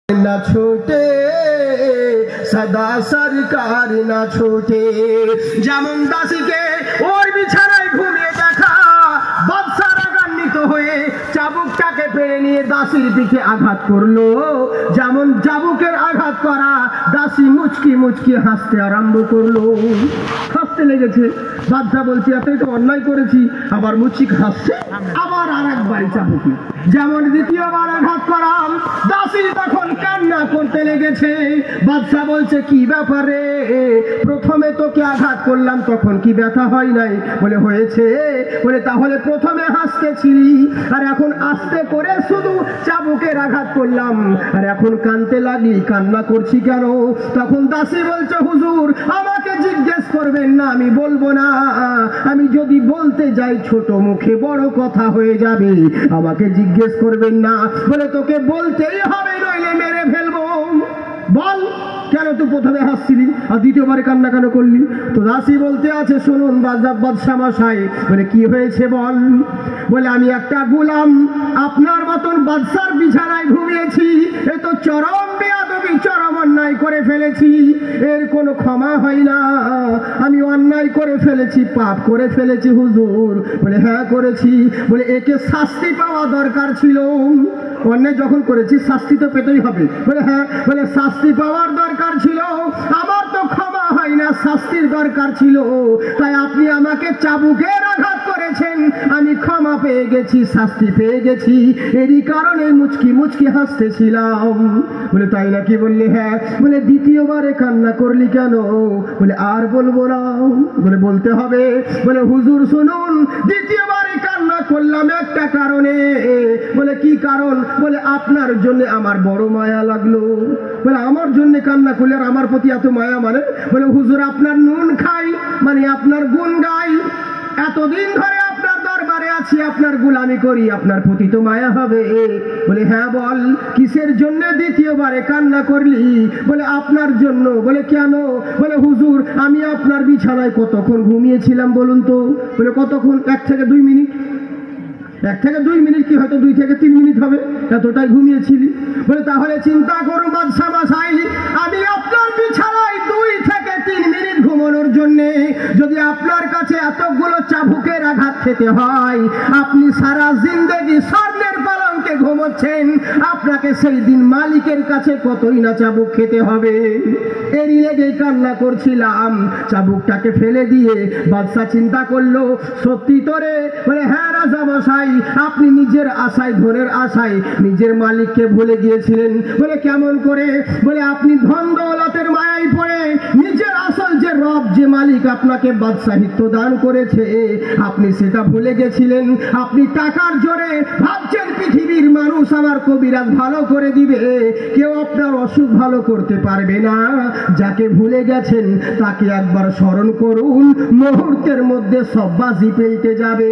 न छोटे सदा सरकार न छोटे যেমন দাসীকে ওর বিছানায় ঘুমিয়ে দেখা বাদশা রাগান্বিত হয়ে চাবুকটাকে পেরে নিয়ে দাসীর পিঠে আঘাত করলো। যেমন চাবুকের আঘাত করা দাসী মুচকি মুচকি হাসতে আরম্ভ করলো। হাসতে লেগেছে। বাদশা বলছে এতই তো অন্যায় করেছি, আবার মুচকি হাসছে, আবার আর একবার চাবুকি। যেমন দ্বিতীয়বার আঘাত করাম দাসী তখন কান্না করতে লেগেছে। বাদশা বলছে কি ব্যাপারে, প্রথমে তোকে আঘাত করলাম তখন কি ব্যথা হয় নাই? বলে হয়েছে। বলে তাহলে প্রথমে হাসতেছিলি আর এখন আস্তে করে শুধু চাবুকের আঘাত করলাম আর এখন কাঁদতে লাগলি, কান্না করছি কেন? তখন দাসী বলছে হুজুর আমাকে জিজ্ঞেস করবেন না, আমি বলবো না। আমি যদি বলতে যাই ছোট মুখে বড় কথা হয়ে যাবে, আমাকে জিজ্ঞেস করবেন না। বলে তোকে বলতেই হবে নইলে মেরে ফেলবো। বল কেন তুই প্রথমে হাসছিলি আর দ্বিতীয়বারে কান্না কেন করলি? তো দাসী বলতে আছে শুনুন বাদশা মশাই। বলে কি হয়েছে বল। বলে আমি একটা গোলাম আপনার মতন বাদশার বিছানায় ঘুমিয়েছি, এ তো চরম বেয়াদবি, চরম অন্যায় করে ফেলেছি, এর কোনো ক্ষমা হয় না। আমি অন্যায় করে ফেলেছি, পাপ করে ফেলেছি হুজুর। বলে হ্যাঁ করেছি। বলে একে শাস্তি পাওয়া দরকার ছিল, অন্যায় যখন করেছি শাস্তি তো পেতেই হবে। বলে হ্যাঁ। বলে শাস্তি পাওয়ার দরকার ছিল, আমার তো ক্ষমা হয় না, শাস্তির দরকার ছিল, তাই আপনি আমাকে চাবুকের আঘাত করেছেন, আমি ক্ষমা পেয়ে গেছি, শাস্তি পেয়ে গেছি, এরই কারণে মুচকি মুচকি হাসতেছিলাম। বলে তাই নাকি? বললে হ্যাঁ। বলে দ্বিতীয়বারে কান্না করলি কেন? বলে আর বলবো না। বলে বলতে হবে। বলে হুজুর শুনুন, দ্বিতীয়বারে কান্না করলাম একটা কারণে। বলে কি কারণ? বলে আপনার জন্য আমার বড় মায়া লাগলো। বলে আমার জন্য কান্না করলে আর আমার প্রতি এত মায়া মানে? বলে হুজুর আপনার নুন খাই মানে আপনার গুণ গাই, এতদিন ধরে আপনার দরবারে আছি, আপনার গোলামি করি, আপনার প্রতি তো মায়া হবে। বলে হ্যাঁ বল কিসের জন্য দ্বিতীয়বারে কান্না করলি? বলে আপনার জন্য। বলে কেন? বলে হুজুর আমি আপনার বিছানায় কতক্ষণ ঘুমিয়েছিলাম বলুন তো? বলে কতক্ষণ? 1 থেকে 2 মিনিট। 1 থেকে 2 মিনিট কি হয়তো 2 থেকে 3 মিনিট হবে, এতটাই ঘুমিয়েছিলি। বলে তাহলে চিন্তা করুন বাদশা মশাই, আমি আপনার বিছানায় 2 থেকে 3 মিনিট ঘুমানোর জন্য যদি আপনার কাছে এতগুলো চাবুকের আঘাত খেতে হয়, আপনি সারা জিন্দেগি স্বর্ণের পালঙ্কে ঘুমোচ্ছেন, আপনাকে সেই দিন মালিকের কাছে কতই না চাবুক খেতে হবে। এরই লেগে কান্না করছিলাম। চাবুকটাকে ফেলে দিয়ে বাদশা চিন্তা করলো সত্যি তোরে। বলে হ্যাঁ রাজা মশাই, আপনি নিজের আশায়, ধনের আশায় নিজের মালিককে ভুলে গিয়েছিলেন। বলে কেমন করে? বলে আপনি ধন দৌলতের মায়ায় পড়ে নিজের আসল যে রব, যে মালিক আপনাকে বাদশাহিত্য দান করেছে, আপনি সেটা ভুলে গেছিলেন। আপনি টাকার জোরে ভাবছেন পৃথিবীর মানুষ আমার কবিরাজ ভালো করে দিবে, কেউ আপনার অসুখ ভালো করতে পারবে না। যাকে ভুলে গেছেন তাকে একবার স্মরণ করুন, মুহূর্তের মধ্যে সব বাজি পেতে যাবে।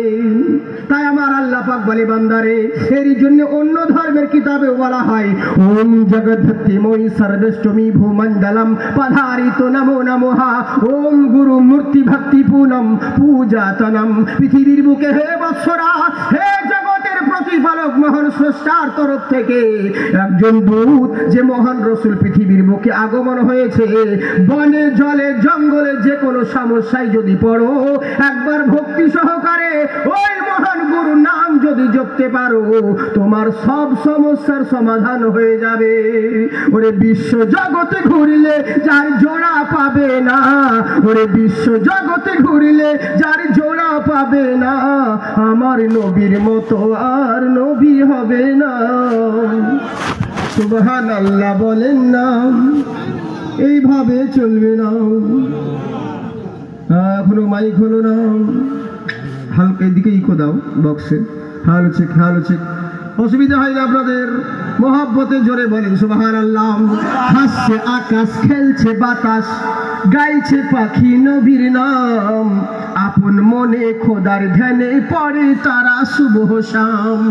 তাই আমার আল্লাহ পাক বলে বান্দারে, এর জন্য অন্য ধর্মের কিতাবে বলা হয় ওম জগদ্ধত্তিময়ী সর্বেষ্টমী ভূমণ্ডলম পধারিত নমো নমঃ ওম গুরু মূর্তি ভক্তি পূনম পূজাতনম। পৃথিবীর বুকে হে বৎসরা, হে জগতের প্রতিপালক মহান স্রষ্টার তরফ থেকে একজন দূত, যে মহান রসুল পৃথিবীর বুকে আগমন হয়েছে। বনে জলে জঙ্গলে যে কোনো সমস্যায় যদি পড়ো, একবার ভক্তি সহকারে ওই মহান গুরুর নাম যদি জপতে পারো, তোমার সব সমস্যার সমাধান হয়ে যাবে। ওরে বিশ্ব জগতে ঘুরিলে যার জোড়া পাবে না, ওরে বিশ্ব জগতে ঘুরিলে যার জোড়া পাবে না, আমার নবীর মতো আর নবী হবে না। সুবহানাল্লাহ বলেন না, এইভাবে চলবে না। এখনো মাইক হলো না, হালকা এদিকে ইকো দাও বক্সে। খেয়াল হচ্ছে অসুবিধা হয় না আপনাদের? মোহাব্বতে জোরে বলেন সুবহানাল্লাহ। হাসছে আকাশ, খেলছে বাতাস, গাইছে পাখি নবীর নাম, আপন মনে খোদার ধ্যানে পড়ে তারা শুভ শাম।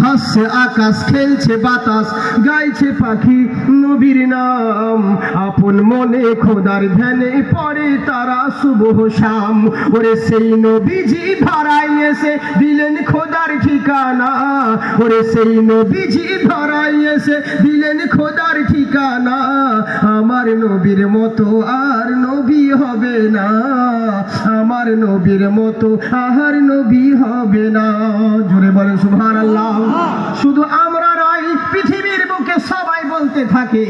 হাসছে আকাশ, খেলছে বাতাস, গাইছে পাখি নবীর নাম। আপন মনে খোদার ধ্যানে পড়ে তারা শুভ শাম। ওরে সেই নবীজি ধরাই এসে দিলেন খোদার ঠিকানা। ওরে সেই নবীজি ধরাই এসে দিলেন খোদার ঠিকানা। আমার নবীর মতো আর নবী হবে না, আমার নবীর মতো আর নবী হবে না। জোরে বলেন সুবহানাল্লাহ। শুধু আমরা নয়, পৃথিবীর বুকে সবাই বলতে থাকে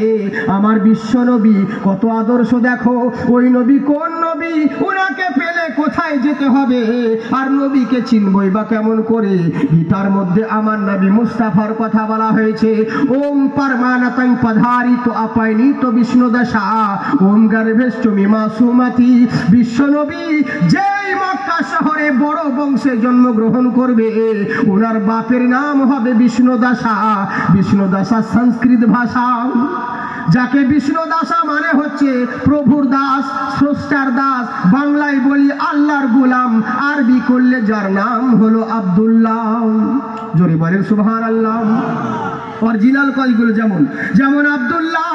আমার বিশ্ব নবী কত আদর্শ। দেখো ওই নবী কোন নবী, ওনাকে পেলে কোথায় যেতে হবে, আর নবীকে চিনবই বা কেমন করে। গীতার মধ্যে আমার নবী মুস্তাফার কথা বলা হয়েছে। ওম পরমানতং পধারিত অপয়নিত বিষ্ণু দশা ওম গর্ভেষ্টমি মাসুমতি। বিশ্ব নবী যেই মক্কা শহরে বড় বংশে জন্মগ্রহণ করবে, ওনার বাপের নাম হবে বিষ্ণু দাসা। বিষ্ণু দাসা সংস্কৃত ভাষা। যাকে বিষ্ণু দাসা মানে হচ্ছে প্রভুর দাস, স্রষ্টার দাস। বাংলায় বলি আল্লাহর গোলাম, আরবি করলে যার নাম হলো আব্দুল্লাহ। জোরে বলেন সুবহানাল্লাহ। অরিজিনাল কয়গুলো যেমন যেমন আব্দুল্লাহ,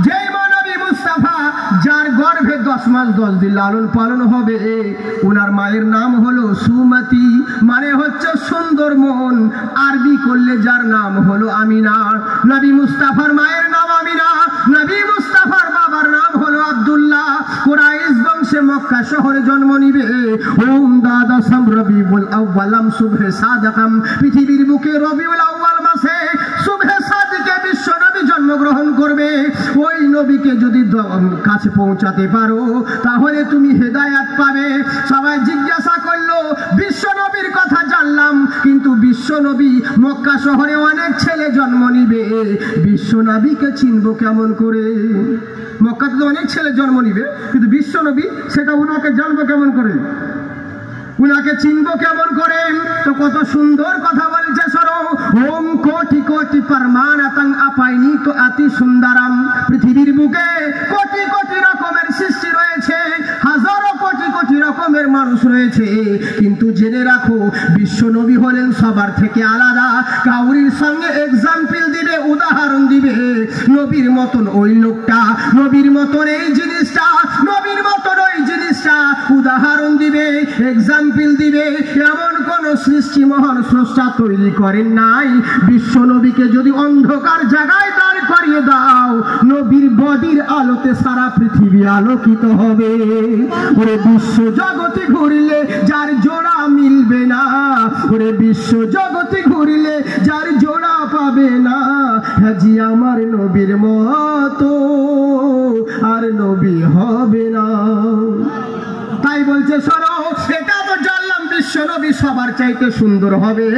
যেই মানবী মুস্তাফা যার গর্ভে 10 মাস 10 দিন লালন পালন হবে, ওনার মায়ের নাম হলো সুমতি, মানে হচ্ছে সুন্দর মন। আরবি করলে যার নাম হলো আমিনা। নবী মুস্তাফার মায়ের নাম আমিনা, নবী মুস্তাফার বাবার নাম হলো আব্দুল্লাহ। কুরাইশ বংশে মক্কা শহরে জন্ম নিবে। ওম দাদা সাম রবিউল আউয়ালাম সুবহে সাদাকাম। পৃথিবীর বুকে রবিউল আউয়াল মাসে সুবহে সাদিকে বিশ্ব নবী জন্মগ্রহণ করবে। ওই নবীকে যদি কাছে পৌঁছাতে পারো তাহলে তুমি হেদায়েত পাবে। সবাই জিজ্ঞাসা করলো বিশ্ব নবীর কথা জানলাম, কিন্তু বিশ্ব নবী মক্কা শহরে অনেক ছেলে জন্ম নিবে, বিশ্ব নবীকে চিনবো কেমন করে? মক্কাতে তো অনেক ছেলে জন্ম নিবে, কিন্তু বিশ্ব নবী সেটা ওনাকে জানবো কেমন করে, উনাকে চিনবো কেমন করে? তো কত সুন্দর কথা বলছে শোনো। ওম কোটি কোটি পরমানতং অপয়নিত অতি সুন্দরম। পৃথিবীর বুকে কোটি কোটি রকমের সৃষ্টি রয়েছে, হাজারো কোটি কোটি রকমের মানুষ রয়েছে, কিন্তু জেনে রাখো বিশ্ব নবী হলেন সবার থেকে আলাদা। কাউরির সঙ্গে এক্সাম্পল দিবে, উদাহরণ দিবে, নবীর মতন ওই লোকটা, নবীর মতন এই জিনিসটা, নবীর মতন ওই জিনিসটা উদাহরণ দিবে, এক্সাম্পল দিবে, এমন কোন সৃষ্টি মহান স্রষ্টা তৈরি করেন নাই। বিশ্ব নবীকে যদি অন্ধকার জায়গায় দাঁড় করিয়ে দাও, নবীর বডির আলোতে সারা পৃথিবী আলোকিত হবে। ওরে বিশ্ব জগতে ঘুরলে যার জোড়া মিলবে না, ওরে বিশ্ব জগতে ঘুরলে যার জোড়া পাবে না, হাজি আমার নবীর মতো আর নবী হবে না। তাই বলছে শোনো, এটা তো জানলাম বিশ্ব নবী সবার চাইতে সুন্দর হবে,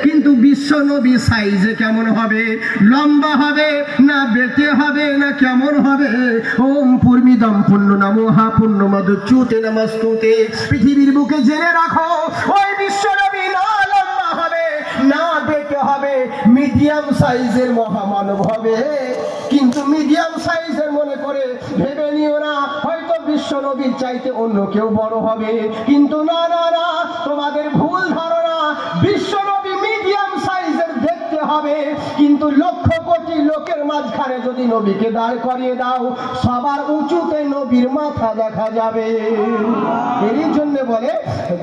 কিন্তু বিশ্ব নবী সাইজে কেমন হবে? লম্বা হবে না বেটে হবে না কেমন হবে? ওম পূর্মিদম পূর্ণ নমো হা পূর্ণ মদচ্যুতে নমস্তুতে। পৃথিবীর বুকে জেনে রাখো ওই বিশ্ব নবী না লম্বা হবে না বেটে হবে, মিডিয়াম সাইজের মহামানব হবে। কিন্তু মিডিয়াম সাইজের মনে করে ভেবে নিও না হয়তো বিশ্ব নবীর চাইতে অন্য কেউ বড় হবে, কিন্তু না না না, তোমাদের ভুল ধারণা। বিশ্ব নবী মিডিয়াম সাইজের দেখতে হবে, কিন্তু লক্ষ কোটি লোকের মাঝখানে যদি নবীকে দাঁড় করিয়ে দাও, সবার উঁচুতে নবীর মাথা দেখা যাবে। এরই জন্য বলে,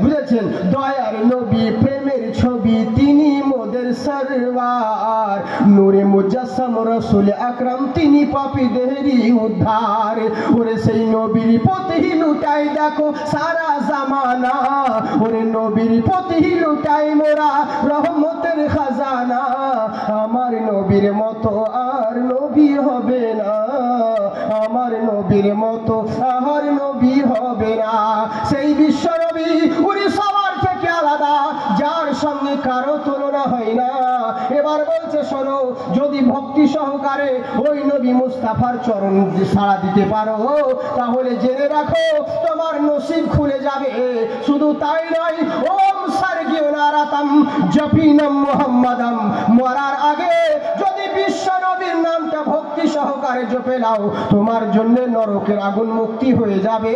বুঝেছেন, দয়ার নবী প্রেমের ছবি, তিনি মোদের সরওয়ার, নূরে মুজাসসাম রাসূল আকরাম, তিনি পাপী দেহেরই উদ্ধার। ওরে সেই নবীর প্রতি লুটাই দেখো সারা জামানা, ওরে নবীর প্রতি লুটাই মোরা রহমতের খাজানা। আমার নবীর মতো আর নবী হবে না, আমার নবীর মতো আর নবী হবে না। সেই বিশ্ব নবী উনি সবার থেকে আলাদা, যার সঙ্গে কারো তুলনা হয় না। এবার বলছে শোনো, যদি ভক্তি সহকারে ওই নবী মুস্তাফার চরণ সাড়া দিতে পারো, তাহলে জেনে রাখো তোমার নসিব খুলে যাবে। শুধু তাই নয়, ওম সারগিও নারাতাম জপিনাম মুহাম্মাদাম, মরার আগে যদি বিশ্ব নবীর নামটা ভক্তি সহকারে জপে নাও, তোমার জন্য নরকের আগুন মুক্তি হয়ে যাবে,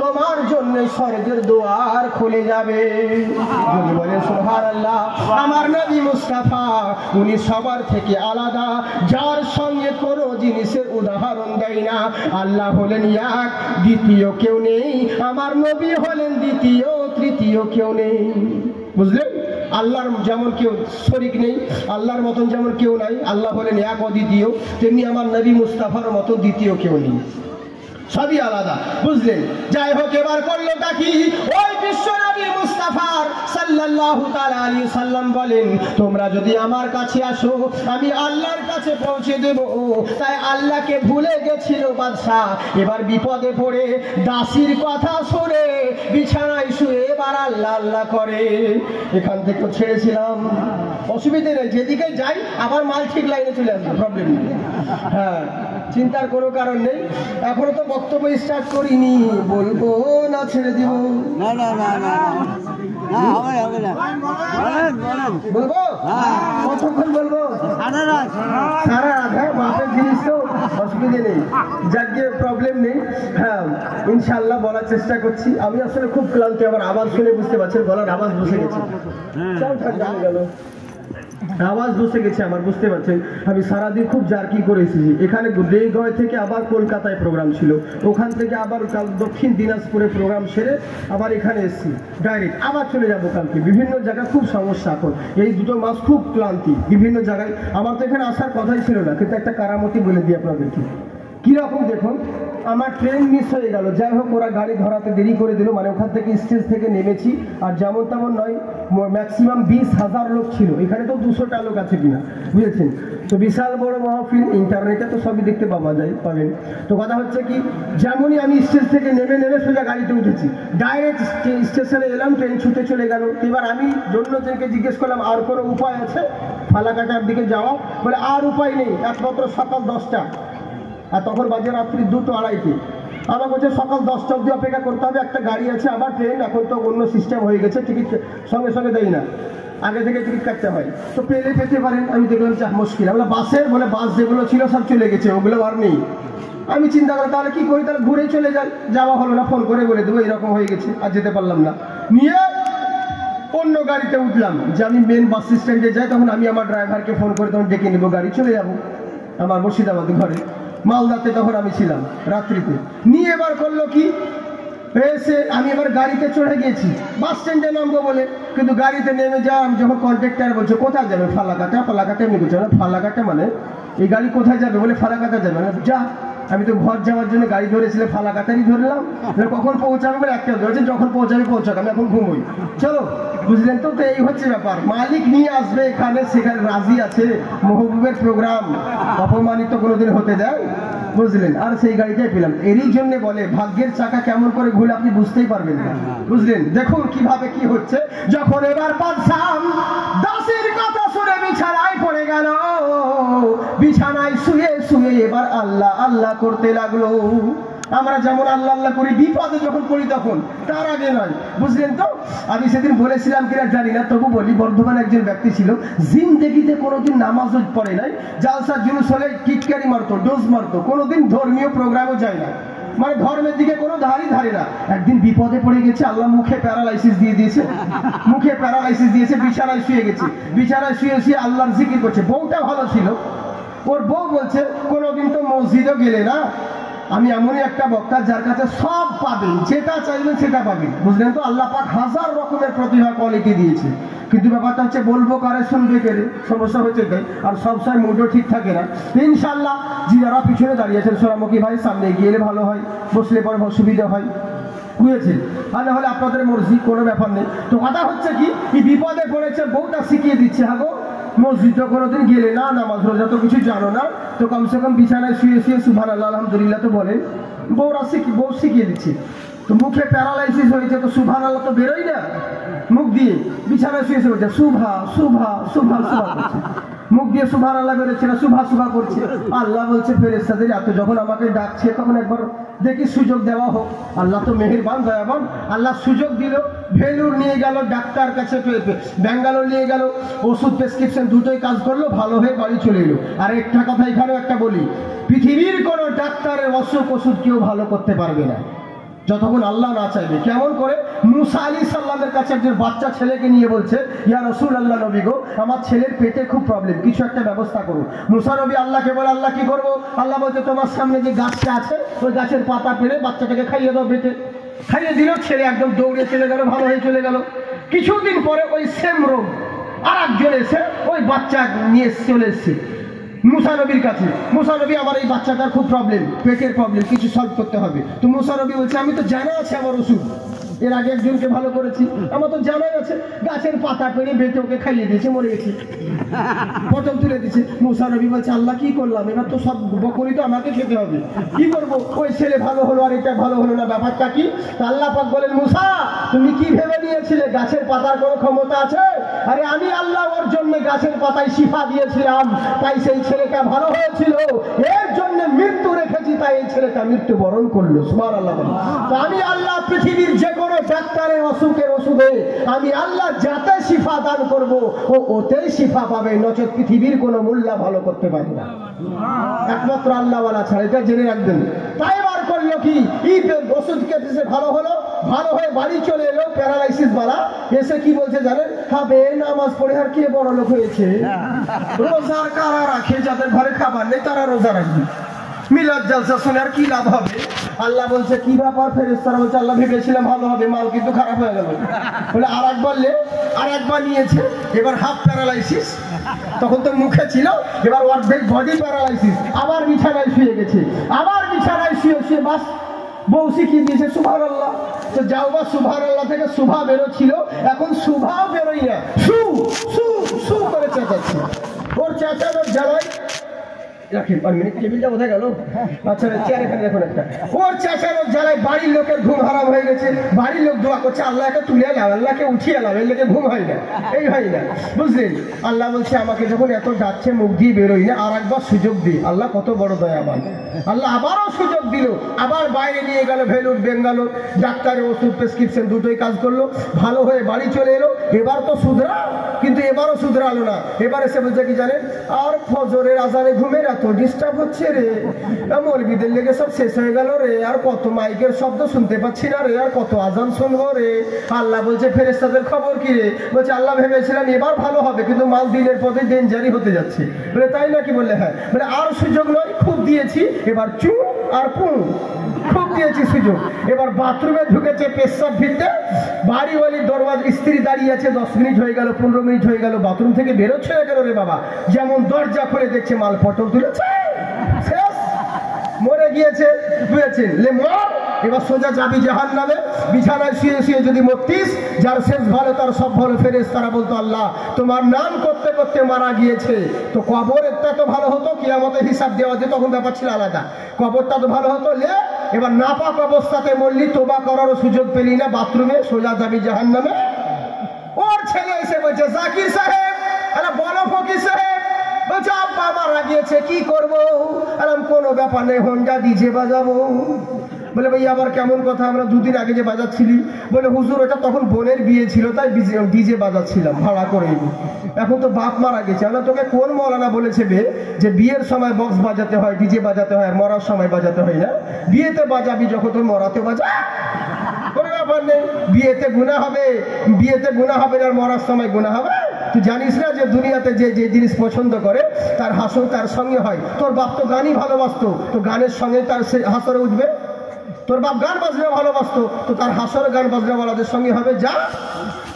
তোমার জন্য স্বর্গের দুয়ার খুলে যাবে। যদি বলে সুবহানাল্লাহ। আমার নবী মুস্তাফা উনি সবার থেকে আলাদা, যার সঙ্গে কোনো জিনিসের উদাহরণ দেয় না। আল্লাহ হলেন এক, দ্বিতীয় কেউ নেই। আমার নবী হলেন দ্বিতীয়, তৃতীয় কেউ নেই। বুঝলেন? আল্লাহর যেমন কেউ শরীক নেই, আল্লাহর মতন যেমন কেউ নাই, আল্লাহ হলেন এক অদ্বিতীয়, তেমনি আমার নবী মুস্তাফার মতো দ্বিতীয় কেউ নেই, সবই আলাদা। বুঝলেন? যাই হোক, এবার করলোটা কি? ওই বিশ্ব নবী মুস্তাফার সাল্লাল্লাহু তাআলা আলাইহি সাল্লাম বলেন, তোমরা যদি আমার কাছে আসো আমি আল্লাহর কাছে পৌঁছে দেব। তাই আল্লাহকে ভুলে গেছিল বাদশা, এবার বিপদে পড়ে দাসীর কথা শুনে বিছানায় শুয়ে এবার আল্লাহ আল্লাহ করে। এখান থেকে ছেড়েছিলাম, অসুবিধে নেই, যেদিকে যাই আবার মাল ঠিক লাইনে চলে আসবে, প্রবলেম নেই। হ্যাঁ, চিন্তার কোনো কারণ নেই। এখনো তো বক্তব্য স্টার্ট করিনি, বলবো না ছেড়ে দিব? না না না না হবে না, বলবো? কতক্ষণ বলবো? সারা রাত। হ্যাঁ, বাপের জিনিস তো, অসুবিধে নেই, যাকে প্রবলেম নেই। হ্যাঁ, ইনশাল্লাহ বলার চেষ্টা করছি। আমি আসলে খুব ক্লান্ত, আমার আওয়াজ শুনে বুঝতে পারছেন গলার আওয়াজ বসে গেছে। গেল আওয়াজ বসে গেছে আমার, বুঝতে পারছেন। আমি সারাদিন খুব জার্কি করে এসেছি। এখানে দেগয় থেকে আবার কলকাতায় প্রোগ্রাম ছিল, ওখান থেকে আবার দক্ষিণ দিনাজপুরে প্রোগ্রাম সেরে আবার এখানে এসেছি ডাইরেক্ট, আবার চলে যাবো কালকে। বিভিন্ন জায়গায় খুব সমস্যা এখন, এই দুটো মাস খুব ক্লান্তি বিভিন্ন জায়গায়। আমার তো এখানে আসার কথাই ছিল না, কিন্তু একটা কারামতি বলে দিই আপনাদেরকে। কিরকম দেখুন, আমার ট্রেন মিস হয়ে গেল। যাই হোক, ওরা গাড়ি ধরাতে দেরি করে দিল, মানে ওখান থেকে স্টেজ থেকে নেমেছি, আর যেমন তেমন নয়, ম্যাক্সিমাম 20,000 লোক ছিল। এখানে তো 200টা লোক আছে কিনা, বুঝেছেন তো? বিশাল বড় মাহফিল, ইন্টারনেটে তো সবই দেখতে পাবেন। তো কথা হচ্ছে কি, যেমনই আমি স্টেজ থেকে নেমে সোজা গাড়িতে উঠেছি, ডাইরেক্ট স্টেশনে এলাম, ট্রেন ছুটে চলে গেল। এবার আমি জনকে জিজ্ঞেস করলাম, আর কোনো উপায় আছে ফালাকাটার দিকে যাওয়া? বলে আর উপায় নেই, একমাত্র সকাল 10টা। আর তখন বাজে রাত্রি 2-2:30। আমার বলছে সকাল 10টা অবধি অপেক্ষা করতে হবে, একটা গাড়ি আছে, আবার ট্রেন এখন তো অন্য সিস্টেম হয়ে গেছে, টিকিট সঙ্গে সঙ্গে দেয় না, আগে থেকে টিকিট কাটতে হয়। তো পেতে পারেন। আমি দেখলাম যে মুশকিল। আমরা বাসের বলে বাস যেগুলো ছিল সব চলে গেছে, ওগুলো আর নেই। আমি চিন্তা করি তাহলে কি করি, তাহলে ঘুরে চলে যাই। যাওয়া হলো না, ফোন করে বলে দেবো এরকম হয়ে গেছে, আর যেতে পারলাম না। নিয়ে অন্য গাড়িতে উঠলাম যে আমি মেন বাস স্ট্যান্ডে যাই। তখন আমি আমার ড্রাইভারকে ফোন করে তখন ডেকে নেবো, গাড়ি চলে যাবো আমার মুর্শিদাবাদ ঘরে। মালদাতে তখন আমি ছিলাম রাত্রিতে। নিয়ে এবার করলো কি, এসে আমি এবার গাড়িতে চড়ে গেছি বাস স্ট্যান্ডে নামবো বলে, কিন্তু গাড়িতে নেমে যাওয়া যখন কন্ট্রাক্টর বলছে কোথায় যাবে, ফালাকাটা এমনি বলছে না, ফালাকাটা মানে এই গাড়ি কোথায় যাবে? বলে ফালাকাটা যাবে না। যা, আমি তো ঘর যাওয়ার জন্য গাড়ি ধরেছিলাম, ফালাকাটারই ধরলাম। কখন পৌঁছাবে বলে একটা ধরেছে, যখন পৌঁছাবে পৌঁছাক, আমি এখন ঘুমোই। চলো, বুঝলেন তো? এই হচ্ছে ব্যাপার। মালিক নিয়ে আসবে এখানে, সেখানে রাজি আছে। মহবুবের প্রোগ্রাম অপমানিত কোনোদিন হতে দেয়? বুঝলেন? আর সেই গাড়িটাই পেলাম। এরই জন্য বলে ভাগ্যের চাকা কেমন করে ঘুরে আপনি বুঝতেই পারবেন না। বুঝলেন? দেখুন কিভাবে কি হচ্ছে। যখন এবার পাচ্ছাম দাসের কথা শুনে বিছানায় পড়ে গেল, বিছানায় শুয়ে এবার আল্লাহ আল্লাহ করতে লাগলো। আমরা যেমন আল্লাহ আল্লাহ করি বিপদে যখন পড়ি তখন, তার আগে নয়। বুঝলেন তো? আমি সেদিন বলেছিলাম কিনা জানি না, তবু বলি। বর্ধমান একজন ব্যক্তি ছিল, জিন্দেগিতে কোনোদিন নামাজও পড়ে নাই, জালসা জুলুস হলে টিটকারি মারতো, ডোজ মারতো, কোনোদিন ধর্মীয় প্রোগ্রামও যায় না, মানে ধর্মের দিকে কোনো ধারে না। একদিন বিপদে পড়ে গেছে, আল্লাহ মুখে প্যারালাইসিস দিয়ে দিয়েছে, বিছানায় শুয়ে গেছে। বিছানায় শুয়ে আল্লাহর জিকির করছে। বউটা ভালো ছিল, ওর বউ বলছে কোনোদিন তো মসজিদও গেলে না, আমি এমনই একটা বক্তা যার কাছে সব পাবেন, যেটা চাইবেন সেটা পাবেন। বুঝলেন তো? আল্লাহ পাক 1000 রকমের প্রতিভা কোয়ালিটি দিয়েছে, কিন্তু ব্যাপারটা হচ্ছে বলবো কারে, শুনবে কেড়ে, সমস্যা হচ্ছে তাই। আর সবসময় মুডও ঠিক থাকে না। ইনশাল্লাহ যারা পিছনে দাঁড়িয়েছেন সোনামুখী ভাই, সামনে এগিয়ে এলে ভালো হয়, বসলে পরে অসুবিধা হয়, বুঝেছেন? আর নাহলে আপনাদের মর্জি, কোনো ব্যাপার নেই। তো কথা হচ্ছে কি, বিপদে পড়েছে, বউটা শিখিয়ে দিচ্ছে, হ্যাঁ গো মসজিদ তো কোনোদিন গেলে না, নামাজ রোজা তো কিছু জানো না, তো কমসে কম বিছানায় শুয়ে সুবহানাল্লাহ আলহামদুলিল্লাহ তো বলেন। বউ শিখিয়ে দিচ্ছে। তো মুখে প্যারালাইসিস হয়েছে, তো সুবহানাল্লাহ তো বেরোই না মুখ দিয়ে। বিছানায় শুয়ে বলছে সুভা। মুখ দিয়ে সুবহানাল্লাহ বেরোচ্ছে না, সুভা সুভা করছে। আল্লাহ বলছে ফেরেশতাদের এত যখন আমাকে ডাকছে তখন একবার দেখি সুযোগ দেওয়া হোক। আল্লাহ তো মেহেরবান দয়াবান, আল্লাহ সুযোগ দিল। ভেলুর নিয়ে গেল ডাক্তার কাছে, ব্যাঙ্গালোর নিয়ে গেল, ওষুধ প্রেসক্রিপশন দুটোই কাজ করলো, ভালো হয়ে বাড়ি চলে এলো। আর একটা কথা এখানেও একটা বলি, পৃথিবীর কোনো ডাক্তারের অসুখ ওষুধ কেউ ভালো করতে পারবে না যতক্ষণ আল্লাহ না চাইবে। কেমন করে? মুসা আলাইহিস সালামের কাছে একজন বাচ্চা ছেলেকে নিয়ে বলছে, ইয়া রাসূলুল্লাহ, নবী গো, আমার ছেলের পেটে খুব প্রবলেম, কিছু একটা ব্যবস্থা করুন। মুসা নবী আল্লাহকে বলে, আল্লাহ কি করবো? আল্লাহ বলছে তোমার সামনে যে গাছটা আছে ওই গাছের পাতা পেরে বাচ্চাটাকে খাইয়ে দাও, পেটে খাইয়ে দিল। ছেলে একদম দৌড়ে চলে গেল, ভালো হয়ে চলে গেল। কিছুদিন পরে ওই সেম রোগ আর একজন এসে ওই বাচ্চা নিয়ে চলে এসছে মুসা নবীর কাছে। মুসা নবী, আমার এই বাচ্চাটার খুব প্রবলেম, পেটের প্রবলেম, কিছু সলভ করতে হবে। তো মুসা নবী বলছে, আমি তো জানা আছে আমার ওষুধ, এর আগে একজনকে ভালো করেছি, আমার তো জানাই আছে। গাছের পাতা পেরে বেটে ওকে খাইয়ে দিয়েছে, মরে গেছে, প্রথম তুলে দিচ্ছে। মুসা নবী বলছে, আল্লাহ কি করলাম, এবার তো সব বকরি তো আমাকে খেতে হবে, কি করবো? ওই ছেলে ভালো হলো আর এটা ভালো হলো না, ব্যাপারটা কি? আল্লাহ পাক বলেন, মুসা তুমি কি ভেবে নিয়েছিলে গাছের পাতার কোনো ক্ষমতা আছে? আরে আমি আল্লাহ ওর জন্য গাছের পাতায় শিফা দিয়েছিলাম, তাই সেই ছেলেটা ভালো হয়েছিল। এর জন্য মৃত্যু রেখেছি, তাই এই ছেলেটা মৃত্যুবরণ করলো। সুবহানাল্লাহ। তো আমি আল্লাহ পৃথিবীর যে কোনো ডাক্তারের অসুখের ওষুধে আমি আল্লাহ যাতে শিফা দান করবো ও ওতেই শিফা পাবে, নচেত পৃথিবীর কোনো মোল্লা ভালো করতে পারে না, একমাত্র আল্লাহওয়ালা ছাড়া। এটা জেনে রাখবেন। তাই বার করলো কি, ওষুধ খেতেছে, ভালো হলো, ভালো হয়ে বাড়ি চলে এলো প্যারালাইসিস বালা। এসে কি বলছে জানেন? হবে নামাজ পড়ে আর কে বড় লোক হয়েছে? রোজার কারা রাখে, যাদের ঘরে খাবার নেই তারা রোজা রাখবে। মিলাদ জালসা শুনে আর কি লাভ হবে? আল্লাহ বলছে, কি ব্যাপার? ফেরেশতারা বলছে, আল্লাহ ভেবেছিলাম ভালো হবে, মাল কিন্তু খারাপ হয়ে গেল। বলে আর একবার লে, আর একবার নিয়েছে, এবার হাফ প্যারালাইসিস, তখন তো মুখে ছিল, এবার অর্ধেক বডি প্যারালাইসিস। আবার বিছানায় শুয়ে গেছে, আবার বিছানায় শুয়ে শুয়ে বাস বউ শিখিয়ে দিয়েছে সুবহানাল্লাহ। তো যাও বা সুবহানাল্লাহ থেকে সুভা বেরোচ্ছিল, এখন সুভাও বেরোই না, সু সু সু করে চেঁচাচ্ছে। ওর চেঁচানোর জ্বালায় বাড়ির লোকের ঘুম হারাম হয়ে গেছে। বাড়ির লোক দোয়া করছে, আল্লাহকে তুলে এলাম, আল্লাহকে উঠিয়ে এলাম, এই লোকে ঘুম হয় না, এই হয় না, বুঝলেন? আল্লাহ বলছে, আমাকে যখন এত ডাকছে মুখ দিয়ে বেরোই না, আর একবার সুযোগ দিই। আল্লাহ কত বড় দয়াবান, আল্লাহ আবারও সুযোগ দিল। আবার বাইরে নিয়ে গেল, ভেলুর বেঙ্গালোর, ডাক্তারের ওষুধ প্রেসক্রিপশন দুটোই কাজ করলো, ভালো হয়ে বাড়ি চলে এলো। এবার তো শুধরা, কিন্তু এবারও শুধরালো না। এবার এসে বলছে কি জানেন? আর ফজরের আজানে ঘুমের এত ডিস্টার্ব হচ্ছে রে, মৌলবীদের লেগে সব শেষ হয়ে গেল রে, আর কত মাইকের শব্দ শুনতে পাচ্ছি না রে, আর কত আজান শুনবো রে। আল্লাহ বলছে, ফেরেশতাদের খবর কি রে? বলছে, আল্লাহ ভেবেছিলাম এবার ভালো হবে, কিন্তু মাল দিনের পথে ডেঞ্জারি হতে যাচ্ছে। বলে তাই নাকি? বললে হ্যাঁ। বলে আর সুযোগ নয়, খুব দিয়েছি, এবার চু আর পু, খুব দিয়েছি সুযোগ। এবার বাথরুমে ঢুকেছে পেশাব ভিড়তে, বাড়িওয়ালির দরওয়াজা, স্ত্রী দাঁড়িয়ে আছে, 10 মিনিট হয়ে গেল, 15 মিনিট হয়ে গেল, বাথরুম থেকে বেরোচ্ছে না কেন রে বাবা? যেমন দরজা খুলে দেখছে মাল পটল তুলেছে, শেষ, মরে গিয়েছে, বুঝেছেন? লে মর, এবার সোজা যাবি জাহান্নামে। বিছানায় শুয়ে শুয়ে যদি মরতিস, যার শেষ ভালো তার সব ভালো। ফেরেশতারা বলতো, আল্লাহ তোমার নাম করতে করতে মারা গিয়েছে, তো কবরটা তো ভালো হতো, কিয়ামতে হিসাব দেওয়া যে, তখন ব্যাপার ছিল আলাদা, কবরটা তো ভালো হতো। লে এবার নাপাক অবস্থাতে মরলি, তোবা করারও সুযোগ পেলি না, বাথরুমে, সোজা যাবি জাহান্নামে। ওর ছেলে এসে বলছে, জাকির সাহেব, আরে বলো ফকির সাহেব। বলছে, আব্বা মারা গিয়েছে, কি করবো? আরাম কোনো ব্যাপার নেই, হোন্ডা ডিজে বাজাবো। বলে, ভাই আবার কেমন কথা? আমরা দুদিন আগে যে বাজাচ্ছিলি। বলে, হুজুর ওটা তখন বোনের বিয়ে ছিল, তাই ডিজে বাজাচ্ছিলাম ভাড়া করে। এখন তো বাপ মারা গেছে। আমরা তোকে কোন মৌলানা বলেছে বে যে বিয়ের সময় বক্স বাজাতে হয়, ডিজে বাজাতে হয়, আর মরার সময় বাজাতে হয় না? বিয়েতে বাজাবি যখন, তোর মরাতে বাজা, কোনো ব্যাপার নেই। বিয়েতে গুনাহ হবে, বিয়েতে গুনাহ হবে, আর মরার সময় গুনাহ হবে। তুই জানিস না যে দুনিয়াতে যে যে জিনিস পছন্দ করে তার হাসর তার সঙ্গে হয়। তোর বাপ তো গানই ভালোবাসতো, তো গানের সঙ্গে তার সে হাসরে উঠবে। তোর বাপ গান বাজনা ভালোবাসতো, তো তার হাসরে গান বাজনা ওয়ালাদের সঙ্গে হবে। যা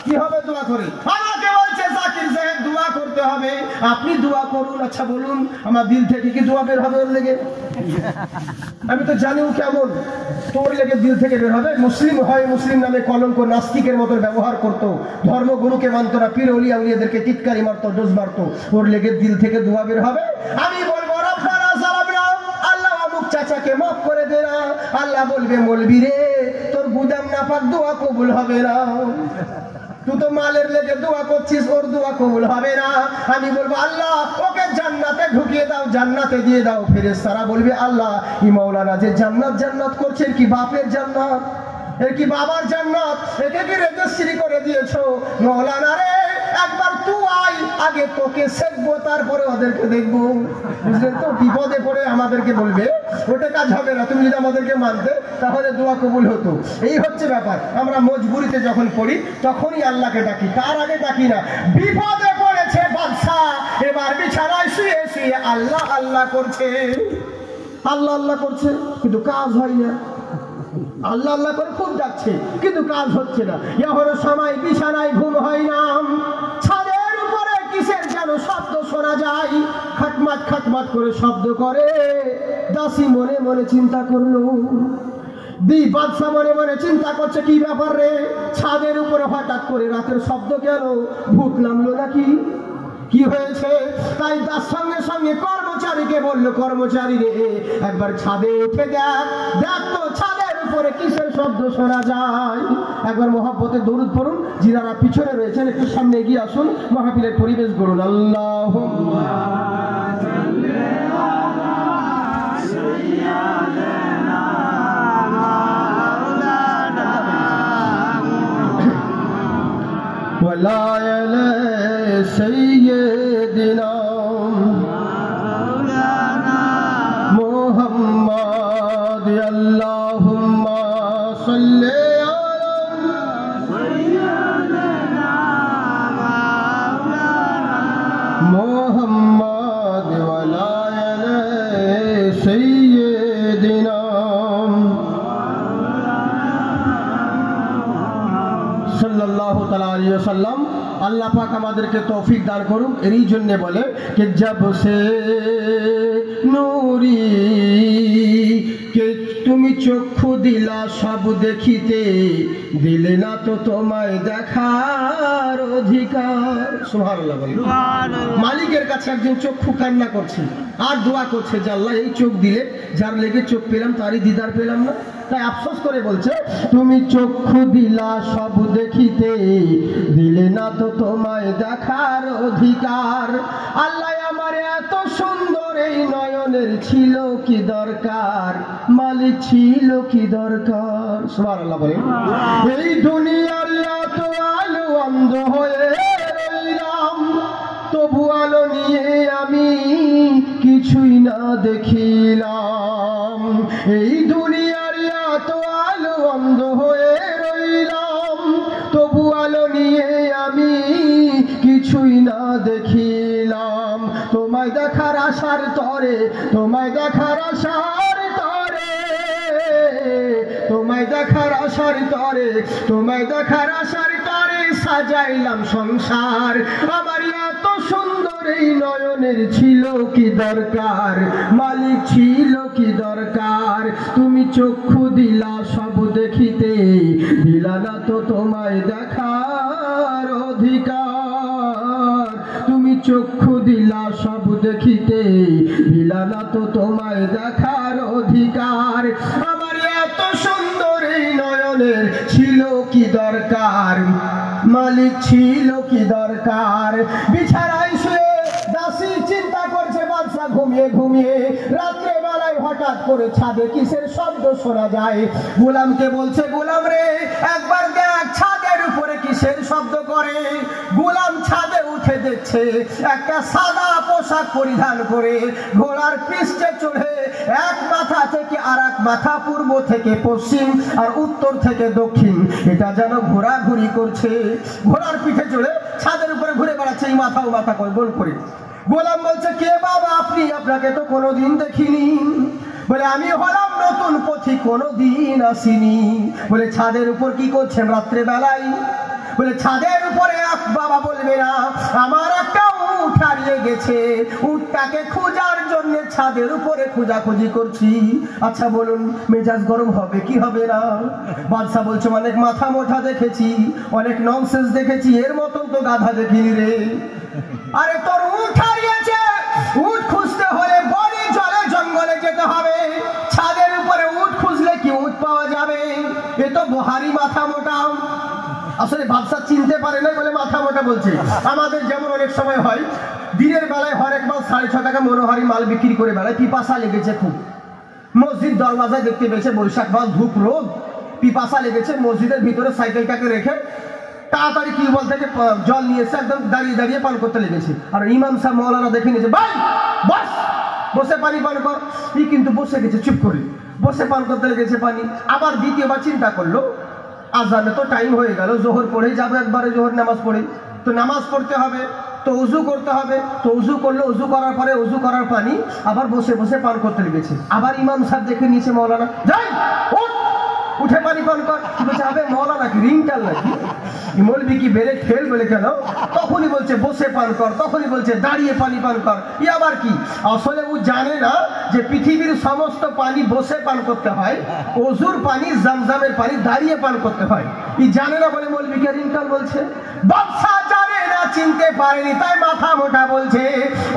কি হবে? দোয়া করে। আমাকে বলছে জাকির সাহেব দোয়া করতে হবে। আপনি দোয়া করুন। আচ্ছা বলুন, আমার দিল থেকে কি দোয়া বের হবে ওর লেগে? আমি তো জানিও কেমন, তোর লেগে দিল থেকে বের হবে? মুসলিম হয়, মুসলিম নামে কলঙ্ক নাস্তিকের মতো ব্যবহার করতো, ধর্মগুরুকে মানত না, পীর ওলিয়া উলিয়াদেরকে টিটকারি মারতো, ডোজ মারতো, ওর লেগে দিল থেকে দোয়া বের হবে? আমি বলবো, রব্বানা যালামনা, আল্লাহ অমুক চাচাকে মাফ করে দে না। আল্লাহ বলবে, মৌলবী রে, তোর গুদাম নাপাক, দোয়া কবুল হবে না। তুই তো মালের লেগে দোয়া করছিস, ওর দোয়া কবুল হবে না। আমি বলবো আল্লাহ ওকে জান্নাতে ঢুকিয়ে দাও, জান্নাতে দিয়ে দাও। ফেরেশতারা বলবে আল্লাহ ই মাওলানা যে জান্নাত জান্নাত করছেন কি বাপের জান্নাত, এর কি বাবার জান্নাত, একে কি রেজিস্ট্রি করে দিয়েছো? মাওলানা রে একবার তুই আয়, আগে তোকে শিখবো তারপরে ওদেরকে দেখবো। বুঝলেন তো, বিপদে পড়ে আমাদেরকে বলবে ওটা কাজ হবে না, তুমি যদি আমাদেরকে মানতে তাহলে দোয়া কবুল হতো। এই হচ্ছে ব্যাপার। আমরা মজবুরিতে যখন পড়ি তখনই আল্লাহকে ডাকি, তার আগে ডাকি না। বিপদে পড়েছে বাদশা, এবার বিছানায় শুয়ে শুয়ে আল্লাহ আল্লাহ করছে, আল্লাহ আল্লাহ করছে, কিন্তু কাজ হয় না। আল্লাহ আল্লাহ করে খুব যাচ্ছে কিন্তু কাজ হচ্ছে না। এখনো সময় বিছানায় ঘুম হয় না, ছাদের উপরে কিসের যেন শব্দ শোনা যায়, খাটমাট খাটমাট করে শব্দ করে। দাসী মনে মনে চিন্তা করলো, বাদশা মনে মনে চিন্তা করছে কি ব্যাপার রে, ছাদের উপরে হঠাৎ করে রাতের শব্দ কেন, ভূত নামলো নাকি, কি হয়েছে? তাই তার সঙ্গে সঙ্গে কর্মচারীকে বললো, কর্মচারী রে একবার ছাদে উঠে দেখ, দেখ তো ছাদের উপরে কিসের শব্দ শোনা যায়। একবার মহব্বতে দরুদ পড়ুন, যিনারা পিছনে রয়েছেন একটু সামনে এগিয়ে আসুন, মাহফিলের পরিবেশ করুন। আল্লাহুম্মা ولا يلا سيدنا محمد اللهم صل على سيدنا محمد ولا يلا سيدنا সাল্লাল্লাহু তাআলা আলাইহি ওয়াসাল্লাম। আল্লাহ পাক আমাদেরকে তৌফিক দান করুন। এরই জন্য বলে कि जब से নূরি কে তুমি চক্ষু দিলা সব দেখিতে, দিলে না তো তোমায় দেখার অধিকার। সুবহানাল্লাহ বলে। মালিকের কাছে একজন চক্ষু কান্না করছে আর দোয়া করছে যে আল্লাহ এই চোখ দিলে, যার লেগে চোখ পেলাম তারই দিদার পেলাম না। তাই আফসোস করে বলছে তুমি চক্ষু দিলা সব দেখিতে, দিলে না তো তোমায় দেখার অধিকার। আল্লাহ আমার এত সুন্দর এই নয়নের ছিল কি দরকার, মালিক ছিল কি দরকার। সুবহানাল্লাহ বলেন। এই দুনিয়ার এত আলো অন্ধ হয়ে রইলাম, তবু আলো নিয়ে আমি কিছুই না দেখিলাম। এই দুনিয়ার এত আলো অন্ধ হয়ে রইলাম, তবু আলো নিয়ে আমি কিছুই না দেখিলাম। তোমায় দেখার আশার তরে, তোমায় দেখার আশার তরে, তোমায় দেখার আশার তরে, তোমায় দেখার আশার তরে সাজাইলাম সংসার। আমার এত সুন্দর এই নয়নের ছিল কি দরকার, মালিক ছিল কি দরকার। তুমি চক্ষু দিলা সব দেখিতে, দিলা না তো তোমায় দেখার অধিকার। তুমি চক্ষু দিলা সব দেখিতে, দিলা না তো তোমায় দেখার অধিকার। আমার এত সুন্দর এই নয়নের ছিল কি দরকার, মালিক ছিল কি দরকার। বিছানায় শুয়ে দাসী চিন্তা করছে, বাদশা ঘুমিয়ে ঘুমিয়ে রাত্রে বেলায় হঠাৎ করে ছাদে কিসের শব্দ শোনা যায়। গোলামকে বলছে, গোলাম রে একবার দেখ ছাদের উপরে কিসের শব্দ করে। গোলাম ছাদে উঠে দেখছে একটা সাদা পোশাক পরিধান করে ঘোড়ার পৃষ্ঠে চড়ে এক মাথা থেকে আর এক মাথা, পূর্ব থেকে পশ্চিম আর উত্তর থেকে দক্ষিণ, এটা যেন ঘোরাঘুরি করছে। ঘোড়ার পিঠে চড়ে ছাদের উপরে ঘুরে বেড়াচ্ছে, এই মাথা ও মাথা করে গোল করে। গোলাম বলছে, কে বাবা আপনি? আপনাকে তো কোনোদিন দেখিনি। বলে আমি হলাম নতুন পথিক, কোনোদিন আসিনি। বলে ছাদের উপর কি করছেন রাত্রে বেলায়? বলে ছাদের উপরে বাবা বলবে না, আমার একটা উট হারিয়ে গেছে, উটটাকে খোঁজার জন্য ছাদের উপরে খোঁজাখুঁজি করছি। আচ্ছা বলুন মেজাজ গরম হবে কি হবে না? বাদশা বলছে, অনেক মাথা মোটা দেখেছি, অনেক ননসেন্স দেখেছি, এর মতন তো গাধা দেখিনি রে। আরে তোর উট হারিয়েছে, উট খুঁজতে হলে বড়ি জলে জঙ্গলে যেতে হবে, ছাদের উপরে উট খুঁজলে কি উট পাওয়া যাবে? এ তো বহারি মাথা মোটা। আসলে বাদশা চিনতে পারে না বলে মাথা মোটা বলছে। আমাদের যেমন অনেক সময় হয় দিনের বেলায় হরেক মাল 6.5 টাকা মনোহারি মাল বিক্রি করে বেড়ায়, পিপাসা লেগেছে খুব, মসজিদ দরওয়াজায় দেখতে পেয়েছে বৈশাখ মাস, ধূপ রোদ, পিপাসা লেগেছে, মসজিদের ভিতরে সাইকেলটাকে রেখে তাড়াতাড়ি টিউবওয়েল থেকে জল নিয়ে এসে একদম দাঁড়িয়ে দাঁড়িয়ে পান করতে লেগেছে। আর ইমাম সাহেব মৌলানা দেখে নিয়েছে, ভাই বস, বসে পানি পান কর। ই কিন্তু বসে গেছে চুপ করে, বসে পান করতে লেগেছে পানি। আবার দ্বিতীয়বার চিন্তা করলো, আজানে তো টাইম হয়ে গেল, জোহর পড়েই যাবে, একবারে জোহর নামাজ পড়ে, তো নামাজ পড়তে হবে, তো উজু করতে হবে, তো উজু করলো, উজু করার পরে উজু করার পানি আবার বসে বসে পান করতে লেগেছে। আবার ইমাম সাহেব দেখে নিয়েছে মৌলানা, যাই উঠে পানি পান কর। বলছে আবে মৌলানা কি রিংটাল নাকি, মৌলবি কি বেড়ে খেল বলে কেন? তখনই বলছে বসে পান কর, তখনই বলছে দাঁড়িয়ে পানি পান কর। ই আবার কি? আসলে ও জানে না যে পৃথিবীর সমস্ত পানি বসে পান করতে হয়, ওজুর পানি, জামজামের পানি দাঁড়িয়ে পান করতে হয়। ই জানে না বলে মৌলবিকে রিংটাল বলছে। বাদশা জানে না, চিনতে পারেনি, তাই মাথা মোটা বলছে।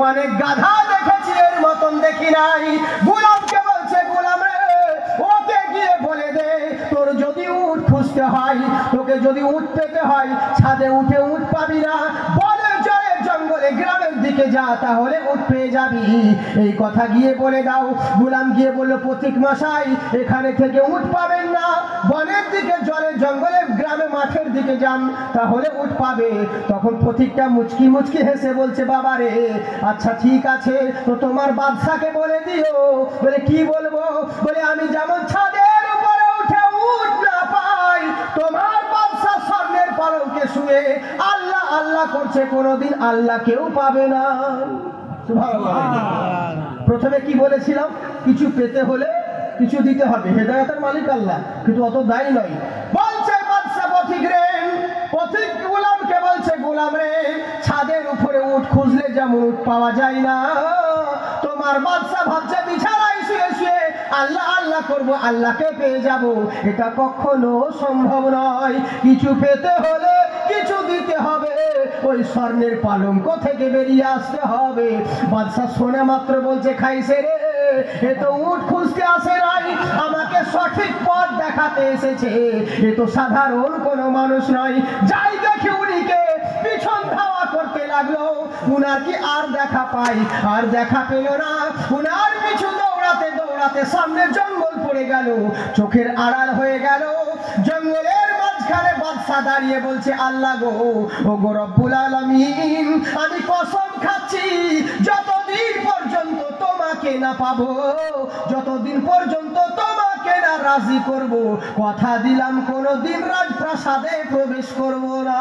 অনেক গাধা দেখেছি, এর মতন দেখি নাই। গোলামকে বলছে, গোলাম রে, ওকে গিয়ে বলে দে, তোর যদি উট খুঁজতে হয়, তোকে যদি উট পেতে হয়, ছাদে উঠে উট পাবি না, বনে জয়ে জঙ্গলে গ্রামের দিকে যা, তাহলে উট পেয়ে যাবি। এই কথা গিয়ে বলে দাও। গোলাম গিয়ে বলল, পথিক মশাই, এখানে থেকে উট পাবেন না, বনের দিকে জলে জঙ্গলে গ্রামে মাঠের দিকে যান, তাহলে উট পাবে। তখন পথিকটা মুচকি মুচকি হেসে বলছে, বাবা রে, আচ্ছা ঠিক আছে, তো তোমার বাদশাকে বলে দিও। বলে কি বলবো? বলে আমি যেমন ছাদের উপরে উঠে উঠ না পাই, তোমার বাদশা স্বর্ণের পালঙ্কে শুয়ে আল্লাহ আল্লাহ করছে, কোনোদিন আল্লাহ কেউ পাবে না। সুবহানাল্লাহ। প্রথমে কি বলেছিলাম? কিছু পেতে হলে কিছু দিতে হবে, হেদায়েতের মালিক আল্লাহ, কিন্তু অত দায়ী নয়। বলছে বাদশা পথিক রে, পথিক গোলামকে বলছে, গোলাম রে, ছাদের উপরে উট খুঁজলে যেমন উট পাওয়া যায় না, তোমার বাদশা ভাবছে বিছানায় শুয়ে শুয়ে আল্লাহ আল্লাহ করবো, আল্লাহকে পেয়ে যাব, এটা কখনো সম্ভব নয়। কিছু পেতে হলে কিছু দিতে হবে, ওই স্বর্ণের পালঙ্ক থেকে বেরিয়ে আসতে হবে। বাদশা শোনা মাত্র বলছে, খাইছে রে, এ তো উট খুঁজতে আসে নাই, আমাকে সঠিক পথ দেখাতে এসেছে, এ তো সাধারণ কোনো মানুষ নয়। যাই দেখি উনিকে, পিছন ধাওয়া করতে লাগলো। উনার কি আর দেখা পাই? আর দেখা পেল না। উনার পিছু দৌড়াতে দৌড়াতে সামনে জঙ্গল পড়ে গেল, চোখের আড়াল হয়ে গেল। জঙ্গলের মাঝখানে বাদশা দাঁড়িয়ে বলছে, আল্লাহ গো, ও গো রব্বুল আলামিন, আমি কসম খাচ্ছি, যতদিন পর্যন্ত তোমাকে না পাবো, যতদিন পর্যন্ত তোমাকে না রাজি করব, কথা দিলাম কোনোদিন রাজপ্রাসাদে প্রবেশ করব না।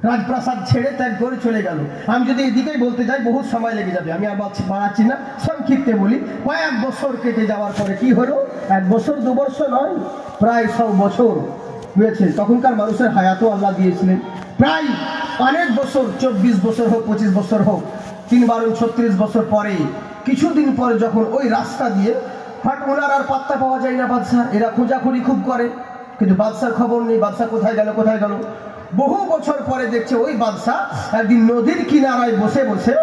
রাজপ্রাসাদ ছেড়ে ত্যাগ করে চলে গেল। আমি যদি এদিকেই বলতে যাই বহুত সময় লেগে যাবে, আমি আর বাড়াচ্ছি না, সংক্ষিপ্তে বলি। কয়েক বছর কেটে যাওয়ার পরে কি হলো? 1 বছর 2 বছর নয়, প্রায় 100 বছর হয়েছে। তখনকার মানুষের হায়াতও আল্লাহ দিয়েছিলেন, প্রায় অনেক বছর, 24 বছর হোক, 25 বছর হোক, 3 12 36 বছর পরে, কিছুদিন পরে যখন ওই রাস্তা দিয়ে হঠাৎ ওনার আর পাত্তা পাওয়া যায় না বাদশা, এরা খোঁজাখুঁজি খুব করে, কিন্তু বাদশার খবর নেই, বাদশা কোথায় গেল কোথায় গেল। বহু বছর পরে দেখছে ওই বাদশা একদিন নদীর কিনারায় বসে বসে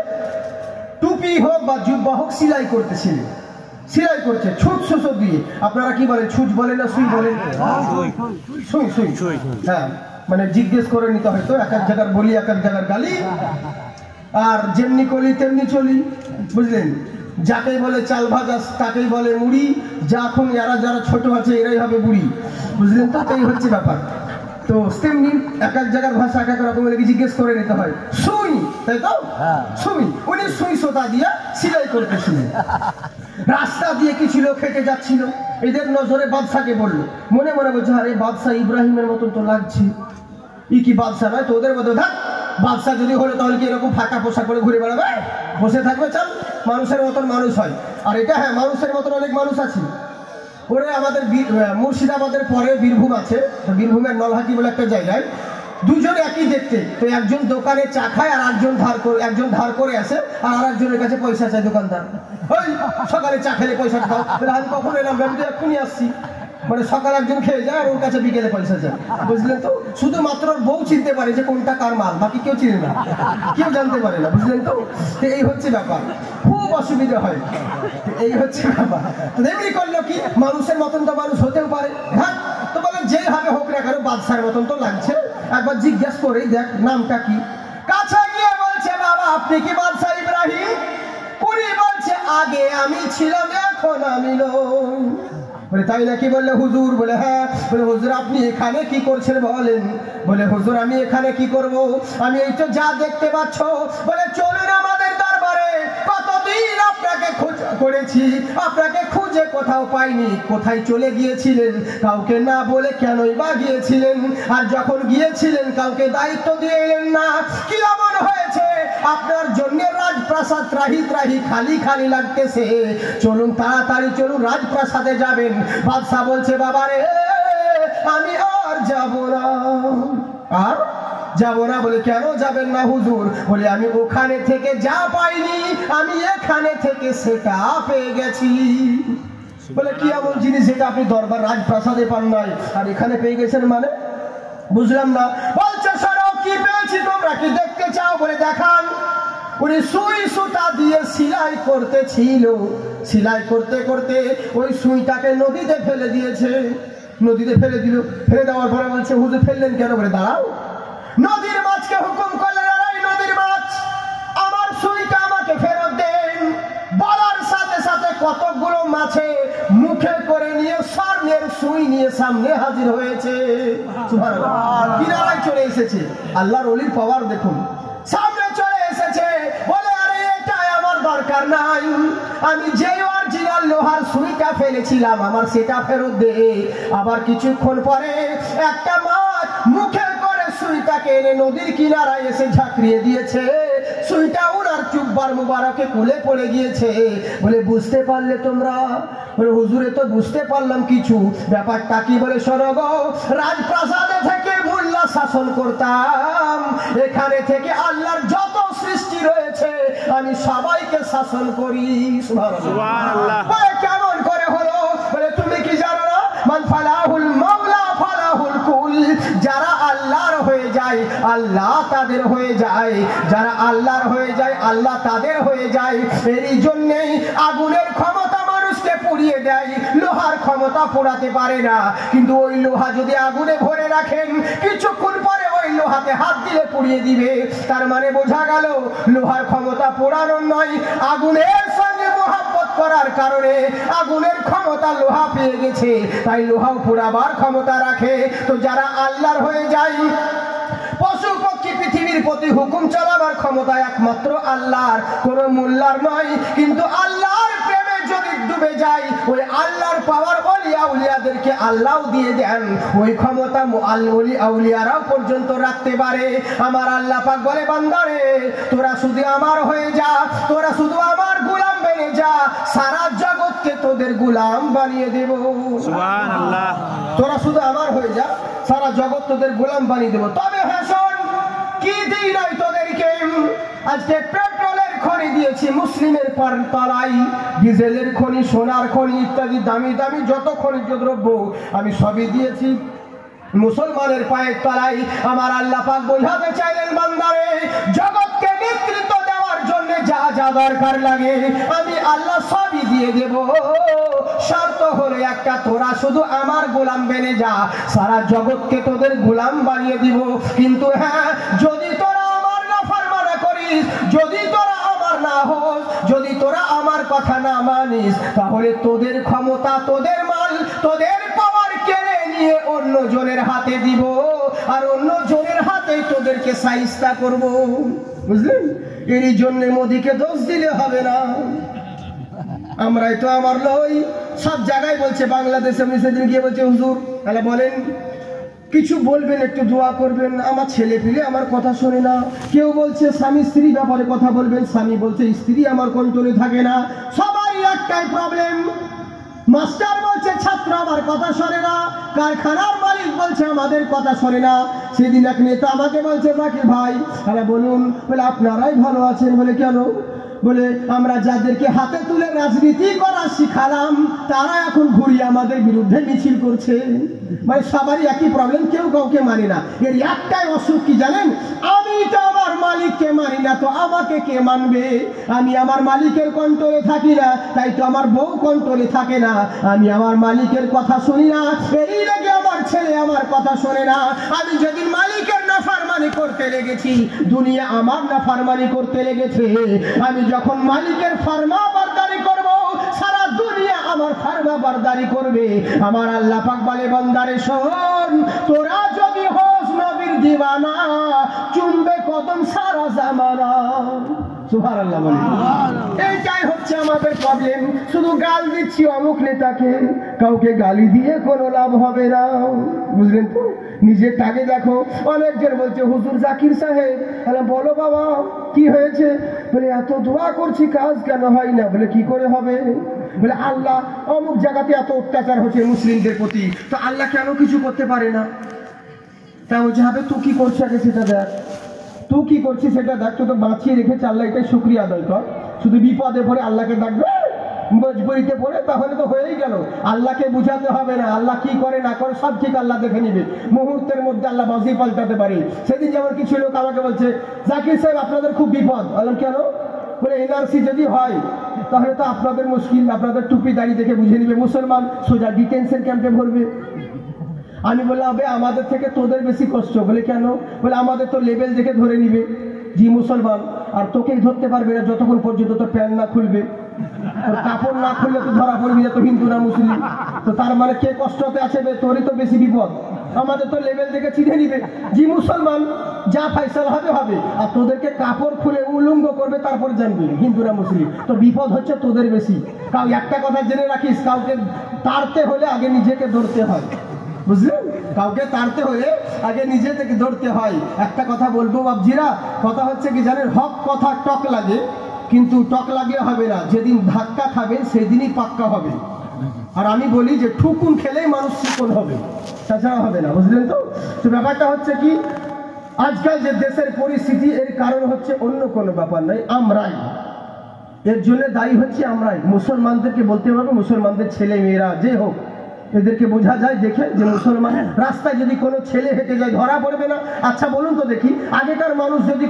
টুপি হোক বা জুব্বা হোক সেলাই করতেছিলেন, সেলাই করছে ছুঁচ সুসো দিয়ে। আপনারা কি বলেন, ছুঁচ বলেন না সুই বলেন? সুই সুই, হ্যাঁ, মানে জিজ্ঞেস করে নিতে হয়তো, এক এক জায়গার বলি এক এক জায়গার গালি, আর যেমনি করি তেমনি চলি, বুঝলেন? যাকেই বলে চাল ভাজা তাকেই বলে মুড়ি, যখন এরা যারা ছোট আছে এরাই হবে বুড়ি, বুঝলেন তো? এই হচ্ছে ব্যাপার। তো তেমনি এক এক জায়গার ভাষা এক এক রকম জিজ্ঞেস করে নিতে হয়। সুই, তাই তো? সুই, উনি সুই সোতা দিয়ে সেলাই করতেছিলেন। রাস্তা দিয়ে কিছু লোক হেঁটে যাচ্ছিল, এদের নজরে বাদশাকে বললো, মনে মনে বলছে, আরে বাদশা ইব্রাহিমের মতন তো লাগছে, ই কি বাদশা নয় তো ওদের মতো? থাক, বাদশা যদি হলে তাহলে কি এরকম ফাঁকা পোশাক করে ঘুরে বেড়াবে, বসে থাকবে? চাল, মানুষের মতন মানুষ হয়। আর এটা হ্যাঁ, মানুষের মতন অনেক মানুষ আছে। ওরে আমাদের মুর্শিদাবাদের পরে বীরভূম আছে, বীরভূমের নলহাটি বলে একটা জায়গায়, দুজন একই দেখতে, তো একজন দোকানে চা খায় আর একজন ধার করে আসে, আর আরেকজনের কাছে পয়সা চায় দোকানদার। ওই সকালে চা খেলে পয়সা খাও, আমি কখন এলাম, আমি তো এক্ষুনি আসছি। মানে সকালে একজন খেয়ে যায় আর ওর কাছে বিকেলে পয়সা যায়, বুঝলেন তো? শুধুমাত্র বউ চিনতে পারে যে কোনটা কার মাল, বাকি কেউ চিনে না, কেউ জানতে পারে না, বুঝলেন তো? এই হচ্ছে ব্যাপার, খুব অসুবিধা হয়, এই হচ্ছে ব্যাপার। তো এমনি করলো কি, মানুষের মতন তো মানুষ হতেও পারে, হ্যাঁ, তো বলে যেভাবে হোক না কেন বাদশার মতন তো লাগছে, একবার জিজ্ঞেস করেই দেখ নামটা কি। কাছে গিয়ে বলছে বাবা আপনি কি বাদশা ইব্রাহিম? উনি বলছে আগে আমি ছিলাম এখন আমি নই। বলে তাই নাকি? বললে হুজুর। বলে হ্যাঁ। বলে হুজুর আপনি এখানে কি করছেন বলেন? বলে হুজুর আমি এখানে কি করব, আমি এই তো যা দেখতে পাচ্ছ। বলে চলুন আমাদের দরবারে, কতদিন আপনাকে খোঁজ করেছি, আপনাকে খুঁজে কোথাও পাইনি। কোথায় চলে গিয়েছিলেন কাউকে না বলে কেনই বা গিয়েছিলেন? আর যখন গিয়েছিলেন কাউকে দায়িত্ব দিয়ে এলেন না, কি এমন হয়েছে আপনার জন্য রাজপ্রাসাদ ত্রাহি ত্রাহি খালি খালি লাগতেছে? চলুন তাড়াতাড়ি চলুন, রাজপ্রাসাদে যাবেন। বাদশা বলছে বাবা রে আমি আর যাব না, আর যাব না। বলে কেন যাবেন না হুজুর? বলে আমি ওখানে থেকে যা পাইনি আমি এখানে থেকে সেটা পেয়ে গেছি। বলে কি এমন জিনিস যেটা আপনি দরবার রাজপ্রাসাদে পান নাই আর এখানে পেয়ে গেছেন? মানে বুঝলাম না। বলছে শোনো কি পেয়েছি, তোমরা কি দেখতে চাও? বলে দেখান। উনি সুই সুতা দিয়ে সেলাই করতেছিল, সেলাই করতে করতে ওই সুইটাকে নদীতে ফেলে দিয়েছে। নদীতে ফেলে দিল, ফেলে দেওয়ার পরে বলছে হুজুর ফেললেন কেন? বলে দাঁড়াও, নদীর মাছকে হুকুম করলেন এই নদীর মাছ আমার সুইটা আমাকে ফেরত দেন। বলার সাথে সাথে কতগুলো মাছে মুখে করে নিয়ে স্বর্ণের সুই নিয়ে সামনে হাজির হয়েছে। সুবহানাল্লাহ, কিনারায় চলে এসেছে। আল্লাহর ওলির পাওয়ার দেখুন, সামনে চলে এসেছে। বলে আরে এটাই আমার দরকার নাই, আমি যে অরিজিনাল লোহার সুইটা ফেলেছিলাম আমার সেটা ফেরত দে। আবার কিছুক্ষণ পরে একটা মাছ মুখে করে সুইটাকে এনে নদীর কিনারায় এসে ঝাঁকড়িয়ে দিয়েছে। সুইটা ওনার চুব্বার মুবারকে কুলে পড়ে গিয়েছে। বলে বুঝতে পারলে তোমরা? বলে হুজুরে তো বুঝতে পারলাম কিছু, ব্যাপারটা কি? বলে শোনো গো, রাজপ্রাসাদে থেকে মোল্লা শাসন করতাম, এখানে থেকে আল্লাহর যত সৃষ্টি রয়েছে আমি সবাইকে শাসন করি। সুবহানাল্লাহ। বলে কেমন করে হলো? বলে তুমি কি জানো না মান ফালাহুল মাওলা ফালাহুল কুল, যারা আল্লাহর হয়ে যায় আল্লাহ তাদের হয়ে যায়, যারা আল্লাহর হয়ে যায় আল্লাহ তাদের হয়ে যায়। এরই জন্যেই আগুনের ক্ষমতা মানুষকে পুড়িয়ে দেয়, লোহার ক্ষমতা পোড়াতে পারে না। কিন্তু ওই লোহা যদি আগুনে ভরে রাখেন কিছুক্ষণ পরে ওই লোহাতে হাত দিলে পুড়িয়ে দিবে। তার মানে বোঝা গেল লোহার ক্ষমতা পোড়ানোর নয়, আগুনের সঙ্গে মোহাব্বত করার কারণে আগুনের ক্ষমতা লোহা পেয়ে গেছে, তাই লোহাও পোড়াবার ক্ষমতা রাখে। তো যারা আল্লাহর হয়ে যায়, পশু পক্ষী পৃথিবীর প্রতি হুকুম চালাবার ক্ষমতা একমাত্র আল্লাহর, কোন মোল্লার নয়। কিন্তু আল্লাহর প্রেমে যদি ডুবে যায় ওই আল্লাহর পাওয়ার ওলিয়া উলিয়াদেরকে আল্লাহ দিয়ে দেন, ওই ক্ষমতা ওলি আউলিয়ারাও পর্যন্ত রাখতে পারে। আমার আল্লাহ পাক বলে বান্দারে তোরা শুধু আমার হয়ে যা, তোরা শুধু আমার গোলাম বেনে যা, সারা জগৎকে তোদের গোলাম বানিয়ে দেব। সুবহানাল্লাহ। তোরা শুধু আমার হয়ে যা, সারা জগৎ তোদের গোলাম বানিয়ে দেব। তবে হ্যাঁ শোন, কি দিই নাই তোদেরকে? আজকে পেট্রোলের খনি দিয়েছি মুসলিমের তলায়, ডিজেলের খনি, সোনার খনি ইত্যাদি দামি দামি যত খনিজ দ্রব্য আমি সবই দিয়েছি মুসলমানের পায়ের তলায়। আমার আল্লাহ পাক বোঝাতে চাইলেন বান্দারে জগৎকে নেতৃত্ব দেওয়ার জন্য যা যা দরকার লাগে আমি আল্লাহ সবই দিয়ে দেব। শর্ত হলো একটা, তোরা শুধু আমার গোলাম বেনে যা, সারা জগৎকে তোদের গোলাম বানিয়ে দিব। কিন্তু হ্যাঁ, যদি তোরা আমার নাফরমানি করিস, যদি তোরা আমার না হোস, যদি তোরা আমার কথা না মানিস, তাহলে তোদের ক্ষমতা, তোদের মাল, তোদের পাওয়ার কেড়ে নিয়ে অন্য জনের হাতে দিব, আর অন্য জনের হাতে তোদেরকে শায়েস্তা করব। বুঝলেন? এরই জন্য মোদিকে দোষ দিলে হবে না। আমরাই তো আমার লই, সব জায়গায় বলছে। বাংলাদেশে আমি সেদিন গিয়ে বলছে হুজুর তাহলে বলেন কিছু বলবেন, একটু দোয়া করবেন, আমার ছেলে পিলে আমার কথা শোনে না। কেউ বলছে স্বামী স্ত্রী ব্যাপারে কথা বলবেন, স্বামী বলছে স্ত্রী আমার কন্ট্রোলে থাকে না। সবাই একটাই প্রবলেম। মাস্টার বলছে ছাত্র আমার কথা শোনে না, কারখানার মালিক বলছে আমাদের কথা শোনে না। সেদিন এক নেতা আমাকে বলছে জাকির ভাই তাহলে বলুন, বলে আপনারাই ভালো আছেন। বলে কেন? বলে আমরা যাদেরকে হাতে তুলে রাজনীতি করা শিখালাম তারা এখন ঘুরিয়ে আমাদের বিরুদ্ধে মিছিল করছে। মানে সবারই একই প্রবলেম, কেউ কাউকে মানি না। এর একটাই অসুখ কি জানেন? আমি তো আমার মালিককে মানি না, তো আমাকে কে মানবে? আমি আমার মালিকের কন্ট্রোলে থাকি না, তাই তো আমার বউ কন্ট্রোলে থাকে না। আমি আমার মালিকের কথা শুনি না, এই লাগে আমার ছেলে আমার কথা শোনে না। আমি যেদিন মালিকের নাফরমানি করতে লেগেছি, দুনিয়া আমার নাফরমানি করতে লেগেছে। আমি যখন মালিকের ফরমাবরদারি করব, সারা দুনিয়া আমার ফরমাবরদারি করবে। আমার আল্লাহ পাক বলে, বান্দারে শোন, তোরা যদি হোস নবীর দিওয়ানা, চুমবে কদম সারা জামানা। সুবহানাল্লাহ বলে। এইটাই হচ্ছে আমাদের প্রবলেম। শুধু গাল দিচ্ছি অমুক নেতাকে, কাউকে গালি দিয়ে কোনো লাভ হবে না, বুঝলেন তো? নিজের টাকে দেখো। অনেকজন বলছে, হুজুর জাকির সাহেব, বলো বাবা কি হয়েছে? বলে এত দোয়া করছি, কাজ কেন হয় না? বলে কি করে হবে? বলে আল্লাহ অমুক জায়গাতে এত অত্যাচার হচ্ছে মুসলিমদের প্রতি, তো আল্লাহ কেন কিছু করতে পারে না? তা বলছে, হবে তুই কি করছিস আগে সেটা দেখ, তুই কি করছিস সেটা দেখ, তো বাঁচিয়ে রেখেছে আল্লাহ, এটাই শুকরিয়া আদায় কর। শুধু বিপদে পড়ে আল্লাহকে ডাকবে, মজবুরিতে পড়ে, তাহলে তো হয়েই গেল। আল্লাহকে বুঝাতে হবে না, আল্লাহ কি করে না করে সব ঠিক আল্লাহ দেখে নিবে। মুহূর্তের মধ্যে আল্লাহ বাজি পাল্টাতে পারে। সেদিন যেমন কিছু লোক আমাকে বলছে, জাকির সাহেব আপনাদের খুব বিপদ। বললাম কেন? বলে এনআরসি যদি হয় তাহলে তো আপনাদের মুশকিল, আপনাদের টুপি দাড়ি দেখে বুঝে নিবে, মুসলমান সোজা ডিটেনশন ক্যাম্পে ভরবে। আমি বললাম, আমাদের থেকে তোদের বেশি কষ্ট। বলে কেন? বলে আমাদের তো লেভেল দেখে ধরে নিবে, জি মুসলমান, আর তোকেই ধরতে পারবে না যতক্ষণ পর্যন্ত তোর প্যান্ট না খুলবে, তোর কাপড় না খুললে তো ধরা পড়বি না, তো হিন্দু না মুসলিম। তো তার মানে কে কষ্টতে আছে? তোরই তো বেশি বিপদ। আমাদের তো লেভেল দেখে চিনে নিবে, জি মুসলমান, যা ফাইসাল হবে হবে, আর তোদেরকে কাপড় খুলে উলঙ্গ করবে, তারপর জানবি হিন্দুরা মুসলিম। তো বিপদ হচ্ছে তোদের বেশি। কাউ একটা কথা জেনে রাখিস, কাউকে তাড়তে হলে আগে নিজেকে ধরতে হয়, বুঝলেন? কাউকে তাড়তে হলে আগে নিজে থেকে ধরতে হয়। একটা কথা বলবো বাবজিরা, কথা হচ্ছে কি জানেন, হক কথা টক লাগে, কিন্তু টক লাগলে হবে না, যেদিন ধাক্কা খাবে সেদিনই পাক্কা হবে। আর আমি বলি যে ঠুকুন খেলেই মানুষ চিকন হবে, তাছাড়া হবে না, বুঝলেন তো? তো ব্যাপারটা হচ্ছে কি, আজকাল যে দেশের পরিস্থিতি, এর কারণ হচ্ছে অন্য কোনো ব্যাপার নয়, আমরাই। এর জন্য দায়ী হচ্ছে আমরাই। মুসলমানদেরকে বলতে হবে, মুসলমানদের ছেলে মেয়েরা যে হোক, এদেরকে বোঝা যায় দেখে যে মুসলমান। রাস্তায় যদি কোনো ছেলে হেঁটে যায় ধরা পড়বে না? আচ্ছা বলুন তো দেখি, আগেকার মানুষ যদি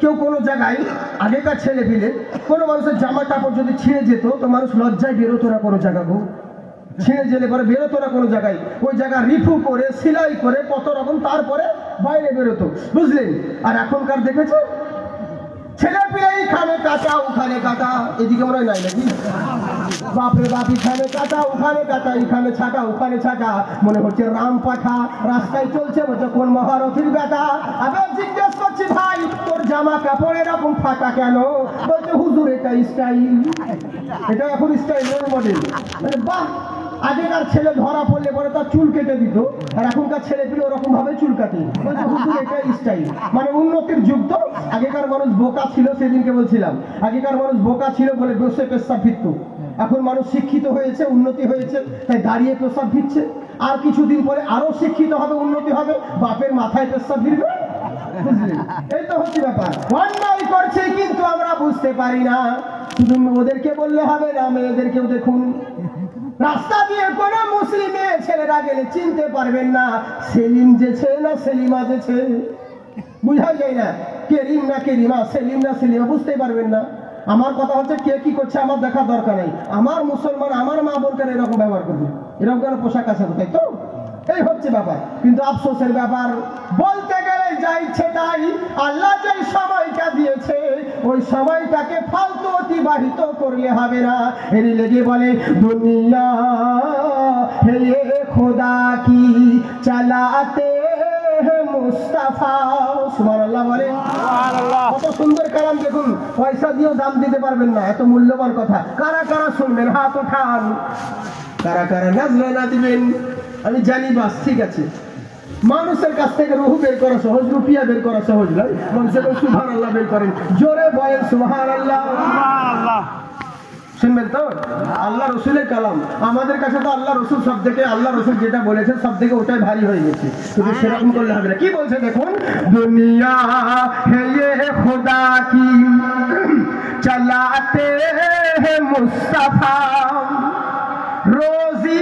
কেউ কোনো জায়গায়, আগেকার ছেলে পিলে কোনো মানুষের জামা কাপড় যদি ছিঁড়ে যেত, তো মানুষ লজ্জায় বেরোতো না কোনো জায়গা, গো ছিঁড়ে গেলে পরে বেরোতো না কোনো জায়গায়, ওই জায়গা রিফু করে সেলাই করে কত রকম, তারপরে বাইরে বেরোতো, বুঝলেন? আর এখনকার দেখেছো ছেলে পিলে এখানে কাটা ওখানে কাটা, এদিকে মনে হয় নাই নাকি? বাপরে বাপ, এখানে কাটা ওখানে কাটা, এখানে ছাটা ওখানে ছাটা, মনে হচ্ছে রাম পাঠা রাস্তায় চলছে, বলছে কোন মহারথীর বেটা। আবার জিজ্ঞেস করছি, ভাই তোর জামা কাপড় এরকম ফাটা কেন? বলছে হুজুর এটা স্টাইল, এটা এখন স্টাইল, রোল মডেল। বাহ, আগেকার ছেলে ধরা পড়লে পরে তার চুল কেটে দিত, আর এখনকার ছেলে পিলে ওরকম ভাবে চুল কাটে, বলছে হুজুর এটা স্টাইল। মানে উন্নতির যুগ তো। আগেকার মানুষ বোকা ছিল, সেদিনকে বলছিলাম, আগেকার মানুষ বোকা ছিল বলে বসে পেশাব ফিরত। এখন মানুষ শিক্ষিত হয়েছে, উন্নতি হয়েছে, তাই দাঁড়িয়ে পেশাব ফিরছে। আর কিছুদিন পরে আরো শিক্ষিত হবে, উন্নতি হবে, বাপের মাথায় পেশাব ফিরবে, বুঝলেন? এই তো হচ্ছে ব্যাপার। অন্যায় করছে কিন্তু আমরা বুঝতে পারি না। শুধু ওদেরকে বললে হবে না, মেয়েদেরকেও দেখুন, রাস্তা দিয়ে কোন মুসলিম ছেলেরা গেলে চিনতে পারবেন না সেলিম যে ছেলে না সেলিমা যে ছেলে, বুঝা যায় না, কেরিম না কেরিমা, সেলিম না সেলিমা, বুঝতেই পারবেন না। আমার কথা হচ্ছে, কে কি করছে আমার দেখা দরকার নেই। আমার মুসলমান, আমার মা বোনকে এরকম ব্যবহার করবে, এরকম কেন পোশাক আছে, তাই তো? এই হচ্ছে ব্যাপার। কিন্তু আফসোসের ব্যাপার, বলতে গেলে যা ইচ্ছে তাই, আল্লাহ যে সময়টা দিয়েছে ওই সময়টাকে ফালতু অতিবাহিত করলে হবে না। এর লেগে বলে, দুনিয়া হে খোদা কি চালাতে মুস্তাফা। সুবহানাল্লাহ বলে, কত সুন্দর কালাম দেখুন, পয়সা দিয়েও দাম দিতে পারবেন না, এত মূল্যবান কথা। কারা কারা শুনবেন হাত ওঠান, কারা কারা নাজরা না দিবেন? আমি জানি, বাস ঠিক আছে। মানুষের কাছ থেকে রুহু বের করা সহজ, রুপিয়া বের করা সহজ নয়। মানুষের সুবহানাল্লাহ বের করেন, জোরে বলেন সুবহানাল্লাহ। শুনবেন তো? আল্লাহ রসুলের কালাম, আমাদের কাছে তো আল্লাহ রসুল সব থেকে, আল্লাহ রসুল যেটা বলেছেন সব থেকে ওটাই ভারী হয়ে গেছে, কিন্তু সেরকম করলে হবে না। কি বলছে দেখুন, দুনিয়া হে খোদা কি चलाते हैं मुस्तफा रोजी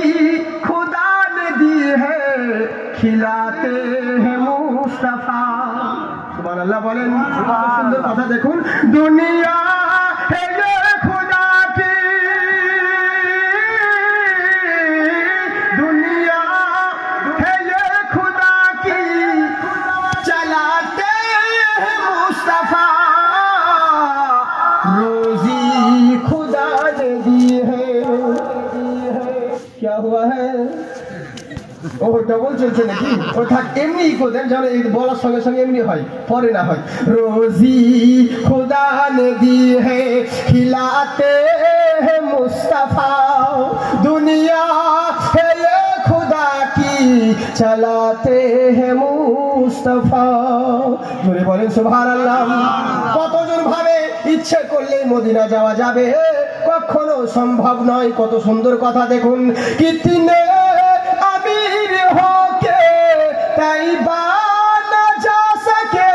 खुदा ने दी है खिलाते हैं मुस्तफा सुबहानाल्लाह बोलें सुंदर कथा देखुन दुनिया है ये खुदा की दुनिया है ये खुदा की चलाते हैं मुस्तफा रोजी खुदा ने दी है क्या हुआ है ও ডবল চলছে নাকি ও থাক এমনি করে দেন যেন এই বলার সঙ্গে সঙ্গে এমনি হয় পরে না হয় রোজি খুদা নে দি হে খিলাতে হে মুস্তাফা দুনিয়া হে ये खुदा की चलाते हैं मुस्तफा জোরে বলেন সুবহানাল্লাহ কতজন ভাবে ইচ্ছে করলে মদিনা যাওয়া যাবে কখনো সম্ভব নয় কত সুন্দর কথা দেখুন কিতনে अमीर होके तैयबा न जा सके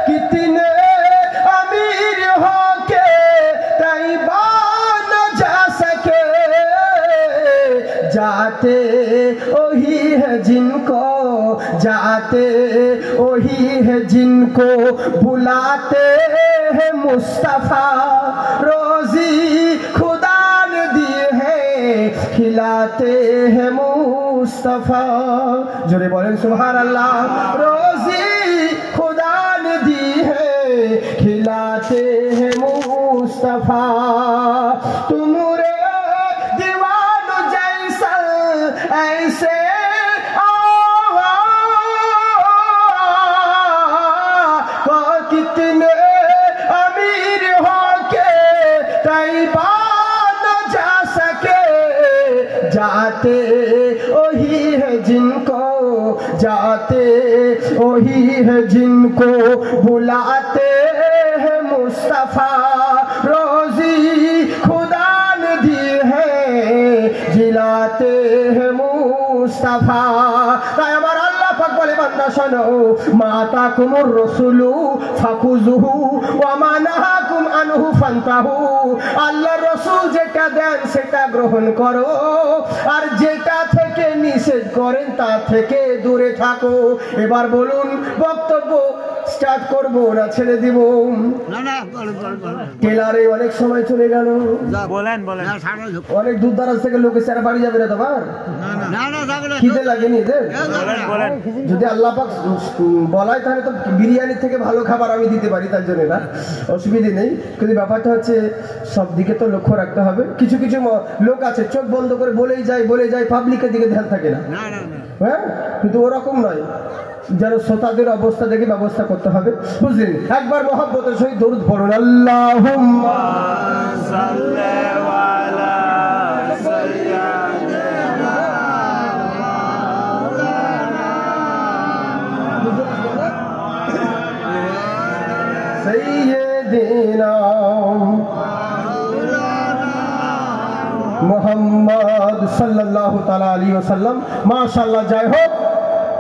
कितने अमीर होके तैयबा न जा सके जाते वही है जिनको जाते वही है जिनको बुलाते हैं मुस्तफा रोजी खुदा ने दी है खिलाते हैं मुस्तफा जोरे बोलें सुभान अल्लाह रोजी खुदा ने दी है खिलाते हैं मुस्तफा तुम रे दीवानो जैसा ऐसे कितने अमीर होके तैयबा न जा सके जाते वही है जिनको जाते वही है जिनको बुलाते हैं मुस्तफा रोजी खुदा ने दी है जिलाते हैं मुस्तफा ताई हमारा বলে বান্দা শোনো মাতা কুমুর রসুলু ফাকুজুহু ওয়া মা নাহাকুম আনহু ফান্তাহু আল্লাহর রাসূল যেটা দেন সেটা গ্রহণ করো আর যেটা থেকে নিষেধ করেন তা থেকে দূরে থাকো এবার বলুন বক্তব্য স্টার্ট করব না ছেড়ে দিব না না বলেন টেলারে অনেক সময় চলে গেল বলেন অনেক দূর দারাজ থেকে লোক এসে আর বাড়ি যাবে না তোমার না না যাবে না খিদে লাগেনি এদের বলেন যদি আল্লাহ পাক বলায় তাহলে তো বিরিয়ানি থেকে ভালো খাবার আমি দিতে পারি তার জন্য না অসুবিধে নেই কিন্তু ব্যাপারটা হচ্ছে সব দিকে তো লক্ষ্য রাখতে হবে কিছু কিছু লোক আছে চোখ বন্ধ করে বলেই যায় পাবলিকের দিকে ধ্যান থাকে না হ্যাঁ কিন্তু ওরকম নয় যেন শ্রোতাদের অবস্থা দেখে ব্যবস্থা করতে হবে বুঝলেন একবার মহব্বতের সহিত দরুদ পড়ুন আল্লাহুম্মা সাল্লি আলা সাইয়্যিদিনা মুহাম্মদ সাল্লাল্লাহু তাআলা আলাইহি ওয়াসাল্লাম মাশাআল্লাহ জয় হোক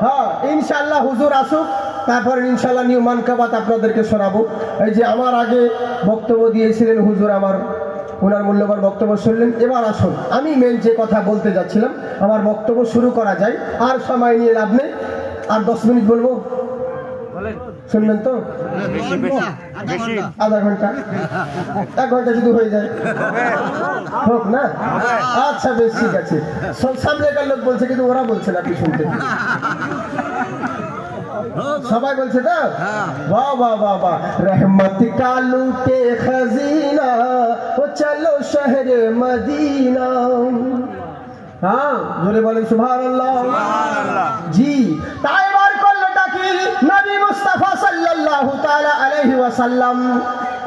হ্যাঁ ইনশাআল্লাহ হুজুর আসুক তারপর ইনশাআল্লাহ নিউ মানকাবাত আপনাদেরকে শোনাবো এই যে আমার আগে বক্তব্য দিয়েছিলেন হুজুর আমার ওনার মূল্যবান বক্তব্য শুনলেন এবার আসুন আমি মেন যে কথা বলতে যাচ্ছিলাম আমার বক্তব্য শুরু করা যায় আর সময় নিয়ে লাভ নেই আর 10 মিনিট বলবো শুনবেন তো আধা ঘন্টা 1 ঘন্টা যদি হয়ে যায় হোক না আচ্ছা বেশ ঠিক আছে সব সামনেকার লোক বলছে কিন্তু ওরা বলছে না কি শুনতে সবাই বলছে তো বাহ বাহ বাহ বাহ রহমত কা লুটে খজিনা ও চলো শহরে মদিনা हाँ जोरे बोले सुभानाल्लाह जी ताई बार করলোটা কি নবী মুস্তাফা সাল্লাল্লাহু তাআলা আলাইহি ওয়াসাল্লাম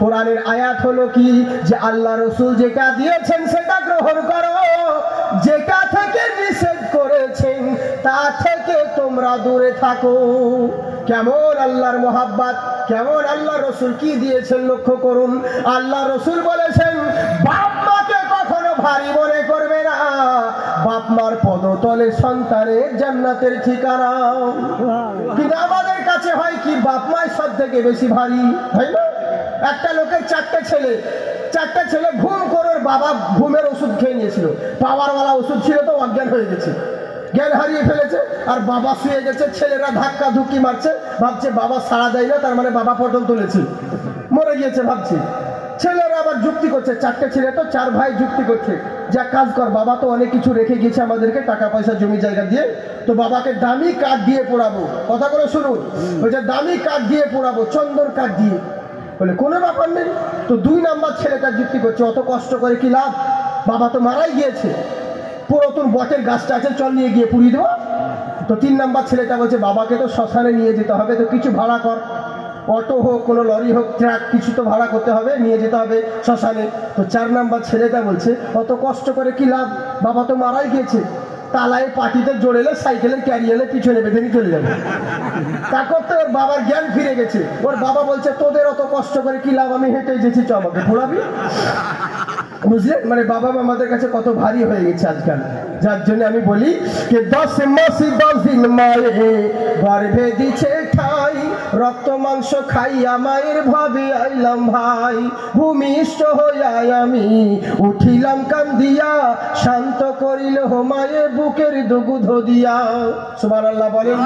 কোরআনের আয়াত হলো কি যে আল্লাহ রাসূল যেটা দিয়েছেন সেটা গ্রহণ করো যেটা থেকে নিষেধ করেছেন তা থেকে তোমরা দূরে থাকো কেমন আল্লাহর মহব্বত কেমন আল্লাহ রাসূল কি দিয়েছেন লক্ষ্য করুন আল্লাহ রাসূল বলেছেন বাপ মাকে কখনো ভারী মনে করবে না বাপ মার পদতলে তলে সন্তানের জান্নাতের ঠিকানা। কিন্তু আমাদের কাছে হয় কি, বাপ মায়ের সব থেকে বেশি ভারী, তাই না? একটা লোকের চারটে ছেলে ঘুম করে, বাবা ঘুমের ওষুধ খেয়ে নিয়েছিল, পাওয়ারওয়ালা ওষুধ ছিল তো অজ্ঞান হয়ে গেছে, জ্ঞান হারিয়ে ফেলেছে, আর বাবা শুয়ে গেছে। ছেলেরা ধাক্কা ধুক্কি মারছে, ভাবছে বাবা সাড়া দেয় না, তার মানে বাবা পটল তুলেছে, মরে গিয়েছে ভাবছে। ছেলেরা আবার যুক্তি করছে, চারটে ছেলে তো, চার ভাই যুক্তি করছে, যা কাজ কর, বাবা তো অনেক কিছু রেখে গেছে আমাদেরকে, টাকা পয়সা জমি জায়গা দিয়ে, তো বাবাকে দামি কাঠ দিয়ে পোড়াবো। কথা করে শুনুন, ওই যে দামি কাঠ দিয়ে পোড়াবো, চন্দন কাঠ দিয়ে। বলে কোনো ব্যাপার নেই। তো 2 নাম্বার ছেলেটা যুক্তি করছে, অত কষ্ট করে কি লাভ, বাবা তো মারাই গিয়েছে, পুরাতন বটের গাছটা আছে, চল নিয়ে গিয়ে পুড়িয়ে দেবো। তো 3 নাম্বার ছেলেটা বলছে, বাবাকে তো শ্মশানে নিয়ে যেতে হবে, তো কিছু ভাড়া কর, অটো হোক, কোনো লরি হোক, ট্রাক, কিছু তো ভাড়া করতে হবে, নিয়ে যেতে হবে শ্মশানে। তো 4 নাম্বার ছেলেটা বলছে, অত কষ্ট করে কি লাভ, বাবা তো মারাই গিয়েছে, তালায় পাটিতে জোড়েলে সাইকেলের ক্যারিয়ালে পিছনে বেঁধে নিয়ে চলে যাবে। তা করতে ওর বাবার জ্ঞান ফিরে গেছে। ওর বাবা বলছে, তোদের অত কষ্ট করে কি লাভ, আমি হেঁটে যেছি, চ আমাকে ঘোরাবি। বুঝলেন, মানে বাবা আমাদের কাছে কত ভারী হয়ে গেছে আজকাল। যার জন্য আমি বলি যে 10 মাস 10 দিন মায়ে গর্ভে দিছে ঠাই, রক্ত মাংস খাইয়া মায়ের ভাবে আইলাম ভাই, ভূমিষ্ঠ হইয়া আমি উঠিলাম কান্দিয়া, শান্ত করিল মায়ে বুকের দুগ্ধ দিয়া। সুবহানাল্লাহ বলেন।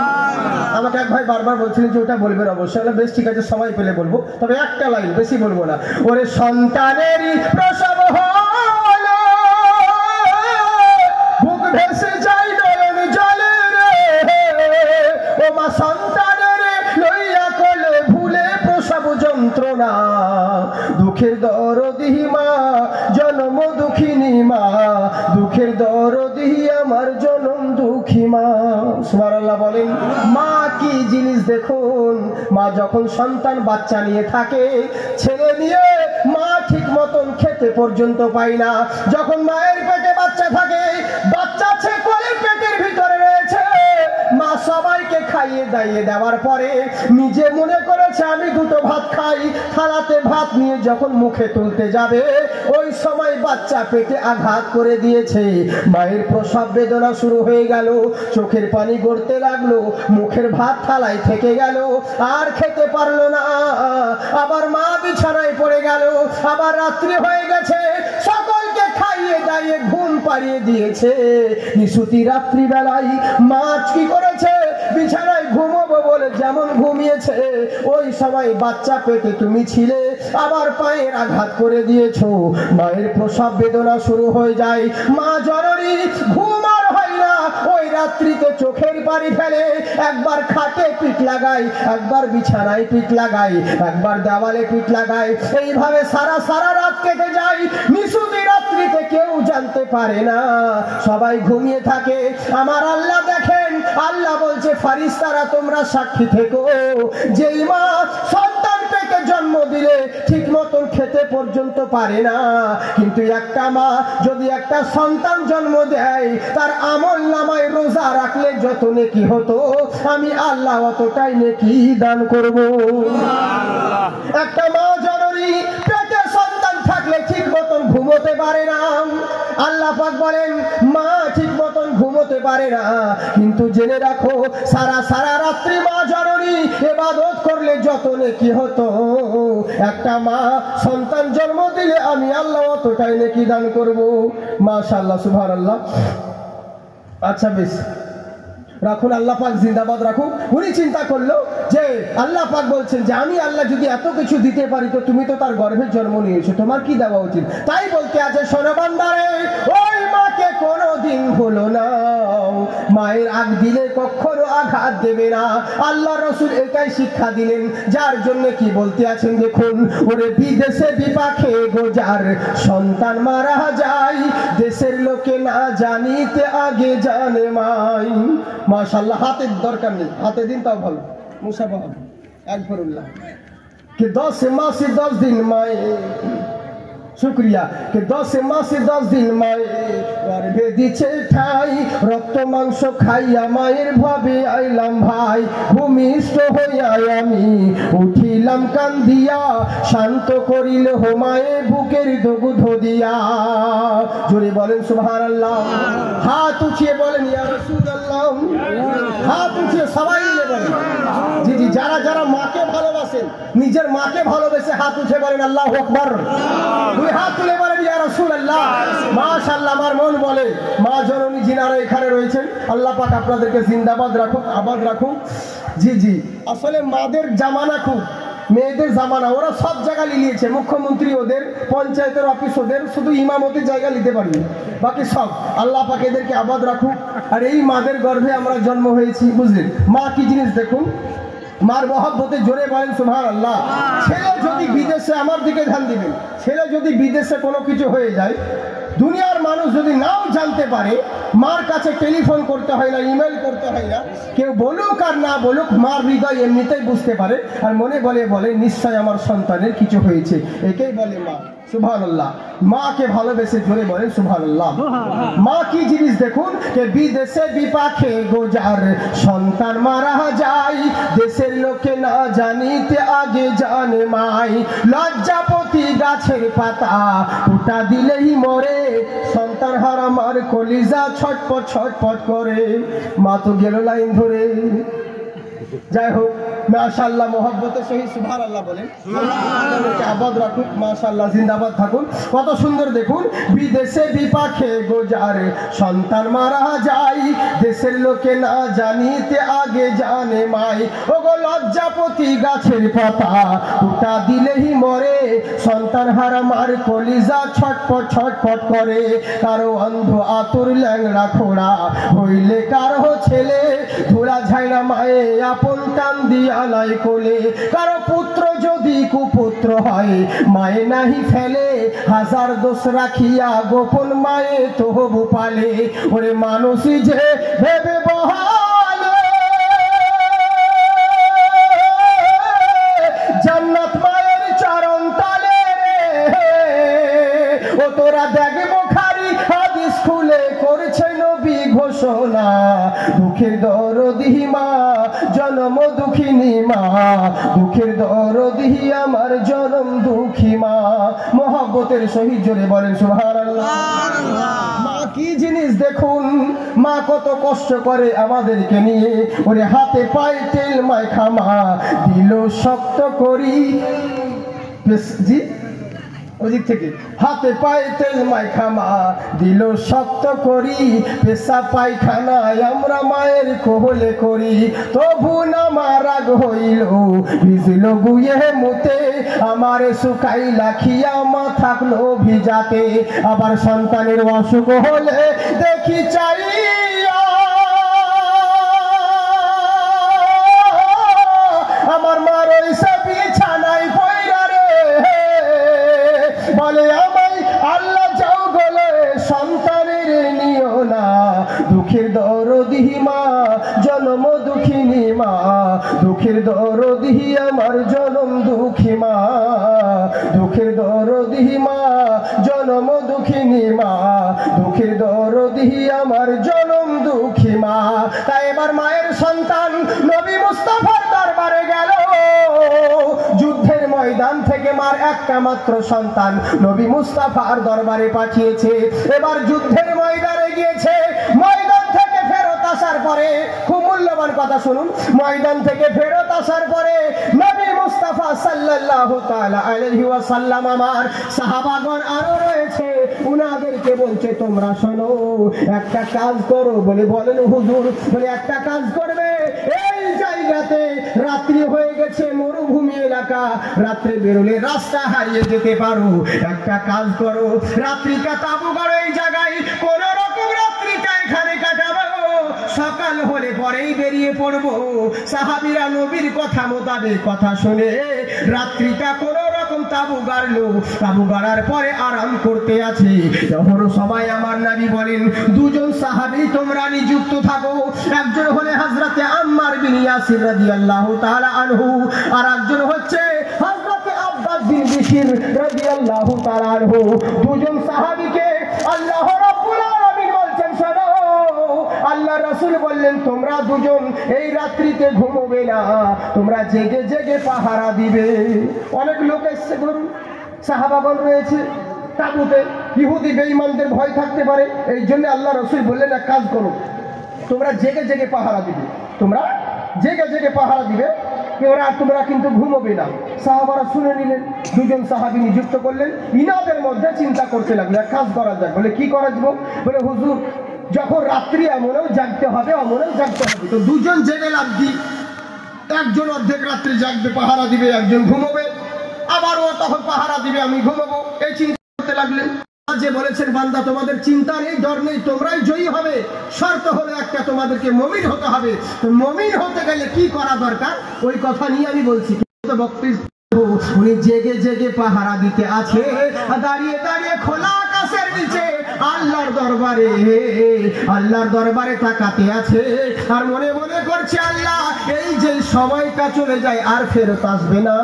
আমাকে এক ভাই বারবার বলছিলেন যে ওটা বলবেন অবশ্যই, বেশ ঠিক আছে, সময় পেলে বলবো, তবে একটা লাইন, বেশি বলবো না। ওরে সন্তানেরই প্রসব হলো, বুক ভেসে যাই নয়ন জলে রে, ও মা সন্তানের লইয়া কোলে ভুলে প্রসব যন্ত্রণা, দুঃখের দরদি মা জন্ম দুঃখিনী মা, দুঃখের দরদি আমার জনম দুঃখী মা। সুবহানাল্লাহ বলেন। মা কি জিনিস দেখুন, মা যখন সন্তান বাচ্চা নিয়ে থাকে, ছেলে নিয়ে মা ঠিক মতন খেতে পর্যন্ত পায় না। যখন মায়ের পেটে বাচ্চা থাকে, বাচ্চা কোলের পেটের ভিতরে রয়েছে, মা সবাইকে খাইয়ে দাইয়ে দেওয়ার পরে নিজে মনে করেছে আমি 2টো ভাত খাই, থালাতে ভাত নিয়ে যখন মুখে তুলতে যাবে, ওই সময় বাচ্চা পেটে আঘাত করে দিয়েছে। মায়ের প্রসব বেদনা শুরু হয়ে গেল, চোখের পানি গড়তে লাগলো, মুখের ভাত থালায় থেকে গেল, আর খেতে পারলো না। আবার মা বিছানায় পড়ে গেল, আবার রাত্রি হয়ে গেছে, সকলকে খাইয়ে দাইয়ে ঘুম পাড়িয়ে দিয়েছে। নিশুতি রাত্রি বেলায় মা কি করেছে, বিছানায় ঘুমোবো বলে যেমন ঘুমিয়েছে, ওই সময় বাচ্চা পেটে তুমি ছিলে, আবার পায়ের আঘাত করে দিয়েছো। মায়ের প্রসব বেদনা শুরু হয়ে যায়, মা জননী ঘুম আর হয় না, ওই রাত্রিতে চোখের পানি ফেলে, একবার খাটে পিঠ লাগাই, একবার বিছানায় পিঠ লাগাই, একবার দেওয়ালে পিঠ লাগাই, এইভাবে সারা রাত কেটে যায়। নিশুতি রাত্রিতে কেউ জানতে পারে না, সবাই ঘুমিয়ে থাকে। আমার আল্লাহ দেখেন, আল্লাহ বলছে, ফারিস্তারা তোমরা সাক্ষী থেকো, যেই মা সন্তান পেটে জন্ম দিলে ঠিক মতন খেতে পর্যন্ত পারে না, কিন্তু একটা মা যদি একটা সন্তান জন্ম দেয়, তার আমল নামায় রোজা রাখলে যত নেকি হতো, আমি আল্লাহ অতটাই নেকি দান করব। একটা মা জননী পেটে সন্তান থাকলে ঠিক মতন ঘুমোতে পারে না। আল্লাহ পাক বলেন, মা ঠিক মতন ঘুমোতে পারে না, কিন্তু জেনে রাখো, সারা রাত্রি মা জননী ইবাদত করলে যত নেকি হতো, একটা মা সন্তান জন্ম দিলে আমি আল্লাহ অতটাই নেকি দান করব। মাশাআল্লাহ, সুবহানাল্লাহ। আচ্ছা বেশ, রাখুন, আল্লাহ পাক জিন্দাবাদ রাখুন। উনি চিন্তা করলো যে আল্লাহ পাক বলছেন যে আমি আল্লাহ যদি এত কিছু দিতে পারি, তো তুমি তো তার গর্ভে জন্ম নিয়েছো, তোমার কি দেওয়া উচিত। তাই বলতে আছে, শোনো বান্দারে, ওই মাকে কোনোদিন ভুলো না, মায়ের আগ দিলে কখনো আঘাত দেবে না। আল্লাহ রাসূল এটাই শিক্ষা দিলেন, যার জন্য কি বলতে আছেন দেখুন, ওরে বিদেশে বিপাকে গোজার সন্তান মারা যায়, দেশের লোকে না জানিতে আগে জানে মাই। মাশাআল্লাহ, হাতের দরকার নেই, হাতে দিন তাও ভালো, মুসাফা আকবরুল্লাহ। कि 10 मास 10 दिन माए, শুক্রিয়া, कि 10 মাস 10 দিন মায়ে গর্ভে দিছে ঠাই, রক্ত মাংস খাইয়া মায়ের ভাবে আইলাম ভাই, ভূমিষ্ঠ হইয়া আমি উঠিলাম দিলাম কান দিয়া, শান্ত করিল হোমায়ে বুকের দুগ্ধ দিয়া। জোরে বলেন সুবহানাল্লাহ। হাত উঠিয়ে বলেন ইয়া রাসূলুল্লাহ। হাত উঠিয়ে সবাই মিলে বলেন। জি জি, যারা যারা মাকে ভালোবাসেন, নিজের মাকে ভালোবেসে হাত উঠে বলেন আল্লাহু আকবার। দুই হাত তুলে বলেন ইয়া রাসূলুল্লাহ। মাশাআল্লাহ, আমার মন বলে মা জননী যিনারা এখানে রয়েছেন, আল্লাহ পাক আপনাদেরকে জিন্দাবাদ রাখুক, আবাদ রাখুক। জি জি, আসলে মাদের জামানা খুব, মেয়েদের জামানা, ওরা সব জায়গা নিয়েছে। মুখ্যমন্ত্রী ওদের, পঞ্চায়েতের অফিস ওদের, শুধু ইমামতির জায়গা নিতে পারি, বাকি সব। আল্লাহ পাক এদেরকে আবাদ রাখুক। আর এই মাদের গর্ভে আমরা জন্ম হয়েছি, বুঝলেন? মা কি জিনিস দেখুন, মার মহব্বতে জোরে বলেন সুবহানাল্লাহ। ছেলে যদি বিদেশে, আমার দিকে ধ্যান দিবেন, ছেলে যদি বিদেশে কোনো কিছু হয়ে যায়, দুনিয়ার মানুষ যদি নাও জানতে পারে, মার কাছে টেলিফোন করতে হয় না, ইমেল করতে হয় না। কেউ বলুক আর না বলুক, মার হৃদয় এমনিতেই বুঝতে পারে, আর মনে বলে নিশ্চয় আমার সন্তানের কিছু হয়েছে। একেই বলে মা। সুবহানাল্লাহ। মাকে ভালোবেসে জোরে বলেন সুবহানাল্লাহ। মা কি জিনিস দেখুন, যে বিদেশে বিপাকে গোজার সন্তান মারা যায়, দেশের লোকে না জানিতে আগে জানে মাই। লজ্জাপতি গাছের পাতা ওটা দিলেই মরে, সন্তান হারা মার কলিজা ছটপট ছটপট করে। মা তো গেল লাইন ধরে। যাই হোক, মাশাআল্লাহ, মহব্বতের সহিত সুবহানাল্লাহ বলেন। আবাদ রাখুক, মাশাআল্লাহ, জিন্দাবাদ থাকুন। কত সুন্দর দেখুন, বিদেশে বিপাকে গোজার সন্তান মারা যায়, দেশের লোকে না জানিতে আগে জানে মাই। ওগো লজ্জাপতি গাছের পাতা ওটা দিলেই মরে, সন্তান হারা মার কলিজা ছটপট ছটপট করে। কারো অন্ধ আতুর ল্যাংড়া খোড়া হইলে কারো ছেলে, ধুলা ঝাইনা মায়ে আপন টান দিয়ালাই কোলে। কারো পুত্র যদি কুপুত্র হয়, মায়ে নাহি ফেলে, হাজার দোষ রাখিয়া গোপন মায়ে তবু পালে। ওরে মানুষই যে ভেবে বহালে, জান্নাত মায়ের চরণ তালে রে। ও তোরা দেখে বুখারী হাদিস খুলে করছে নবী ঘোষণা, দুঃখের দরদি মা জনম দুঃখিনী মা, দুঃখের দরদি আমার জনম দুঃখী মা। মহব্বতের সহিত জোরে বলেন সুবহানাল্লাহ। মা কি জিনিস দেখুন, মা কত কষ্ট করে আমাদেরকে নিয়ে। ওরে হাতে পায়ে তেল মাখা মা দিল শক্ত করি। জি, ওদিক থেকে হাতে পায়ে তেল মাখা মা দিল শক্ত করি। পেশা পায়খানায় আমরা মায়ের কোলে করি, তবু না মা রাগ হইল, ভিজল গুয়ে মুতে। আমারে শুকাই লাখিয়া মা থাকলো ভিজাতে। আবার সন্তানের অসুখ হলে দেখি চাইয়া, আমার মা রইছে বিছানায় পইরা রে, বলে আমায় আল্লাহ যাও গলে সন্তানের নিও না। দুঃখের দরদি মা জনম দুঃখিনী মা, দুঃখের দরদি আমার জনম দুঃখী মা, দুঃখের দরদি মা জনম দুঃখিনী মা, দুঃখের দরদি আমার জনম দুঃখী মা। তাই এবার মায়ের সন্তান নবী মুস্তাফার দরবারে গেল। যুদ্ধের ময়দান থেকে মার একটা মাত্র সন্তান নবী মুস্তাফার দরবারে পাঠিয়েছে। এবার যুদ্ধের ময়দানে গিয়েছে। ময়দান থেকে ফেরত আসার পরে, খুব মূল্যবান কথা শুনুন, ময়দান থেকে ফেরত আসার পরে নবী মুস্তাফা সাল্লাল্লাহু তাআলা আলাইহি ওয়াসাল্লাম, আমার সাহাবাগণ আরো রয়েছে, উনাদেরকে বলছে তোমরা শোনো, একটা কাজ করো। বলেন হুজুর, বলে একটা কাজ করবে, এই জায়গাতে রাত্রি হয়ে গেছে, মরুভূমি এলাকা, রাত্রে বেরোলে রাস্তা হারিয়ে যেতে পারো। একটা কাজ করো, রাত্রিটা তাবু করো এই জায়গায়, কোন রকম রাত্রিটা এখানে কাটাবো, সকাল হলে পরেই বেরিয়ে পড়বো। সাহাবীরা নবীর কথা মোতাবেক কথা শুনে রাত্রিটা কোন রকম তাবু গাড়লো। তাবু গাড়ার পরে আরাম করতে আছে। যখন সবাই আমার নবী বলেন, দুজন সাহাবী তোমরা নিযুক্ত থাকো। একজন হলে হযরতে আম্মার বিন ইয়াসির রাদিয়াল্লাহু তাআলা আনহু, আর একজন হচ্ছে হযরতে আব্বাস বিন বিশর রাদিয়াল্লাহু তাআলা আনহু। দুজন সাহাবীকে আল্লাহ রাব্বুল আলামিন বলছেন, শোনো, আল্লাহ আল্লাহ রাসূল বললেন তোমরা দুজন এই রাত্রিতে ঘুমোবে না, তোমরা জেগে জেগে পাহারা দিবে। অনেক লোক এসছে, ধরুন সাহাবাগণ রয়েছে তাঁবুতে, ইহুদি বেঈমানদের ভয় থাকতে পারে, এই জন্য আল্লাহ রাসূল বললেন এক কাজ করো, তোমরা জেগে জেগে পাহারা দিবে, তোমরা জেগে জেগে পাহারা দিবে, তোমরা কিন্তু ঘুমোবে না। সাহাবারা শুনে নিলেন, দুজন সাহাবী নিযুক্ত করলেন, ইনাদের মধ্যে চিন্তা করতে লাগলো এক কাজ করা যাক। বলে কি করা যাব? বলে হুজুর যখন রাত্রি এমনও জাগতে হবে অমনেও জাগতে হবে, তো দুজন জেগে লাভ কি, একজন অর্ধেক রাত্রি জাগবে পাহারা দিবে, একজন ঘুমোবে, আবার ও তখন পাহারা দিবে, আমি ঘুমাবো, এই চিন্তা করতে লাগলেন। যে বলেছেন বান্দা তোমাদের চিন্তা নেই, ডর নেই, তোমরাই জয়ী হবে, শর্ত হলো একটা, তোমাদেরকে মুমিন হতে হবে। তো মুমিন হতে গেলে কি করা দরকার ওই কথা নিয়ে আমি বলছি। উনি জেগে জেগে পাহারা দিতে আছে, দাঁড়িয়ে দাঁড়িয়ে খোলা আকাশের নিচে আল্লাহর দরবারে, আল্লাহর দরবারে তাকাতে আছে, আর মনে মনে করছে আল্লাহ এই যে সময়টা চলে যায় আর ফেরত আসবে না,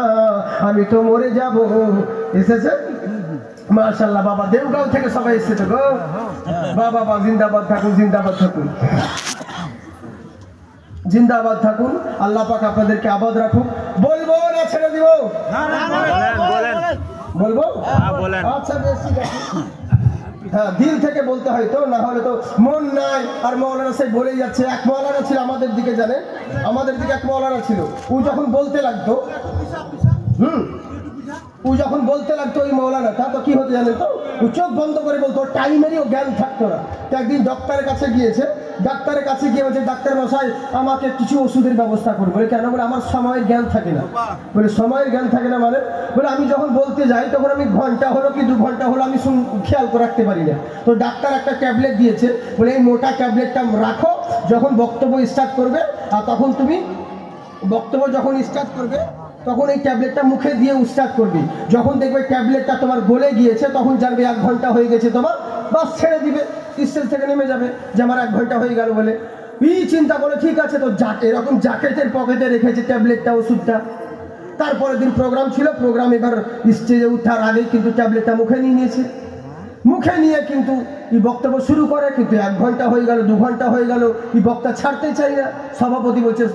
আমি তো মরে যাব। এসেছে মাশাআল্লাহ, বাবা দেওগাঁও থেকে সবাই এসেছে গো, বাবা জিন্দাবাদ থাকুন, জিন্দাবাদ থাকুন, জিন্দাবাদ থাকুন, আল্লাহ পাক আপনাদেরকে আবাদ রাখুক। বলবো না ছেড়ে দিব? বলবো? আচ্ছা বেশ, ঠিক আছে। হ্যাঁ, দিল থেকে বলতে হয় তো, না হলে তো মন নাই। আর মৌলানা সাহেব বলে যাচ্ছে, এক মৌলানা ছিল আমাদের দিকে, জানেন আমাদের দিকে এক মৌলানা ছিল, ও যখন বলতে লাগতো ও যখন বলতে লাগতো ওই মৌলানাটা, তো কি হতো জানেন তো, ও চোখ বন্ধ করে বলতো, টাইমেরই ও জ্ঞান থাকতো না। তো একদিন ডাক্তারের কাছে গিয়েছে, ডাক্তারের কাছে গিয়ে বলছে ডাক্তার মশাই আমাকে কিছু ওষুধের ব্যবস্থা করুন। বলে কেন? বলে আমার সময়ের জ্ঞান থাকে না। বলে সময়ের জ্ঞান থাকে না মানে? বলে আমি যখন বলতে যাই তখন আমি ঘন্টা হলো কি 2 ঘন্টা হলো আমি খেয়াল করে রাখতে পারি না। তো ডাক্তার একটা ট্যাবলেট দিয়েছে, বলে এই মোটা ট্যাবলেটটা রাখো, যখন বক্তব্য স্টার্ট করবে আর তখন তুমি বক্তব্য যখন স্টার্ট করবে তখন এই ট্যাবলেটটা মুখে দিয়ে স্টার্ট করবি, যখন দেখবে ট্যাবলেটটা তোমার গলে গিয়েছে তখন জানবে 1 ঘন্টা হয়ে গেছে তোমার, বাস ছেড়ে দিবে, স্টেজ থেকে নেমে যাবে যে আমার 1 ঘন্টা হয়ে গেল বলে। চিন্তা করে ঠিক আছে, তো এরকম জ্যাকেটের পকেটে রেখেছে ট্যাবলেটটা, ওষুধটা। তারপরের দিন প্রোগ্রাম ছিল, প্রোগ্রাম এবার স্টেজে উঠার আগে কিন্তু ট্যাবলেটটা মুখে নিয়ে নিয়েছে, মুখে নিয়ে কিন্তু এই বক্তব্য শুরু করে, কিন্তু 1 ঘন্টা হয়ে গেল, 2 ঘন্টা হয়ে গেল, এই বক্তা ছাড়তে চাই না। সভাপতি বলছে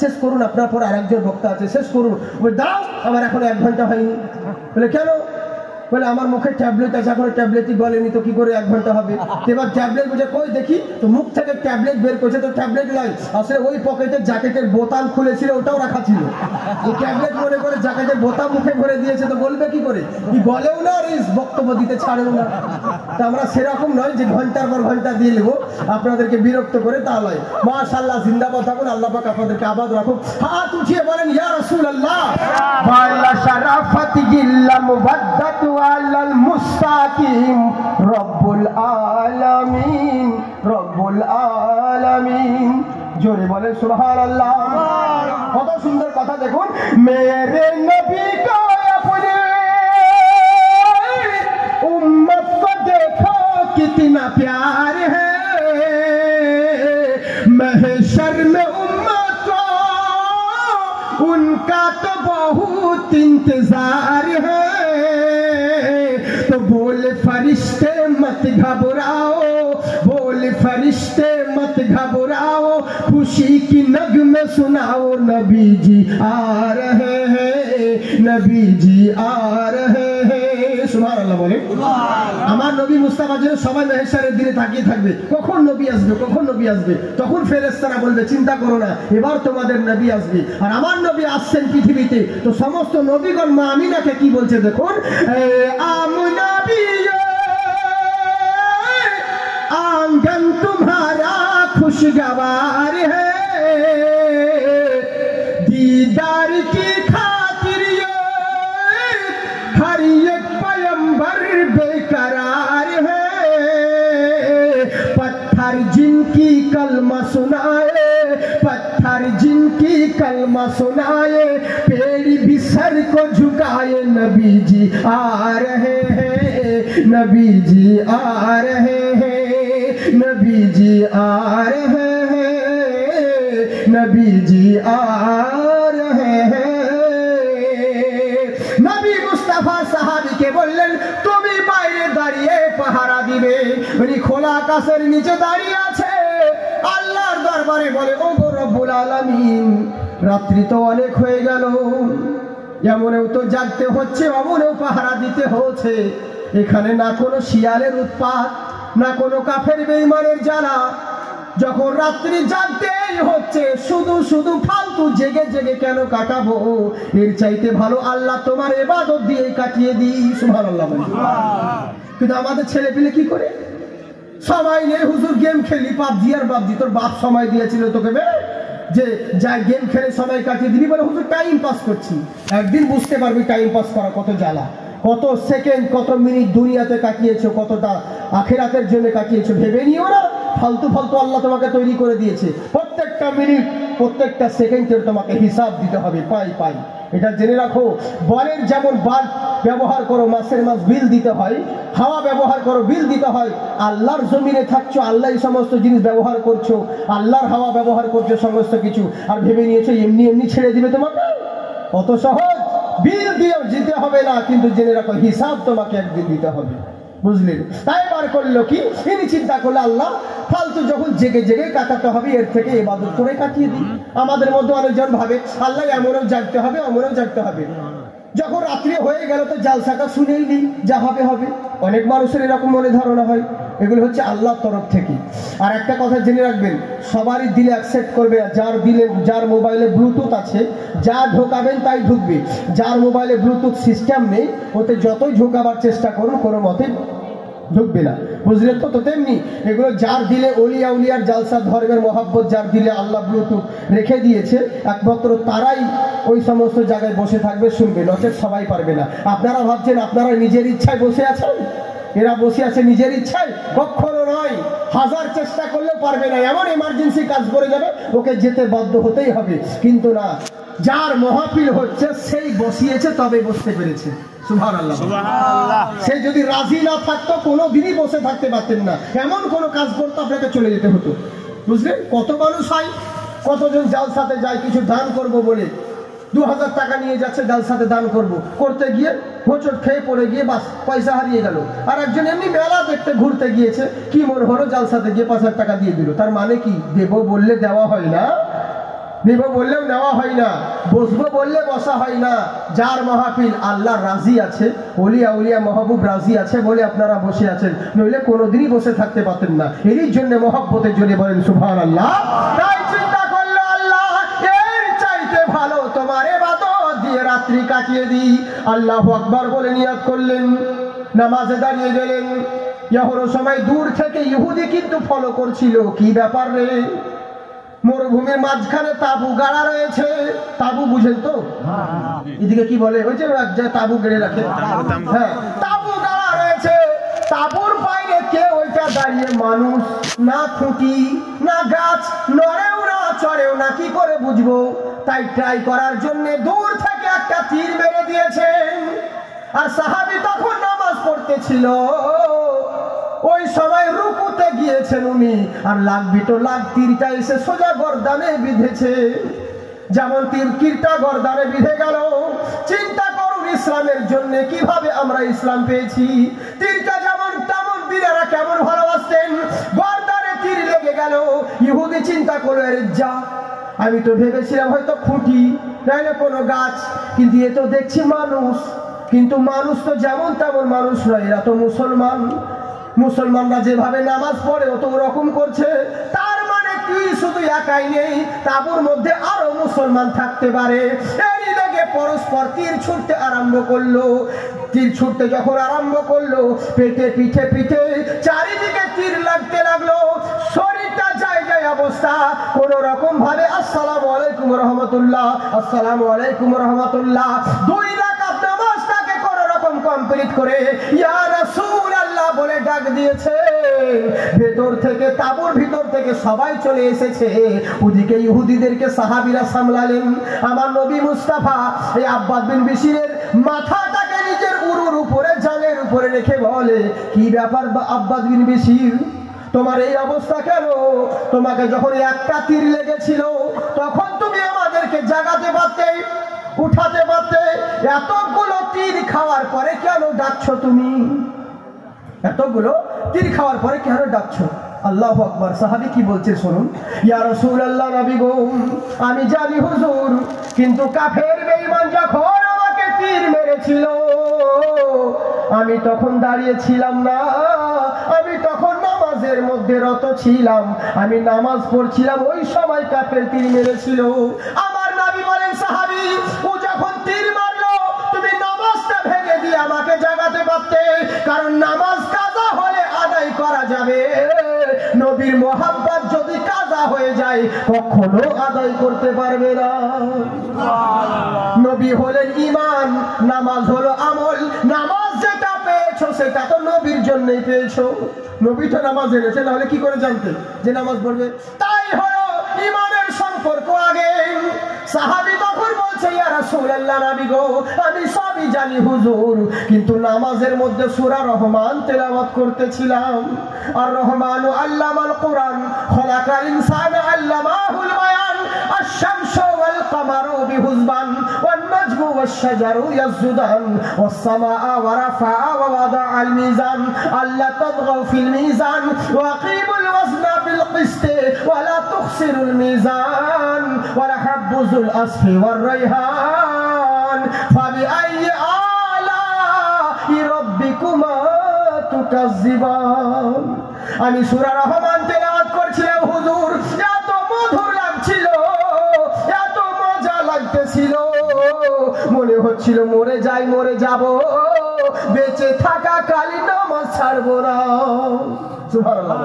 শেষ করুন, আপনার পর আরেকজন বক্তা আছে, শেষ করুন। বলে দাও, আমার এখনো 1 ঘন্টা হয়নি। বলে কেন? বলে আমার মুখে ট্যাবলেট আছে, এখন ট্যাবলেটই গলেনি, তো কি করে 1 ঘন্টা হবে? এবার ট্যাবলেট বলছে কই দেখি, তো মুখ থেকে ট্যাবলেট বের করছে, তো ট্যাবলেট নয়, আসলে ওই পকেটে জ্যাকেটের বোতাম খুলেছিল, ওটাও রাখা ছিল। ওই ট্যাবলেট মনে করে জ্যাকেটের বোতাম মুখে ভরে দিয়েছে, তো বলবে কি করে? কি গলেও না আর এই বক্তব্য দিতে ছাড়েও না। তা আমরা সেরকম নয় যে ঘন্টার পর ঘন্টা দিয়ে নেবো আপনাদেরকে বিরক্ত করে, তা নয়। মাশাআল্লাহ, জিন্দাবাদ থাকুন, আল্লাহ পাক আপনাদেরকে আবাদ রাখুক। হাত উঠিয়ে বলেন ইয়া রাসূলুল্লাহ, ওয়ালা শারাফাত গিল্লা মুবাদ্দাতু আলাল মুস্তাকিম রব্বুল আলামিন, রব্বুল আলামিন। জোরে বলেন সুবহানাল্লাহ। কত সুন্দর কথা দেখুন, মেরে নবী কা আপনে उम्मत को देखो कितना प्यार है, महशर में उम्मत को उनका तो बहुत इंतजार है। तो बोले फरिश्ते मत घबराओ, बोले फरिश्ते मत घबराओ, खुशी की नगमे सुनाओ, नबी जी आ रहे हैं, नबी जी आ रहे हैं। সুবহানাল্লাহ বলে। আমার নবী মুস্তাফার জন্য সবাই মেহশারের দিনে তাকিয়ে থাকবে, কখন নবী আসবে, কখন নবী আসবে। তখন ফেরেশতারা বলবে চিন্তা করো না, এবার তোমাদের নবী আসবে। আর আমার নবী আসছেন পৃথিবীতে, তো সমস্ত নবীগণ মা আমিনাকে কি বলছে দেখুন, আমিনা বিয়ে आंगन तुम्हारा खुशगवार है, दीदार की खातिर हर एक पैगंबर बेकरार है। पत्थर जिनकी कलमा सुनाए, पत्थर जिनकी कलमा सुनाए, पेड़ भी सर को झुकाए, नबी जी आ रहे हैं, नबी जी आ रहे हैं, नबी जी आ रहे हैं, नबी जी आ रहे हैं। नबी मुस्ताफा साहाबी के बोलेন তুমি বাইরে দাঁড়িয়ে পাহারা দিবে। উনি খোলা আকাশের নিচে দাঁড়িয়ে আছে, আল্লাহর দরবারে বলে, ও গো রব্বুল আলামিন, রাত্রি তো অনেক হয়ে গেল, এমনেও তো জাগতে হচ্ছে, অমনেও পাহারা দিতে হচ্ছে, এখানে না কোনো শিয়ালের উৎপাত, না কোনো কাফের বেঈমানের জ্বালা, যখন রাত্রি জাগতেই হচ্ছে, শুধু শুধু ফালতু জেগে জেগে কেন কাটাবো, এর চাইতে ভালো আল্লাহ তোমার ইবাদত দিয়ে কাটিয়ে দিই। সুবহানাল্লাহ। কিন্তু আমাদের ছেলে পিলে কি করে, সময় নেই হুজুর, গেম খেলি, পাবজি আর পাবজি। তোর বাপ সময় দিয়েছিল তোকে যে যা গেম খেলে সময় কাটিয়ে দিবি? বলে হুজুর টাইম পাস করছি। একদিন বুঝতে পারবি টাইম পাস করা কত জ্বালা, কত সেকেন্ড, কত মিনিট দুনিয়াতে কাটিয়েছো, কতটা আখিরাতের জন্য কাটিয়েছো। ভেবে নিও না ফালতু ফালতু আল্লাহ তোমাকে তৈরি করে দিয়েছে। প্রত্যেকটা মিনিট, প্রত্যেকটা সেকেন্ডের তোমাকে হিসাব দিতে হবে, পাই পাই। এটা জেনে রাখো, বলের যেমন বাল্ব ব্যবহার করো, মাসের মাস বিল দিতে হয়, হাওয়া ব্যবহার করো, বিল দিতে হয়। আল্লাহর জমিনে থাকছো, আল্লাহ এই সমস্ত জিনিস ব্যবহার করছো, আল্লাহর হাওয়া ব্যবহার করছো, সমস্ত কিছু। আর ভেবে নিয়েছো এমনি এমনি ছেড়ে দিবে তোমাকে? অত সহজ। বিল দিয়ে দিতে হবে না, কিন্তু জেনে রাখো হিসাব তোমাকে একদিন দিতে হবে। বুঝলেন? তাই বার করলো কি, ইনি চিন্তা করলে আল্লাহ ফালতু যখন জেগে জেগে কাটাতে হবে, এর থেকে ইবাদত করে কাটিয়ে দিই। আমাদের মধ্যে অনেকজন ভাবে আল্লাহ এমনও জাগতে হবে, অমনও জাগতে হবে। যখন রাত্রি হয়ে গেল তো জালসাটা শুনেই নি, যা হবে হবে। অনেক মানুষের এরকম মনে ধারণা হয়, এগুলো হচ্ছে আল্লাহর তরফ থেকে। আর একটা কথা জেনে রাখবেন, সবারই দিলে অ্যাকসেপ্ট করবে না। যার দিলে, যার মোবাইলে ব্লুটুথ আছে, যা ঢোকাবেন তাই ঢুকবে। যার মোবাইলে ব্লুটুথ সিস্টেম নেই, ওতে যতই ঢোকাবার চেষ্টা করুন, কোনো মতে ঢুকবে না। বুঝলেন তো? তো তেমনি এগুলো যার দিলে, অলিয়া উলিয়ার জালসা ধর্মের মহাব্বত যার দিলে আল্লাহ ব্লুটুথ রেখে দিয়েছে, একমাত্র তারাই ওই সমস্ত জায়গায় বসে থাকবে, শুনবে, নচেত সবাই পারবে না। আপনারা ভাবছেন আপনারা নিজের ইচ্ছায় বসে আছেন? এরা বসে আছে নিজের ইচ্ছায়? কখনো নয়। হাজার চেষ্টা করলেও পারবে না। এমন এমার্জেন্সি কাজ করে যাবে, ওকে যেতে বাধ্য হতেই হবে। কিন্তু না, যার মহাপিল হচ্ছে সেই বসিয়েছে, তবে বসতে পেরেছে। সুবহানাল্লাহ। সে যদি রাজি না থাকতো কোনোদিনই বসে থাকতে পারতেন না। এমন কোনো কাজ করতো আপনাকে চলে যেতে হতো। বুঝলেন? কত মানুষ হয়, কতজন জালসাতে যায় কিছু দান করব বলে, 2000 টাকা নিয়ে যাচ্ছে জালসাতে দান করব, করতে গিয়ে হোঁচট খেয়ে পড়ে গিয়ে বাস পয়সা হারিয়ে গেল। আর একজন এমনি মেলা দেখতে ঘুরতে গিয়েছে, কি মনে হলো, জালসাতে গিয়ে 5000 টাকা দিয়ে দিল। তার মানে কি? দেব বললে দেওয়া হয় না, নেব বললেও নেওয়া হয় না, বসবো বললে বসা হয় না। যার মাহফিল আল্লাহ রাজি আছে, ওলিয়া উলিয়া মাহবুব রাজি আছে বলে আপনারা বসে আছেন, নইলে কোনোদিনই বসে থাকতে পারতেন না। এরই জন্য মহব্বতের জন্য বলেন সুবহানাল্লাহ। তাই চিন্তা করলো আল্লাহ এর চাইতে ভালো তোমার ইবাদত দিয়ে রাত্রি কাটিয়ে দিই। আল্লাহু আকবার বলে নিয়াত করলেন, নামাজে দাঁড়িয়ে গেলেন। এখনো সময় দূর থেকে ইহুদি কিন্তু ফলো করছিল, কি ব্যাপার রে, মরুভূমির মাঝখানে তাবু গাড়া রয়েছে। তাবু বুঝেন তো? এদিকে কি বলে, ওই যে তাবু গেড়ে রাখে, হ্যাঁ, তাবু গাড়া রয়েছে। তাবুর বাইরে কে ওইটা দাঁড়িয়ে মানুষ, না খুঁটি না গাছ, নড়েও না চড়েও না, কি করে বুঝবো? তাই ট্রাই করার জন্য দূর থেকে একটা তীর মেরে দিয়েছেন। আর সাহাবী তখন নামাজ পড়তেছিল, ওই সময় রুকুতে গিয়েছেন উনি, আর লাগবি তো লাগ, তীরটা এসে সোজা গর্দানে বিঁধেছে। যেমন তীরটা গর্দানে বিঁধে গেল, চিন্তা করুন ইসলামের জন্য কিভাবে আমরা ইসলাম পেয়েছি। তীরটা যেমন তেমন বীরেরা কেমন ভালোবাসতেন, গর্দানে তীর লেগে গেল। ইহুদি চিন্তা করলো, আরে যা, আমি তো ভেবেছিলাম হয়তো খুঁটি নাইলে কোনো গাছ, কিন্তু এ তো দেখছি মানুষ। কিন্তু মানুষ তো যেমন তেমন মানুষ নয়, এরা তো মুসলমান। মুসলমানরা যেভাবে নামাজ পড়ে ও তো ওরকম করছে। তার মানে কি শুধু একাই নেই, তাবুর মধ্যে আরো মুসলমান থাকতে পারে। এরই লেগে পরস্পর তীর ছুটতে আরম্ভ করলো। তীর ছুটতে যখন আরম্ভ করলো, পেটে পিঠে পিঠে চারিদিকে তীর লাগতে লাগলো। শরীরটা জায়গায় অবস্থা, কোন রকম ভাবে আসসালামু আলাইকুম রহমতুল্লাহ, আসসালামু আলাইকুম রহমতুল্লাহ, 2 রাকাত নামাজটাকে কোন রকম কমপ্লিট করে ইয়া রাসূলুল্লাহ বলে ডাক দিয়েছে। ভেতর থেকে, তাবুর ভিতর থেকে সবাই চলে এসেছে। ওদিকে ইহুদিদেরকে সাহাবীরা সামলালেন। আমার নবী মুস্তাফা এই আব্বাদ বিন বিশিরের মাথাটাকে নিজের উরুর উপরে, জানের উপরে রেখে বলে, কি ব্যাপার আব্বাদ বিন বিশির, তোমার এই অবস্থা কেন? তোমাকে যখন একটা তীর লেগেছিল তখন তুমি আমাদেরকে জাগাতে পারতে, উঠাতে পারতে। এতগুলো তীর খাওয়ার পরে কেন ডাকছো তুমি? এতগুলো তীর খাওয়ার পরে কেন ডাকছো? আল্লাহু আকবার। সাহাবী কি বলছে শুনুন। ইয়া রাসূলুল্লাহ, নবী গো, আমি জানি হুজুর, কিন্তু কাফের বেঈমান যখন আমাকে তীর মেরেছিল আমি তখন দাঁড়িয়ে ছিলাম না, আমি তখন নামাজের মধ্যে রত ছিলাম, আমি নামাজ পড়ছিলাম, ওই সময় কাফের তীর মেরেছিল। আমার নবী বলেন, সাহাবী, ও যখন তীর মারলো তুমি নামাজটা ভেঙে দিয়ে আমাকে জাগাতে পারতে, কারণ নামাজ কাজা হলে আদায় করা যাবে, নবীর মোহাব্বত যদি কাজা হয়ে যায় কখনো আদায় করতে পারবে না। নবী হলেন ঈমান, নামাজ হলো আমল। নামাজ যেটা পেয়েছো সেটা তো নবীর জন্যই পেয়েছো। নবী তো নামাজ এনেছে, তাহলে কি করে জানতেন যে নামাজ পড়বে? তাই হলো ঈমানের সম্পর্ক আগে। সাহাবী তখন বলছে, ইয়া রাসূলুল্লাহ, নবী গো, আমি সবই জানি হুজুর, কিন্তু নামাজের মধ্যে সূরা রহমান তেলাওয়াত করতেছিলাম। আর রহমানু আল্লামাল কুরআন, খলাকাল ইনসানা আল্লামাহুল বায়ান, আশ-শামসু ওয়াল কামারু বিহুসবান, ওয়ান নাজমু ওয়াশ-শাজারু ইয়াসজুদান, ওয়াস-সামাআ ওয়া রাফা'a ওয়া ওয়াদা'আল মিজান, আল্লা তাতগাউ ফিল মিজান ওয়া আকিমুল ওয়াজনা বিল কিসতি ওয়া লা তুখসিরুল মিজান ওয়া লা হাব্বুল আসফি ওয়ার রাইহান ফাবিআইয়ি আলা'i রাব্বিকুমা তুকাজ্জিবান। আমি সূরা রহমান তেলাওয়াত করছিলাম হুজুর, এত মধুর লাগছিল, এত মজা লাগতেছিল, মনে হচ্ছিল মরে যাই, মরে যাব, বেঁচে থাকা কালীন নামাজ ছাড়বো না। সুবহানাল্লাহ।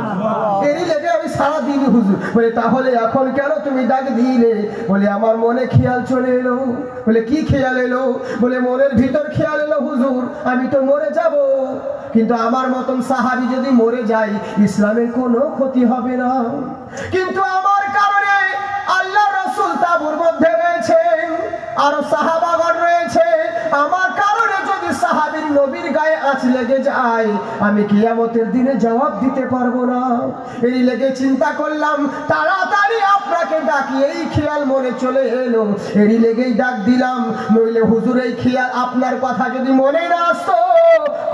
এরই লেগে আমি সারাদিন হুজুর। বলে, তাহলে এখন কেন তুমি ডাক দিলে? বলে, আমার মনে খেয়াল চলে এলো। বলে, কি খেয়াল এলো? বলে, মনের ভিতর খেয়াল এলো হুজুর, আমি তো মরে যাব, কিন্তু আমার মতন সাহাবী যদি মরে যায় ইসলামের কোনো ক্ষতি হবে না, কিন্তু আমার কারণে আল্লাহ রাসূল তাবুর মধ্যে রয়েছেন, আর সাহাবাগণ রয়েছে, আমার কারণে যদি সাহাবীর নবীর গায়ে আঁচ লেগে যায় আমি কিয়ামতের দিনে জবাব দিতে পারবো না। এই লেগে চিন্তা করলাম তাড়াতাড়ি আপনাকে ডাকি, এই খেয়াল মনে চলে এলো, এই লেগেই ডাক দিলাম। নইলে হুজুর এই খেয়াল আপনার কথা যদি মনে না আসতো,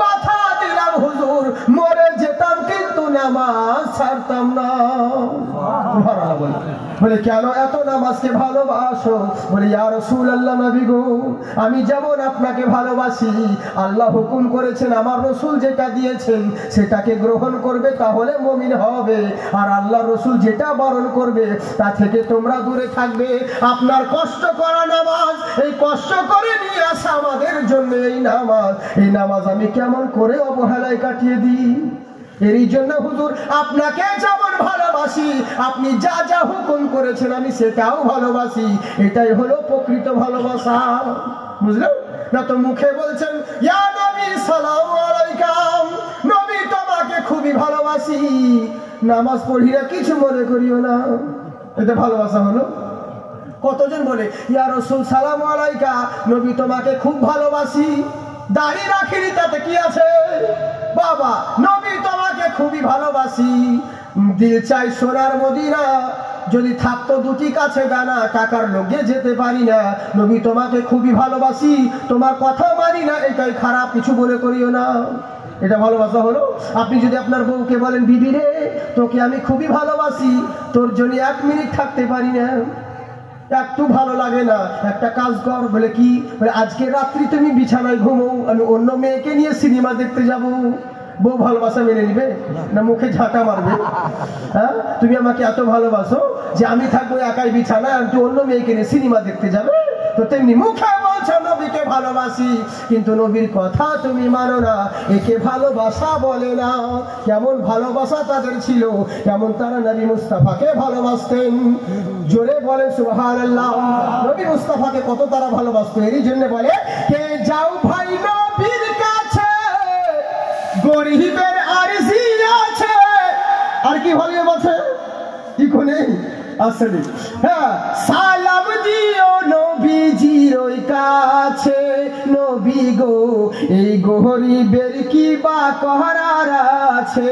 কথা দিলাম হুজুর মরে যেতাম কিন্তু নামাজ ছাড়তাম না। বলে, কেন এত নামাজকে ভালোবাসো? বলে, ইয়া রাসূলুল্লাহ, নবী গো, আমি যেমন আপনাকে ভালোবাসি, আল্লাহ হুকুম করেছেন আমার রাসূল যেটা দিয়েছেন সেটাকে গ্রহণ করবে তাহলে মুমিন হবে, আর আল্লাহ রাসূল যেটা বারণ করবে তা থেকে তোমরা দূরে থাকবে। আপনার কষ্ট করা নামাজ, এই কষ্ট করে নিয়ে আসা আমাদের জন্য এই নামাজ আমি কেমন করে অবহেলায় কাটিয়ে দিই। এরই জন্য হুজুর আপনাকে যেমন ভালোবাসি, আপনি যা যা হুকুম করেছেন আমি সেটাও ভালোবাসি, এটাই হলো প্রকৃত ভালোবাসা। বুঝলেন না? তো মুখে বলছেন ইয়া নবী সালামু আলাইকা, নবী তোমাকে খুবই ভালোবাসি, নামাজ পড়ি না কিছু মনে করিও না, এটা ভালোবাসা হলো? কতজন বলে ইয়া রাসূল সালামু আলাইকা, নবী তোমাকে খুব ভালোবাসি, দাড়ি রাখিনি তাতে কি আছে বাবা, নবী তোমাকে খুবই ভালোবাসি, দিল চাই সোনার মদিনা, যদি থাকতো দুটি কাছে ডানা, টাকার লোভে যেতে পারি না, নবী তোমাকে খুবই ভালোবাসি, তোমার কথা মানি না, এটাই খারাপ, কিছু মনে করিও না। এটা ভালোবাসা হলো? আপনি যদি আপনার বউকে বলেন, বিবি রে তোকে আমি খুবই ভালোবাসি, তোর জন্য 1 মিনিট থাকতে পারি না, একটু ভালো লাগে না, একটা কাজ কর। বলে, কি? বলে, আজকে রাত্রি তুমি বিছানায় ঘুমো, আমি অন্য মেয়েকে নিয়ে সিনেমা দেখতে যাব। বউ ভালোবাসা মেনে নিবে না মুখে ঝাঁটা মারবে? হ্যাঁ, তুমি আমাকে এত ভালোবাসো যে আমি থাকবো একাই বিছানায়, আর তুই অন্য মেয়েকে নিয়ে সিনেমা দেখতে যাবে? তো তেমনি মুখে বলছো নবীকে ভালোবাসি, কিন্তু নবীর কথা তুমি মানো না, একে ভালোবাসা বলে না। কেমন ভালোবাসা তাদের ছিল, কেমন তারা নবী মুস্তাফাকে ভালোবাসতেন। জোরে বলে সুবহানাল্লাহ। নবী মুস্তাফাকে কত তারা ভালোবাসতো, এরই জন্য বলে, কে যাও ভাই নবীর কাছে, গরিবের আরজি আছে। আর কি ভলিউম আছে? কি কোনে আসলে? হ্যাঁ, সালাম দিও নবীজির ওই কাছে, নবী গো এই গরিবের কি বা করার আছে।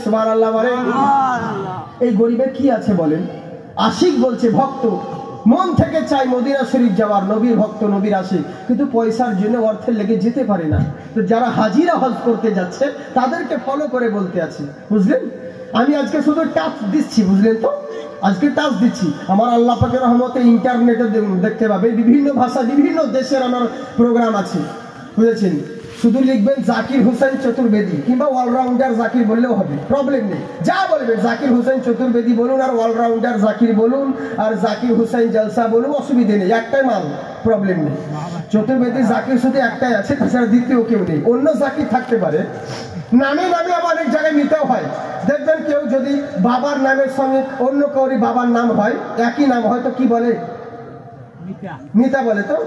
সুবহানাল্লাহ বলেন। এই গরিবের কি আছে বলেন? আশিক বলছে, ভক্ত মন থেকে চাই মদিনা শরীফ যাওয়ার, নবীর ভক্ত, নবীর আশিক, কিন্তু পয়সার জন্য অর্থের লেগে যেতে পারে না। তো যারা হাজিরা হজ করতে যাচ্ছে তাদেরকে ফলো করে বলতে আছে, বুঝলেন? আমি আজকে শুধু টাচ দিচ্ছি, বুঝলেন তো, আজকে টাচ দিচ্ছি। আমার আল্লাহ পাকের রহমতে ইন্টারনেটে দেখতে পাবে বিভিন্ন ভাষা, বিভিন্ন দেশের আমার প্রোগ্রাম আছে, বুঝেছেন। শুধু লিখবেন জাকির হোসেন চতুর্বেদী কিংবা অলরাউন্ডার জাকির বললেও হবে, প্রবলেম নেই। যা বলবেন জাকির হোসেন চতুর্বেদী বলুন, আর অলরাউন্ডার জাকির বলুন, আর জাকির হোসেন জলসা বলুন, অসুবিধে নেই, একটাই মাল, প্রবলেম নেই। চতুর্বেদী জাকির শুধু একটাই আছে, তাছাড়া দ্বিতীয় কেউ নেই। অন্য জাকির থাকতে পারে, নামে নামে আবার অনেক জায়গায় মিটাও হয়। দেখবেন কেউ যদি বাবার নামের সঙ্গে অন্য কাউরি বাবার নাম হয়, একই নাম হয়, তো কি বলে? মিতা বলে। তো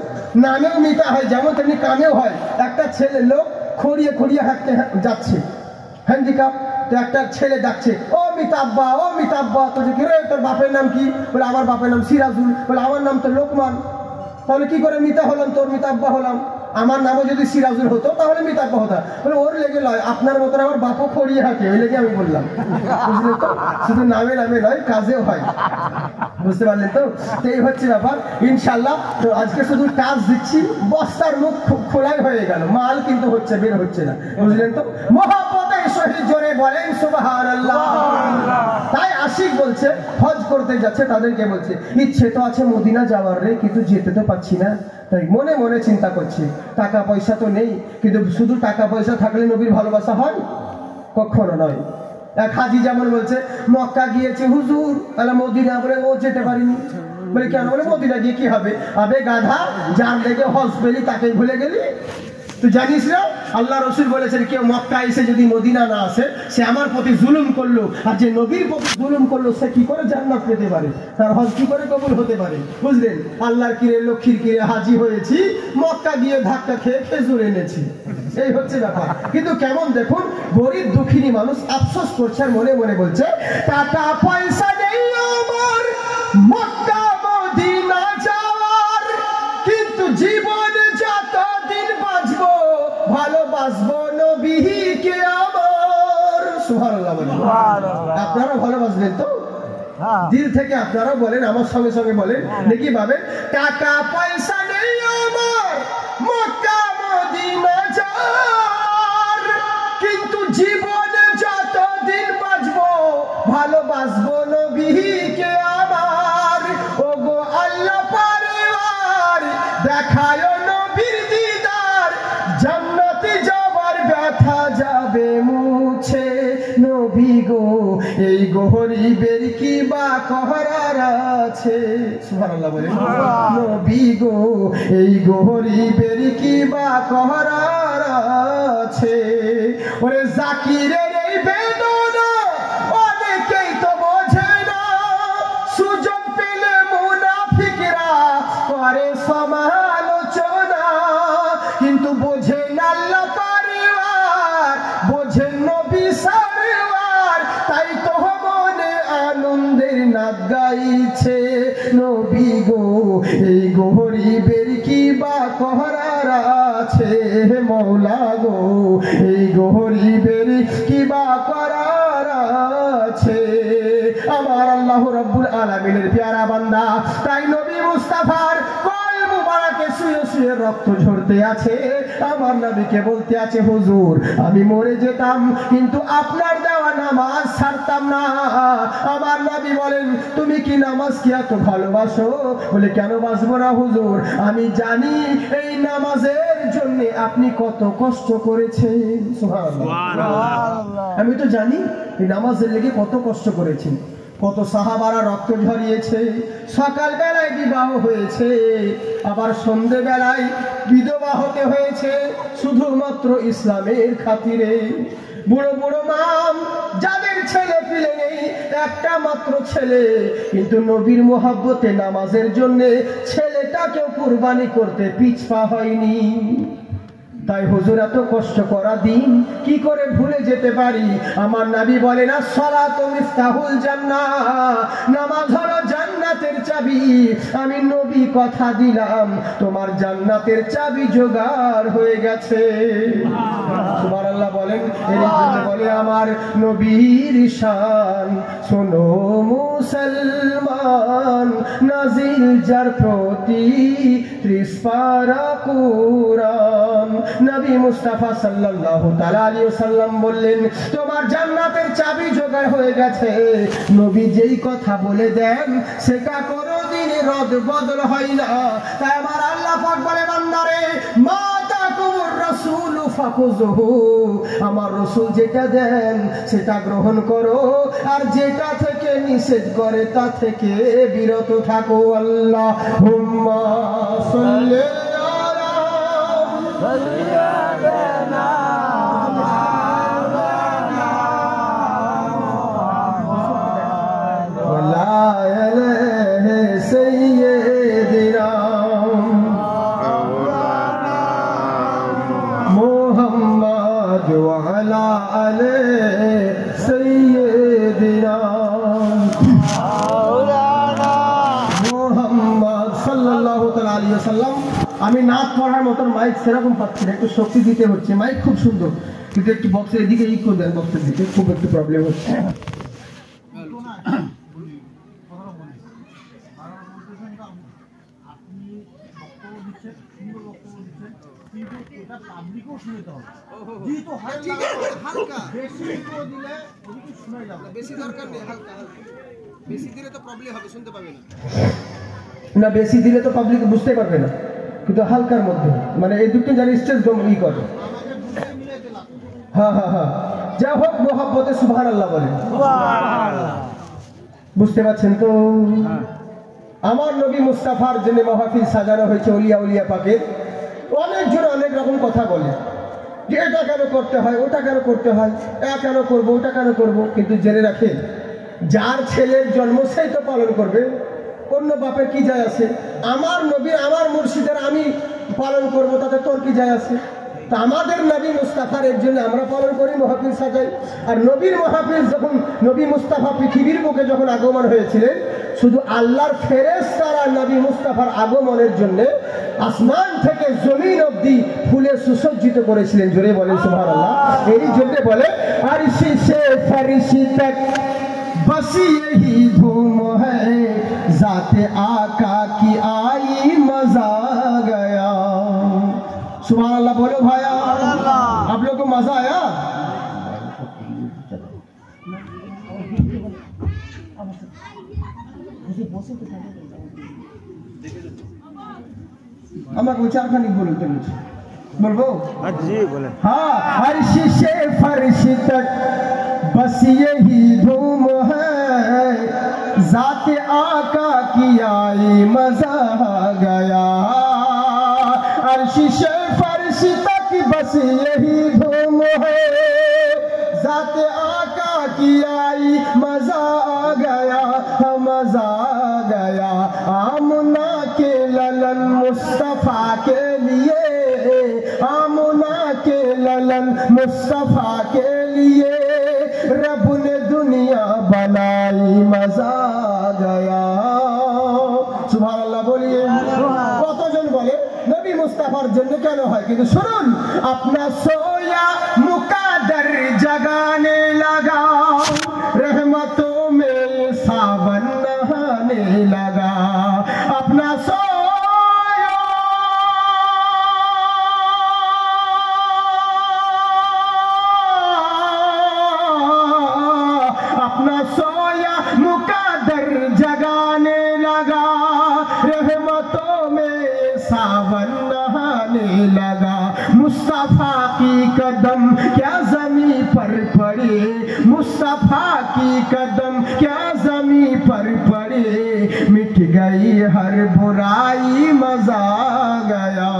নামেও মিতা হয়, যেমন তেমনি কামেও হয়। একটা ছেলে লোক খড়িয়ে খড়িয়ে হাঁটতে যাচ্ছে, হ্যান্ডিক্যাপ, তো একটা ছেলে ডাকছে, ও মিতাব্বা, ও মিতাব্বা। তো যে রে তোর বাপের নাম কি? বলে আমার বাপের নাম সিরাজুল। বলে আমার নাম তো লোকমান। তাহলে কি করে মিতা হলাম, তোর মিতাব্বা হলাম? আমার নামও যদি সিরাজুল হতো তাহলে মিতাব্বা হতো। বলে ওর লেগে নয়, আপনার মতন আমার বাপও খড়িয়ে হাঁটে, ওই লেগে আমি বললাম। বুঝলেন তো, শুধু নামে নামে নয়, কাজেও হয়, বুঝতে পারলেন তো। এই হচ্ছে ব্যাপার, ইনশাল্লাহ। তো আজকে শুধু টাচ দিচ্ছি, বস্তার মুখ খোলাই হয়ে গেল, মাল কিন্তু হচ্ছে, বের হচ্ছে না, বুঝলেন তো। মহব্বতে শহীদ জোরে বলেন সুবহানাল্লাহ। তাই আশিক বলছে, হজ করতে যাচ্ছে, তাদেরকে বলছে ইচ্ছে তো আছে মদিনা যাওয়ার রে, কিন্তু যেতে তো পাচ্ছি না। তাই মনে মনে চিন্তা করছি, টাকা পয়সা তো নেই, কিন্তু শুধু টাকা পয়সা থাকলে নবীর ভালোবাসা হয়? কখনো নয়। এক হাজি যেমন বলছে, মক্কা গিয়েছে হুজুর, তাহলে মদিনা, বলে ও যেতে পারিনি। বলে কেন? বলে মদিনা গিয়ে কি হবে? আবে গাধা, যার লেগে হজ পেলি তাকেই ভুলে গেলি? তুই জানিস না আল্লাহ রসুল বলেছেন, কেউ মক্কা এসে যদি মদিনা না আসে, সে আমার প্রতি জুলুম করলো, আর যে নবীর প্রতি জুলুম করলো সে কি করে জান্নাত পেতে পারে? তার হজ কি করে কবুল হতে পারে? বুঝলেন, আল্লাহর কিরে লক্ষ্মীর কিরে হাজি হয়েছি, মক্কা গিয়ে ধাক্কা খেয়ে খেজুর এনেছি, এই হচ্ছে ব্যাপার। কিন্তু কেমন দেখুন, গরিব দুঃখিনী মানুষ আফসোস করছে, আর মনে মনে বলছে টাকা পয়সা নেই আমার মক্কা মদিনা যাওয়ার, কিন্তু জীবনে যতদিন বাঁচবো ভালোবাসবো নবীকে আমার। সুবহানাল্লাহ বলেন। আপনারা ভালোবাসবেন তো? দিল থেকে আপনারা বলেন, আমার সঙ্গে সঙ্গে বলেন দেখি ভাবেন, টাকা পয়সা নেই আমার মক্কা মদিনা যাওয়ার, কিন্তু জীবনে যতদিন বাঁচবো ভালোবাসবো নবীকে আমার। ওগো আল্লাহ পরওয়ার, দেখায় নবীর দিদার, জান্নাতে যাওয়ার ব্যথা যাবে মুছে। নবী গো এই গরিবের কি বা করার আছে? সুবহানাল্লাহ বলেন। নবী গো এই গরিবের কি বা করার আছে? ওরে জাকিরের এই বেদনা অনেকেই তো বোঝে না, সুযোগ পেলে মুনাফিকরা করে সমালোচনা, কিন্তু বোঝেন আল্লাহ পরওয়ার, বোঝেন নবী সরওয়ার, তাই তো মনে আনন্দের নাচ গাইছে। নবী গো এই গরিবের কি বা করার আছে? মওলা গো এই গরিবের কি বা করার আছে? আমার আল্লাহ রাব্বুল আলামিনের প্যারা বান্দা, তাই নবী মুস্তাফার কল মুবারকে শুয়ে শুয়ে রক্ত ঝরতে আছে। আমার নবীকে বলতে আছে, হুজুর আমি মরে যেতাম কিন্তু আপনার দেওয়া নামাজ ছাড়তাম না। আমার নবী বলেন, তুমি কি নামাজ কি এত ভালোবাসো? বলে কেন বাসবো না হুজুর, আমি জানি এই নামাজের জন্য আপনি কত কষ্ট করেছেন। সুবহানাল্লাহ। আমি তো জানি এই নামাজের লেগে কত কষ্ট করেছেন, কত সাহাবারা রক্ত ঝরিয়েছে, সকাল বেলায় বিবাহ হয়েছে, আবার সন্ধ্যে বেলায় বিধবা হতে হয়েছে শুধুমাত্র ইসলামের খাতিরে। বুড়ো বুড়ো মাম যাদের ছেলে পিলে নেই, একটা মাত্র ছেলে, কিন্তু নবীর মোহাব্বতে নামাজের জন্য ছেলেটাকেও কুরবানি করতে পিছপা হয়নি। তাই হুজুর এত কষ্ট করা দিন কি করে ভুলে যেতে পারি? আমার নবী বলেন, আসসালাতু মিফতাহুল জান্নাহ, নামাজ হলো জান্নাতের চাবি। আমি নবী কথা দিলাম, তোমার জান্নাতের চাবি জোগাড় হয়ে গেছে। সুবহানাল্লাহ বলেন। এর জন্য বলে আমার নবীর শান, শোনো মুসলমান, নাজিল যার প্রতি 30 পারা কুরআন, নবী মুস্তাফা সাল্লাল্লাহু তাআলা আলাইহি ওয়াসাল্লাম বললেন, তোমার জান্নাতের চাবি জোগাড় হয়ে গেছে। নবী যেই কথা বলে দেন সেটা কোনোদিন রদ বদল হয় না। তাই আমার আল্লাহ পাক বলে, বান্দারে মা তাকুর রাসূল ফাকুযুহু, আমার রাসূল যেটা দেন সেটা গ্রহণ করো, আর যেটা থেকে নিষেধ করে তা থেকে বিরত থাকো। আল্লাহুম্মা সাল্লি আলা সাইয়্যিদিনা ওয়ালা আলিহি সাইয়্যিদিনা মুহাম্মদ ওয়ালা আলিহি সাইয়্যিদিনা মুহাম্মদ সাল্লাল্লাহু তাআলা আলাইহি ওয়াসাল্লাম। আমি নাচ পড়ার মতন মাইক সেরকম পাচ্ছি না, একটু শক্তি দিতে হচ্ছে। মাইক খুব সুন্দর, কিন্তু একটু বক্সের এদিকে ই করে দেন, বক্সের দিকে খুব একটু প্রবলেম হচ্ছে। না বেশি দিলে তো পাবলিক বুঝতে পারবে না, কিন্তু হালকার মধ্যে, মানে এই দুটো জানি স্টেজ ই করে। হ্যাঁ হ্যাঁ হ্যাঁ, যা হোক মোহাব্বতে সুবহানাল্লাহ বলে, বুঝতে পারছেন তো? আমার নবী মুস্তাফার জন্য মাহফিল সাজানো হয়েছে ওলিয়া উলিয়া পাকের। অনেকজন অনেক রকম কথা বলে যে এটা কেন করতে হয়, ওটা কেন করতে হয়, এটা কেন করবো, ওটা কেন করবো। কিন্তু জেনে রাখেন, যার ছেলের জন্ম সেই তো পালন করবে, অন্য বাপের কি যায় আছে? আমার নবী আমার মুর্শিদের আমি পালন করব, তাতে তোর কি যায় আছে? তা আমাদের নবী মুস্তাফার এর জন্য আমরা পালন করি, মাহফিল সাজাই। আর নবীর মাহফিল যখন নবী মুস্তাফা পৃথিবীর বুকে যখন আগমন হয়েছিলেন, শুধু আল্লাহর ফেরেশতারা নবী মুস্তাফার আগমনের জন্য আসমান থেকে জমিন অবধি ফুলে সুসজ্জিত করেছিলেন। জোরে বলেন সুবহানাল্লাহ। এই জন্য বলে আরশি সে ফরিশি তক बस यही धूम है, जाते आका की आई मजा गया। सुभान अल्लाह बोलो भाया, आप लोग को मजा आया? আমাকে চারখানি বলুন তো, বলবো? জি বলেন। हाँ अर्श से फर्श तक बस यही धूम है, जाते आका की आई मजा गया। अर्श से फर्श तक बस यही धूम है, जाते आका की आई मजा गया, मजा गया। आमना के ललन मुस्तफा के लिए, आमना के ललन मुस्तफा के लिए रब ने दुनिया बनाई, मजा गया। সুবহানাল্লাহ বলিয়ে। কতজন বলে নবী মুস্তাফার জন্য কেন হয়, কিন্তু শুনুন, अपना सोया मुकादर जगाने लगा, रहमतों में सावन नहाने लगा। अपना सोया मुकादर जगाने लगा, रहमतों में सावन नहाने लगा। मुस्तफा की कदम क्या जमी पर पड़े, मुस्तफा की कदम क्या जमी पर पड़े, मिट गई हर बुराई, मजा गया।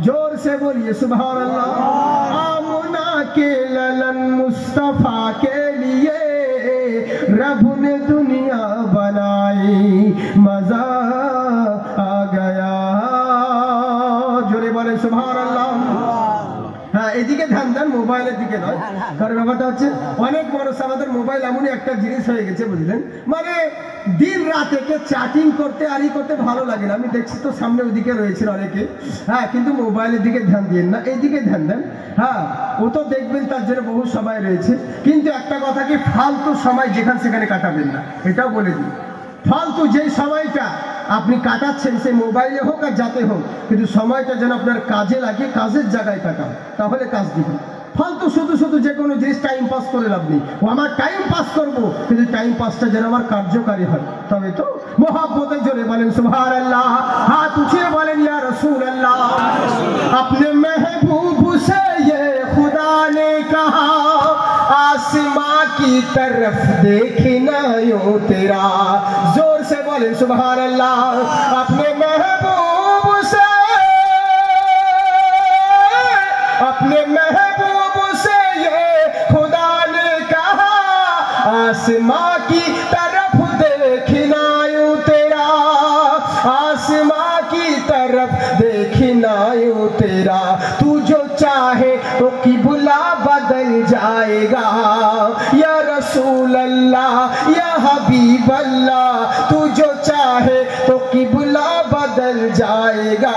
जोर से बोलिए सुभान अल्लाह। आमना के ललन मुस्तफा के लिए रब ने दुनिया बनाई, मजा आ गया। जोरे बोले सुभान अल्लाह। হ্যাঁ, এদিকে ধ্যান দেন, মোবাইলের দিকে নয়। কারণ ব্যাপারটা হচ্ছে অনেক মানুষ আমাদের মোবাইল এমনই একটা জিনিস হয়ে গেছে, বুঝলেন, মানে দিন রাত একে চ্যাটিং করতে আর ই করতে ভালো লাগে না। আমি দেখছি তো সামনে ওদিকে রয়েছে অনেকে, হ্যাঁ, কিন্তু মোবাইলের দিকে ধ্যান দিন না, এইদিকে ধ্যান দেন। হ্যাঁ, ও তো দেখবেন তার জন্য বহু সময় রয়েছে, কিন্তু একটা কথা কি, ফালতু সময় যেখানে সেখানে কাটাবেন না, এটাও বলে দিই। ফালতু যেই সময়টা আপনি কাটাচ্ছেন, সে মোবাইলে হোক আর যাতে হোক, কিন্তু সময়টা যেন আপনার কাজে লাগে, কাজের জায়গায় কাটান, তাহলে কাজ দিবে। ফালতু শুধু শুধু যে কোনো জিনিস টাইম পাস করে লাভ নেই। ও আমার টাইম পাস করবো, কিন্তু টাইম পাসটা যেন আমার কার্যকারী হয়, তবে তো। মোহাব্বতে জোরে বলেন সুবহানাল্লাহ, হাত উঠিয়ে বলেন ইয়া রাসূলুল্লাহ। अपने महबूब से ये खुदा ने कहा, आसमां की तरफ देखना यूं तेरा। जोर से बोले सुभान अल्लाह। अपने महबूब से, अपने महबूब से ये खुदा ने कहा, आसमां की तरफ देखना यूं तेरा, आसमां की तरफ देखना यूं तेरा। तू जो चाहे तो किबला बदल जाएगा, या रसूल अल्लाह या हबीब अल्लाह। तू जो चाहे तो किबला बदल जाएगा,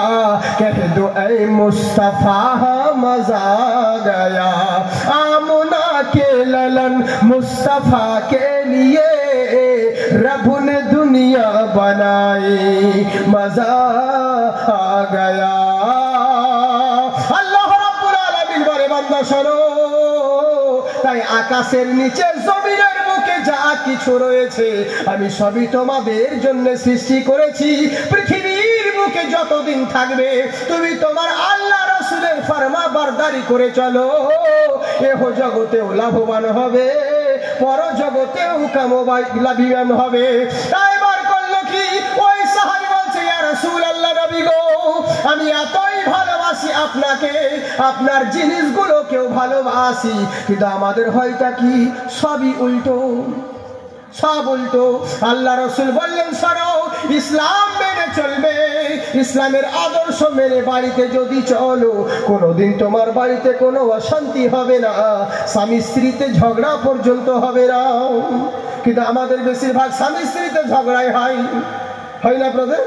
कह दो ऐ मुस्तफा मजा गया। आमना के ललन मुस्तफा के लिए रब ने दुनिया बनाई, मजा आ गया। আল্লাহ রাব্বুল আলামিন বলে, বান্দা শোনো, তাই আকাশের নিচে জমিনের বুকে যা কিছু রয়েছে আমি সবই তোমাদের জন্য সৃষ্টি করেছি। পৃথিবীর বুকে যতদিন থাকবে তুমি তোমার আল্লাহ রাসূলের ফরমাবরদারি করে চলো, এহ জগতেও লাভবান হবে, পর জগতেও লাভবান হবে। এবার করলো কি, ওই সাহাবী বলছে, ইয়া রাসূলুল্লাহ, নবী গো, আমি এতই ভালোবাসি আপনাকে, আপনার জিনিসগুলোকেও ভালোবাসি, কিন্তু আমাদের হয়টা কি, সবই উল্টো, সব উল্টো। আল্লাহ রাসূল বললেন, শোনো, ইসলাম মেনে চলবে, ইসলামের আদর্শ মেনে বাড়িতে যদি চলো, কোনোদিন তোমার বাড়িতে কোনো অশান্তি হবে না, স্বামী স্ত্রীতে ঝগড়া পর্যন্ত হবে না। কিন্তু আমাদের বেশিরভাগ স্বামী স্ত্রীতে ঝগড়াই হয়, হয় না আপনাদের?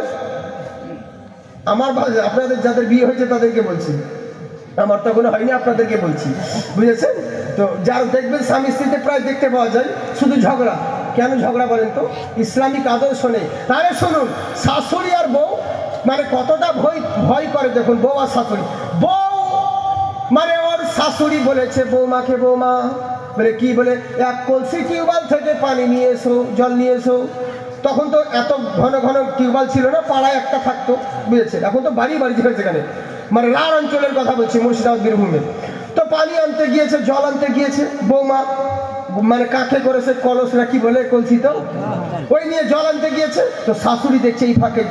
আমার আপনাদের যাদের বিয়ে হয়েছে তাদেরকে বলছি, আমার তো কোনো হয়নি, আপনাদেরকে বলছি, বুঝেছেন তো? যার দেখবেন স্বামী স্ত্রীতে প্রায় দেখতে পাওয়া যায় শুধু ঝগড়া। কেন ঝগড়া বলেন তো? ইসলামিক আদর্শ নেই। তাহলে শুনুন, শাশুড়ি আর বউ মানে কতটা ভয় করে দেখুন। বউ আর শাশুড়ি, বউ মানে ওর শাশুড়ি বলেছে বৌমাকে, বৌমা বলে কি বলে, এক কলসি টিউবওয়েল থেকে পানি নিয়ে এসো, জল নিয়ে এসো। তখন তো এত ঘন ঘন টিউবওয়েল ছিল না, পাড়ায় একটা থাকতো, বুঝেছেন? এখন তো বাড়ি বাড়ি হয়েছে, এখানে মানে রার অঞ্চলের কথা বলছি, মুর্শিদাবাদ বীরভূমে। তো পানি আনতে গিয়েছে, জল আনতে গিয়েছে, বৌমা মানে কাকে করেছে, কলস না কি বলে, কলসি তো, ওই নিয়ে জল আনতে গিয়েছে। তো শাশুড়ি দেখছে এই ফাঁকে,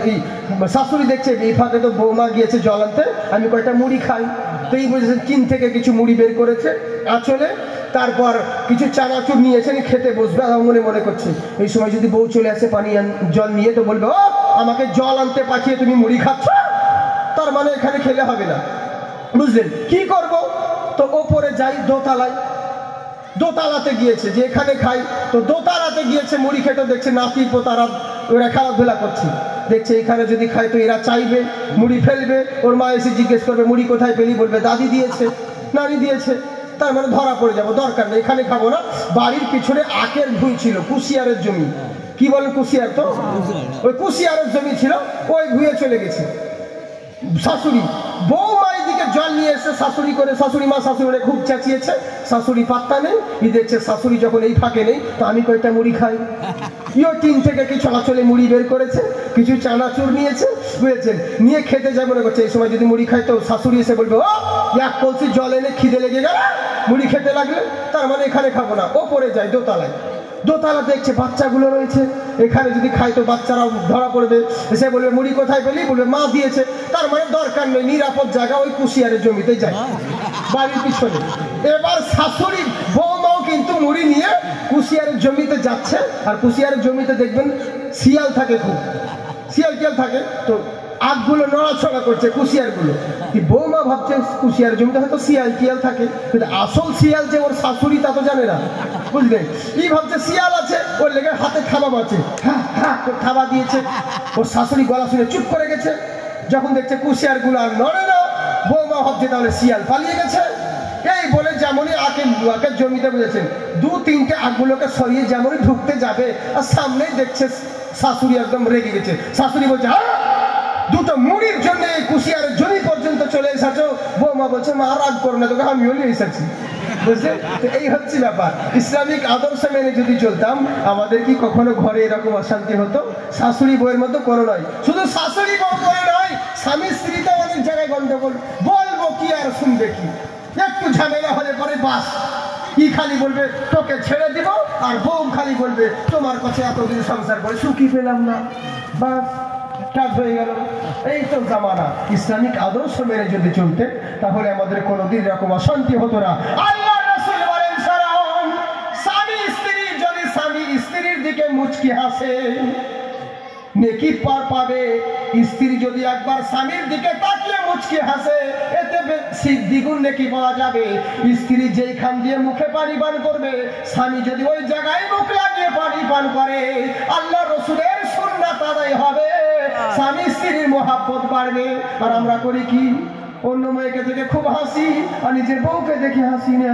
শাশুড়ি দেখছে এই ফাঁকে তো বৌমা গিয়েছে জল আনতে, আমি কয়টা মুড়ি খাই। তো এই বুঝেছেন, চীন থেকে কিছু মুড়ি বের করেছে আঁচলে, তারপর কিছু চানাচুর নিয়েছেন, খেতে বসবে। মনে মনে করছে এই সময় যদি বউ চলে আসে পানি জল নিয়ে, তো বলবে, ও আমাকে জল আনতে পাঠিয়ে তুমি মুড়ি খাচ্ছ, তার মানে এখানে খেলে হবে না, বুঝলেন? কি করব? তো ওপরে যাই, দোতলায়, দোতলাতে গিয়েছে যে এখানে খাই, তো দোতলাতে গিয়েছে মুড়ি খেতে, দেখছে নাতি পোতারা ওরা খেলাধুলা করছে, দেখছে এখানে যদি খাই তো এরা চাইবে, মুড়ি ফেলবে। ওর মা এসে জিজ্ঞেস করবে মুড়ি কোথায় পেলি, বলবে দাদি দিয়েছে, নানি দিয়েছে, তার মানে ধরা পড়ে যাবো, দরকার নেই, এখানে খাবো না। বাড়ির পিছনে আখের ভুঁই ছিল, কুশিয়ারের জমি, কি বলেন কুশিয়ার, তো ওই কুশিয়ারের জমি ছিল, ওই ভুঁয়ে চলে গেছে শাশুড়ি। বৌমা এদিকে জল নিয়ে এসে শাশুড়ি করে, শাশুড়ি মা শাশুড়ি খুব চেঁচিয়েছে, শাশুড়ি পাত্তা নেই। ই দেখছে শাশুড়ি যখন এই ফাঁকে নেই, তো আমি কয়টা মুড়ি খাই। ইও টিন থেকে কিছু আঁচলে মুড়ি বের করেছে, কিছু চানাচুর নিয়েছে, বুঝেছেন, নিয়ে খেতে যায় মনে করছে এই সময় যদি মুড়ি খাই তো শাশুড়ি এসে বলবে, ও এক কলসি জল এনে খিদে লেগে গেল, মুড়ি খেতে লাগলে, তার মানে এখানে খাবো না। ও পড়ে যায় দোতলায়, দোতলা দেখছে বাচ্চাগুলো রয়েছে, এখানে যদি খাই তো বাচ্চারাও ধরা পড়বে। সে বলবে মুড়ি কোথায় পেলি, বলবে মা দিয়েছে, তার মানে দরকার নেই, নিরাপদ জায়গা ওই কুশিয়ারের জমিতে যায়, বাড়ির পিছনে। এবার শাশুড়ি বৌমাও কিন্তু মুড়ি নিয়ে কুশিয়ারের জমিতে যাচ্ছে, আর কুশিয়ারের জমিতে দেখবেন শিয়াল থাকে, খুব শিয়াল টিয়াল থাকে, তো আগগুলো নড়াচড়া করছে কুশিয়ারগুলো। কি বৌমা ভাবছে কুশিয়ার জমিতে হয়তো শিয়াল টিয়াল থাকে, কিন্তু আসল শিয়াল যে ওর শাশুড়ি তা তো জানে না, বুঝলেন? এই ভাবছে শিয়াল আছে, ওর লেগে হাতে থাবা মারছে, হ্যাঁ হ্যাঁ থাবা দিয়েছে। ওর শাশুড়ি গলা শুনে চুপ করে গেছে। যখন দেখছে কুশিয়ারগুলো আর নড়ে না, বৌমা ভাবছে তাহলে শিয়াল পালিয়ে গেছে। এই বলে যেমনই আগে জমিতে বুঝেছেন 2-3টে আগুলোকে সরিয়ে যেমনই ঢুকতে যাবে আর সামনে দেখছে শাশুড়ি একদম রেগে গেছে। শাশুড়ি বলছে দুটো মুড়ির জন্য কুশিয়ারের জমি পর্যন্ত চলে এসেছো। বৌমা বলছে মা রাগ করো না, তোকে আমিও নিয়ে এসেছি। বুঝলেন? তো এই হচ্ছে ব্যাপার। ইসলামিক আদর্শ মেনে যদি চলতাম আমাদের কি কখনো ঘরে এরকম অশান্তি হতো? শাশুড়ি বউয়ের মতো কোনো নয়, শুধু শাশুড়ি বউ করে নয়, স্বামী স্ত্রীতে অনেক জায়গায় গন্ডগোল। বলবো কি আর শুনবে কি? একটু ঝামেলা হলে পরে বাস কি খালি বলবে তোকে ছেড়ে দিব, আর বউ খালি বলবে তোমার কাছে এতদিন সংসার করে সুখী পেলাম না, বাস কাজ হয়ে গেল। এই তো জামানা। ইসলামিক আদর্শ মেনে যদি চলতে তাহলে আমাদের কোনোদিন এরকম অশান্তি হতো না। আল্লাহ রাসূল বলেন স্বামী স্ত্রী যদি স্বামী স্ত্রীর দিকে মুচকি হাসে নেকি পাবে। স্ত্রী যদি একবার স্বামীর দিকে তাকিয়ে মুচকি হাসে এতে দ্বিগুণ নেকি পাওয়া যাবে। স্ত্রী যেইখান দিয়ে মুখে পানি পান করবে স্বামী যদি ওই জায়গায় মুখ লাগিয়ে পানি পান করে আল্লাহ রাসূলের সুন্নাত আদায় হবে, স্বামী স্ত্রীর মহাব্বত বাড়বে। আর আমরা করি কি? অন্য মেয়েকে দেখে খুব হাসি আর নিজের বউকে দেখে হাসি না।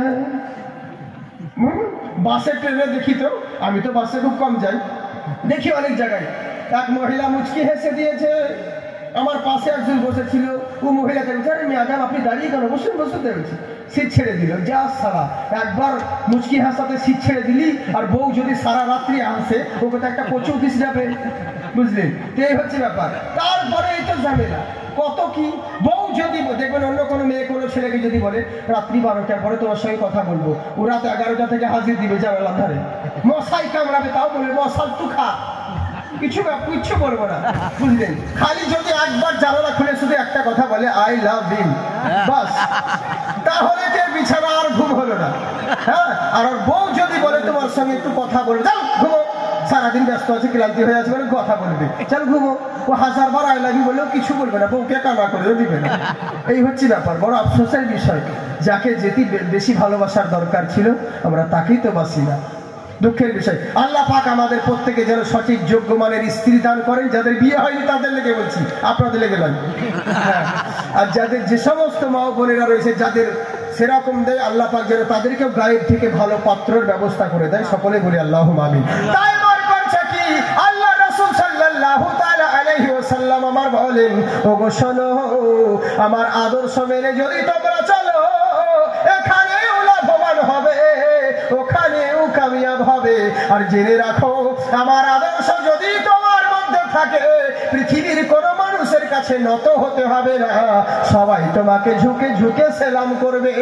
বাসে ট্রেনে দেখি তো, আমি তো বাসে খুব কম যাই, দেখি অনেক জায়গায় এক মহিলা মুচকি হেসে দিয়েছে, আমার পাশে একজন বসেছিল, ও মহিলাকে বলছে আরে ম্যাডাম আপনি দাঁড়িয়ে কেন, বসুন বসুন দেখছি। সিট ছেড়ে দিল, যা সারা একবার মুচকি হাসাতে সিট ছেড়ে দিলি আর বউ যদি সারা রাত্রি হাসে ওকে তো একটা কচু দিস যাবে, বুঝলেন? তো এই হচ্ছে ব্যাপার। তারপরে এই তো ঝামেলা কত কি। বউ যদি দেখবেন অন্য কোনো মেয়ে কোনো ছেলেকে যদি বলে রাত্রি 12টার পরে তোমার সঙ্গে কথা বলবো, ও রাত 11টা থেকে হাজির দিবে জানালার ধারে, মশাই কামড়াবে তাও বলবে মশাল তু খা, কিচ্ছু বলবো না, বুঝলেন? খালি যদি একবার জানালা খুলে শুধু একটা কথা বলে আই লাভ ইউ, বাস, তাহলে যে বিছানা আর ঘুম হলো না। হ্যাঁ, আর বউ যদি বলে তোমার সঙ্গে একটু কথা বলবে, যাও ঘুমো, সারাদিন ব্যস্ত আছে ক্লান্তি হয়ে আছে বলে কথা বলবে, চল ঘুমো। ও 1000বার আই লাভ ইউ বলেও কিছু বলবে না, বউকে কান্না করেও দিবে না। এই হচ্ছে ব্যাপার। বড় আফসোসের বিষয়, যাকে যেটি বেশি ভালোবাসার দরকার ছিল আমরা তাকেই তো বাসি না। দুঃখের বিষয়। আল্লাহ পাক আমাদের প্রত্যেকে যেন সঠিক যোগ্য মানের স্ত্রী দান করেন। যাদের বিয়ে হয়নি তাদের লেগে বলছি, আপনাদের লেগে নয়। হ্যাঁ, আর যাদের যে সমস্ত মা বোনেরা রয়েছে যাদের সেরকম দেয় আল্লাহ পাক যেন তাদেরকেও গায়েব থেকে ভালো পাত্রের ব্যবস্থা করে দেয়। সকলে বলি আল্লাহুম্মা আমিন। তাই আমার করছে কি আল্লাহ রাসূল সাল্লাল্লাহু তাআলা আলাইহি ওয়াসাল্লাম আমার বলেন, ওগো শোনো, আমার আদর্শ মেনে যদি তোমরা চলো এখানেও লাভবান হবে ওখানেও কামিয়াব হবে। আর জেনে রাখো আমার আদর্শ যদি তোমার মধ্যে থাকে পৃথিবীর কোনো মানুষের কাছে নত হতে হবে না, সবাই তোমাকে ঝুঁকে ঝুঁকে সেলাম করবে।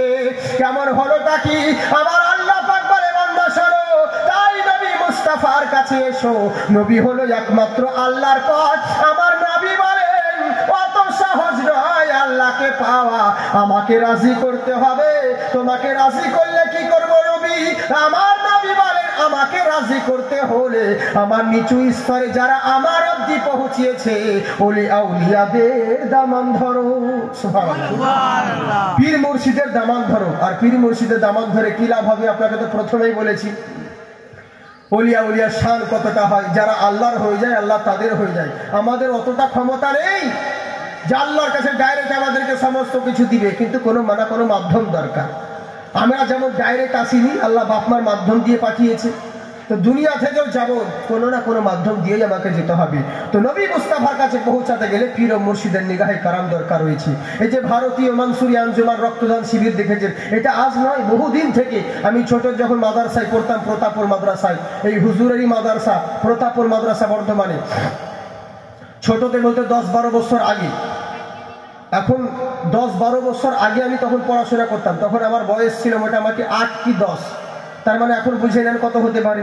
কেমন হলো তা কি? আমার আল্লাহ পাক বলে বান্দা শোনো, তাই নবী মুস্তাফার কাছে এসো। নবী হলো একমাত্র আল্লাহর পথ। আমার নবী বলেন অত সহজ নয় আল্লাহকে পাওয়া, আমাকে রাজি করতে হবে। তোমাকে রাজি করলে কি করবো নবী? আমার নবী বলেন আমাকে রাজি করতে হলে আমার নিচু স্তরে যারা আমার অবধি পৌঁছিয়েছে ওলি আউলিয়াদের দামান ধরো। সুবহানাল্লাহ। পীর মুর্শিদের দামান ধরো। আর পীর মুর্শিদের দামান ধরে কি লাভ হবে? আপনাকে তো প্রথমেই বলেছি ওলিয়া উলিয়ার শান কতটা হয়। যারা আল্লাহর হয়ে যায় আল্লাহ তাদের হয়ে যায়। আমাদের অতটা ক্ষমতা নেই যে আল্লাহর কাছে ডাইরেক্ট আমাদেরকে সমস্ত কিছু দিবে, কিন্তু কোনো মাধ্যম দরকার। আমরা যেমন ডাইরেক্ট আসিনি, আল্লাহ বাপমার মাধ্যম দিয়ে পাঠিয়েছে। তো দুনিয়া থেকেও যাবো কোনো না কোনো মাধ্যম দিয়েই আমাকে যেতে হবে। তো নবী মুস্তাফার কাছে পৌঁছাতে গেলে পীর ও মুর্শিদের নিগাহে কারাম দরকার রয়েছে। এই যে ভারতীয় মানসুরি আঞ্জুমান রক্তদান শিবির দেখেছেন, এটা আজ নয়, বহুদিন থেকে। আমি ছোট যখন মাদ্রাসায় পড়তাম, প্রতাপপুর মাদ্রাসায়, এই হুজুরেরই মাদ্রাসা, প্রতাপপুর মাদ্রাসা বর্ধমানে, ছোটতে বলতে 10-12 বছর আগে, এখন 10-12 বছর আগে আমি তখন পড়াশোনা করতাম, তখন আমার বয়স ছিল মোটামুটি 8 কি 10। তার মানে এখন বুঝে নেন কত হতে পারে।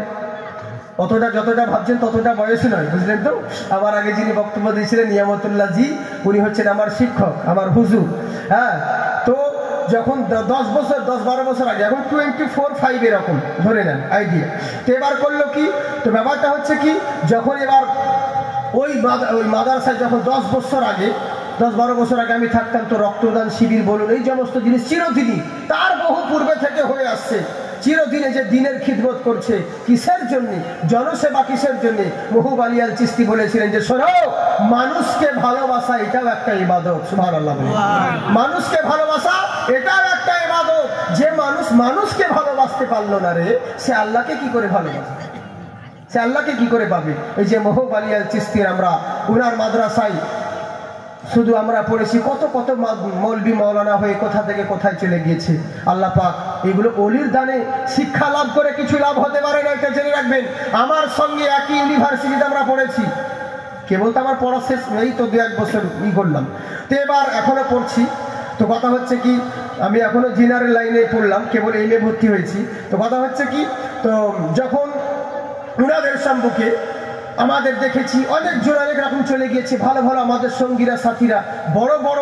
অতটা যতটা ভাবছেন ততটা বয়স নয়, বুঝলেন তো? আমার আগে যিনি বক্তব্য দিয়েছিলেন নিয়ামতুল্লাহ জি, উনি হচ্ছেন আমার শিক্ষক, আমার হুজুর। হ্যাঁ, তো যখন 10-12 বছর আগে, এখন 24-25 এরকম ধরে নেন আইডিয়া। তো এবার করলো কি, তো ব্যাপারটা হচ্ছে কি, যখন এবার ওই মাদ্রাসায় যখন 10-12 বছর আগে আমি থাকতাম, তো রক্তদান শিবির বলুন এই সমস্ত জিনিস চিরদিনই, তার বহু পূর্বে থেকে হয়ে আসছে। চিরদিনে যে দিনের খিদমত করছে, কিসের জন্য? জনসেবা। কিসের জন্য? মহুব আলী আল চিশতি বলেছিলেন যে শোনো, মানুষকে ভালোবাসা এটাও একটা ইবাদত। সুবহানাল্লাহ। মানুষকে ভালোবাসা এটাও একটা ইবাদত। যে মানুষ মানুষকে ভালোবাসতে পারলো না রে, সে আল্লাহকে কি করে ভালোবাসবে? সে আল্লাহকে কি করে পাবে? এই যে মহব আলী আল চিশতির, আমরা উনার মাদ্রাসায় শুধু আমরা পড়েছি, কত কত মৌলবি মৌলানা হয়ে কোথা থেকে কোথায় চলে গিয়েছে। আল্লাহ পাক এগুলো অলির দানে শিক্ষা লাভ করে কিছু লাভ হতে পারে না, এটা জেনে রাখবেন। আমার সঙ্গে একই ইউনিভার্সিটিতে আমরা পড়েছি, কেবল তো আমার পড়া শেষ এই তো 2-1 বছর করলাম, তো এবার এখনো পড়ছি। তো কথা হচ্ছে কি, আমি এখনো জেনারেল লাইনে পড়লাম, কেবল এমএ ভর্তি হয়েছি। তো কথা হচ্ছে কি, তো যখন উনাদের সম্মুখে আমাদের দেখেছি অনেকজন অনেক রকম চলে গিয়েছে, ভালো ভালো আমাদের সঙ্গীরা সাথীরা বড় বড়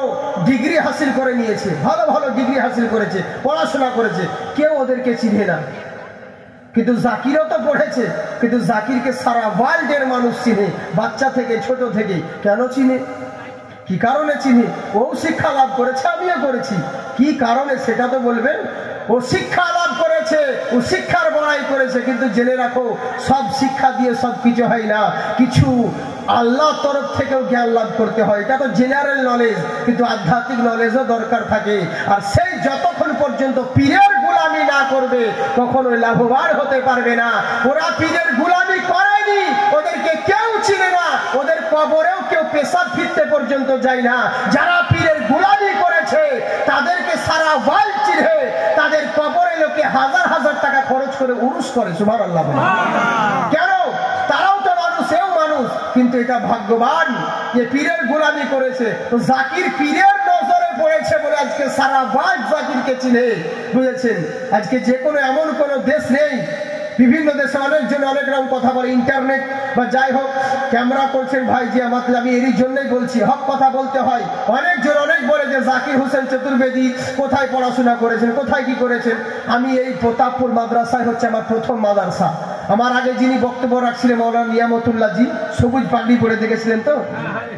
ডিগ্রি হাসিল করে নিয়েছে, ভালো ভালো ডিগ্রি হাসিল করেছে, পড়াশোনা করেছে, কেউ ওদেরকে চিনে না। কিন্তু জাকিরও তো পড়েছে, কিন্তু জাকিরকে সারা ওয়ার্ল্ডের মানুষ চিনে, বাচ্চা থেকে ছোট থেকে। কেন চিনে? কি কারণে চিনি? ও শিক্ষা লাভ করেছে, আমিও করেছি। কি কারণে সেটা তো বলবেন। ও শিক্ষা লাভ করেছে, ও শিক্ষার বড়াই করেছে, কিন্তু জেনে রাখো সব শিক্ষা দিয়ে সব কিছু হয় না, কিছু আল্লাহর তরফ থেকেও জ্ঞান লাভ করতে হয়। এটা তো জেনারেল নলেজ, কিন্তু আধ্যাত্মিক নলেজও দরকার থাকে। আর সেই যতক্ষণ পর্যন্ত পীরের গোলামি না করবে কখনোই লাভবান হতে পারবে না। ওরা পীরের গোলামি করেনি, ওদেরকে কেউ চিনে না, ওদের কবরেও কেউ পেশাব ফিরতে পর্যন্ত যায় না। যারা পীরের গোলামি করেছে তাদেরকে সারা ওয়ার্ল্ড চিনে, তাদের কবরে লোকে হাজার হাজার টাকা খরচ করে উরুস করে। সুবহানাল্লাহ। কেন? তারাও তো মানুষ, এও মানুষ, কিন্তু এটা ভাগ্যবান যে পীরের গোলামি করেছে। তো জাকির পীরের নজরে পড়েছে বলে আজকে সারা ওয়ার্ল্ড জাকিরকে চিনে, বুঝেছেন? আজকে যে কোনো এমন কোনো দেশ নেই, বিভিন্ন দেশে অনেকজন অনেক রকম কথা বলে, ইন্টারনেট বা যাই হোক ক্যামেরা করছেন ভাই জি, আমি এরই জন্যই বলছি, হক কথা বলতে হয়। অনেকজন অনেক বলে যে জাকির হোসেন চতুর্বেদী কোথায় পড়াশোনা করেছেন, কোথায় কি করেছেন। আমি এই প্রতাপপুর মাদ্রাসায় হচ্ছে আমার প্রথম মাদ্রাসা। আমার আগে যিনি বক্তব্য রাখছিলেন মৌলানা নিয়ামতুল্লাহ জি, সবুজ পাগড়ি পরে দেখেছিলেন তো,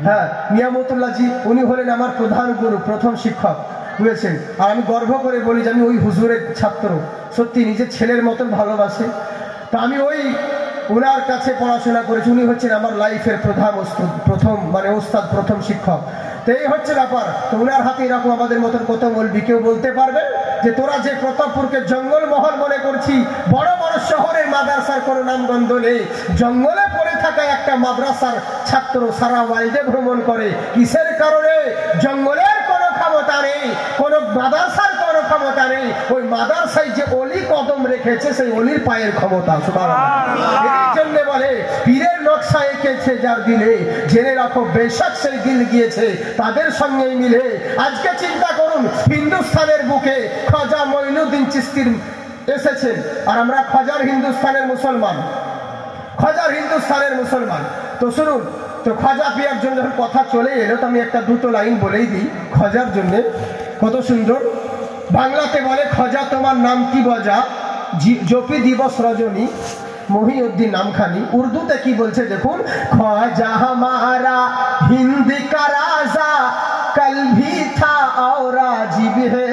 হ্যাঁ নিয়ামতুল্লাহ জি, উনি হলেন আমার প্রধান গুরু, প্রথম শিক্ষক, বুঝেছেন? আর আমি গর্ব করে বলি যে আমি ওই হুজুরের ছাত্র, সত্যি নিজের ছেলের মতন ভালোবাসে। তো আমি ওই ওনার কাছে পড়াশোনা করেছি, উনি হচ্ছেন আমার লাইফের প্রথম ওস্তাদ, প্রথম শিক্ষক। তো এই হচ্ছে ব্যাপার। তো ওনার হাতে এরকম আমাদের মতন কত মৌলবি, কেউ বলতে পারবে যে তোরা যে প্রতাপপুরকে জঙ্গল মহল মনে করছি, বড় বড় শহরের মাদ্রাসার কোনো নামগন্ধ নেই। জঙ্গলে পড়ে থাকা একটা মাদ্রাসার ছাত্র সারা ওয়ার্ল্ডে ভ্রমণ করে, কিসের কারণে? জঙ্গলের কোনো ক্ষমতা নেই, কোনো মাদ্রাসার কোনো ক্ষমতা নেই, ওই মাদ্রাসায় যে অলি কদম রেখেছে সেই অলির পায়ের ক্ষমতা। এই জন্য বলে পীরের নকশা এঁকেছে যার দিলে, জেনে রাখো বেশক সেই দিল গিয়েছে তাদের সঙ্গে মিলে। আজকে চিন্তা করুন, হিন্দুস্তানের বুকে খাজা মঈনুদ্দিন চিশতির এসেছেন, আর আমরা খাজার হিন্দুস্তানের মুসলমান, খাজার হিন্দুস্তানের মুসলমান। তো শুনুন, তো খাজা পিয়ার জন্য যখন কথা চলে এলো, তো আমি একটা দুটো লাইন বলেই দিই খাজার জন্য। কত সুন্দর বাংলাতে বলে, খাজা তোমার নাম কি বজা, জপি দিবস রজনী মহিউদ্দিন নামখানি। উর্দুতে কি বলছে দেখুন, খাজা হামারা হিন্দ কা রাজা কল ভি থা और आज भी है,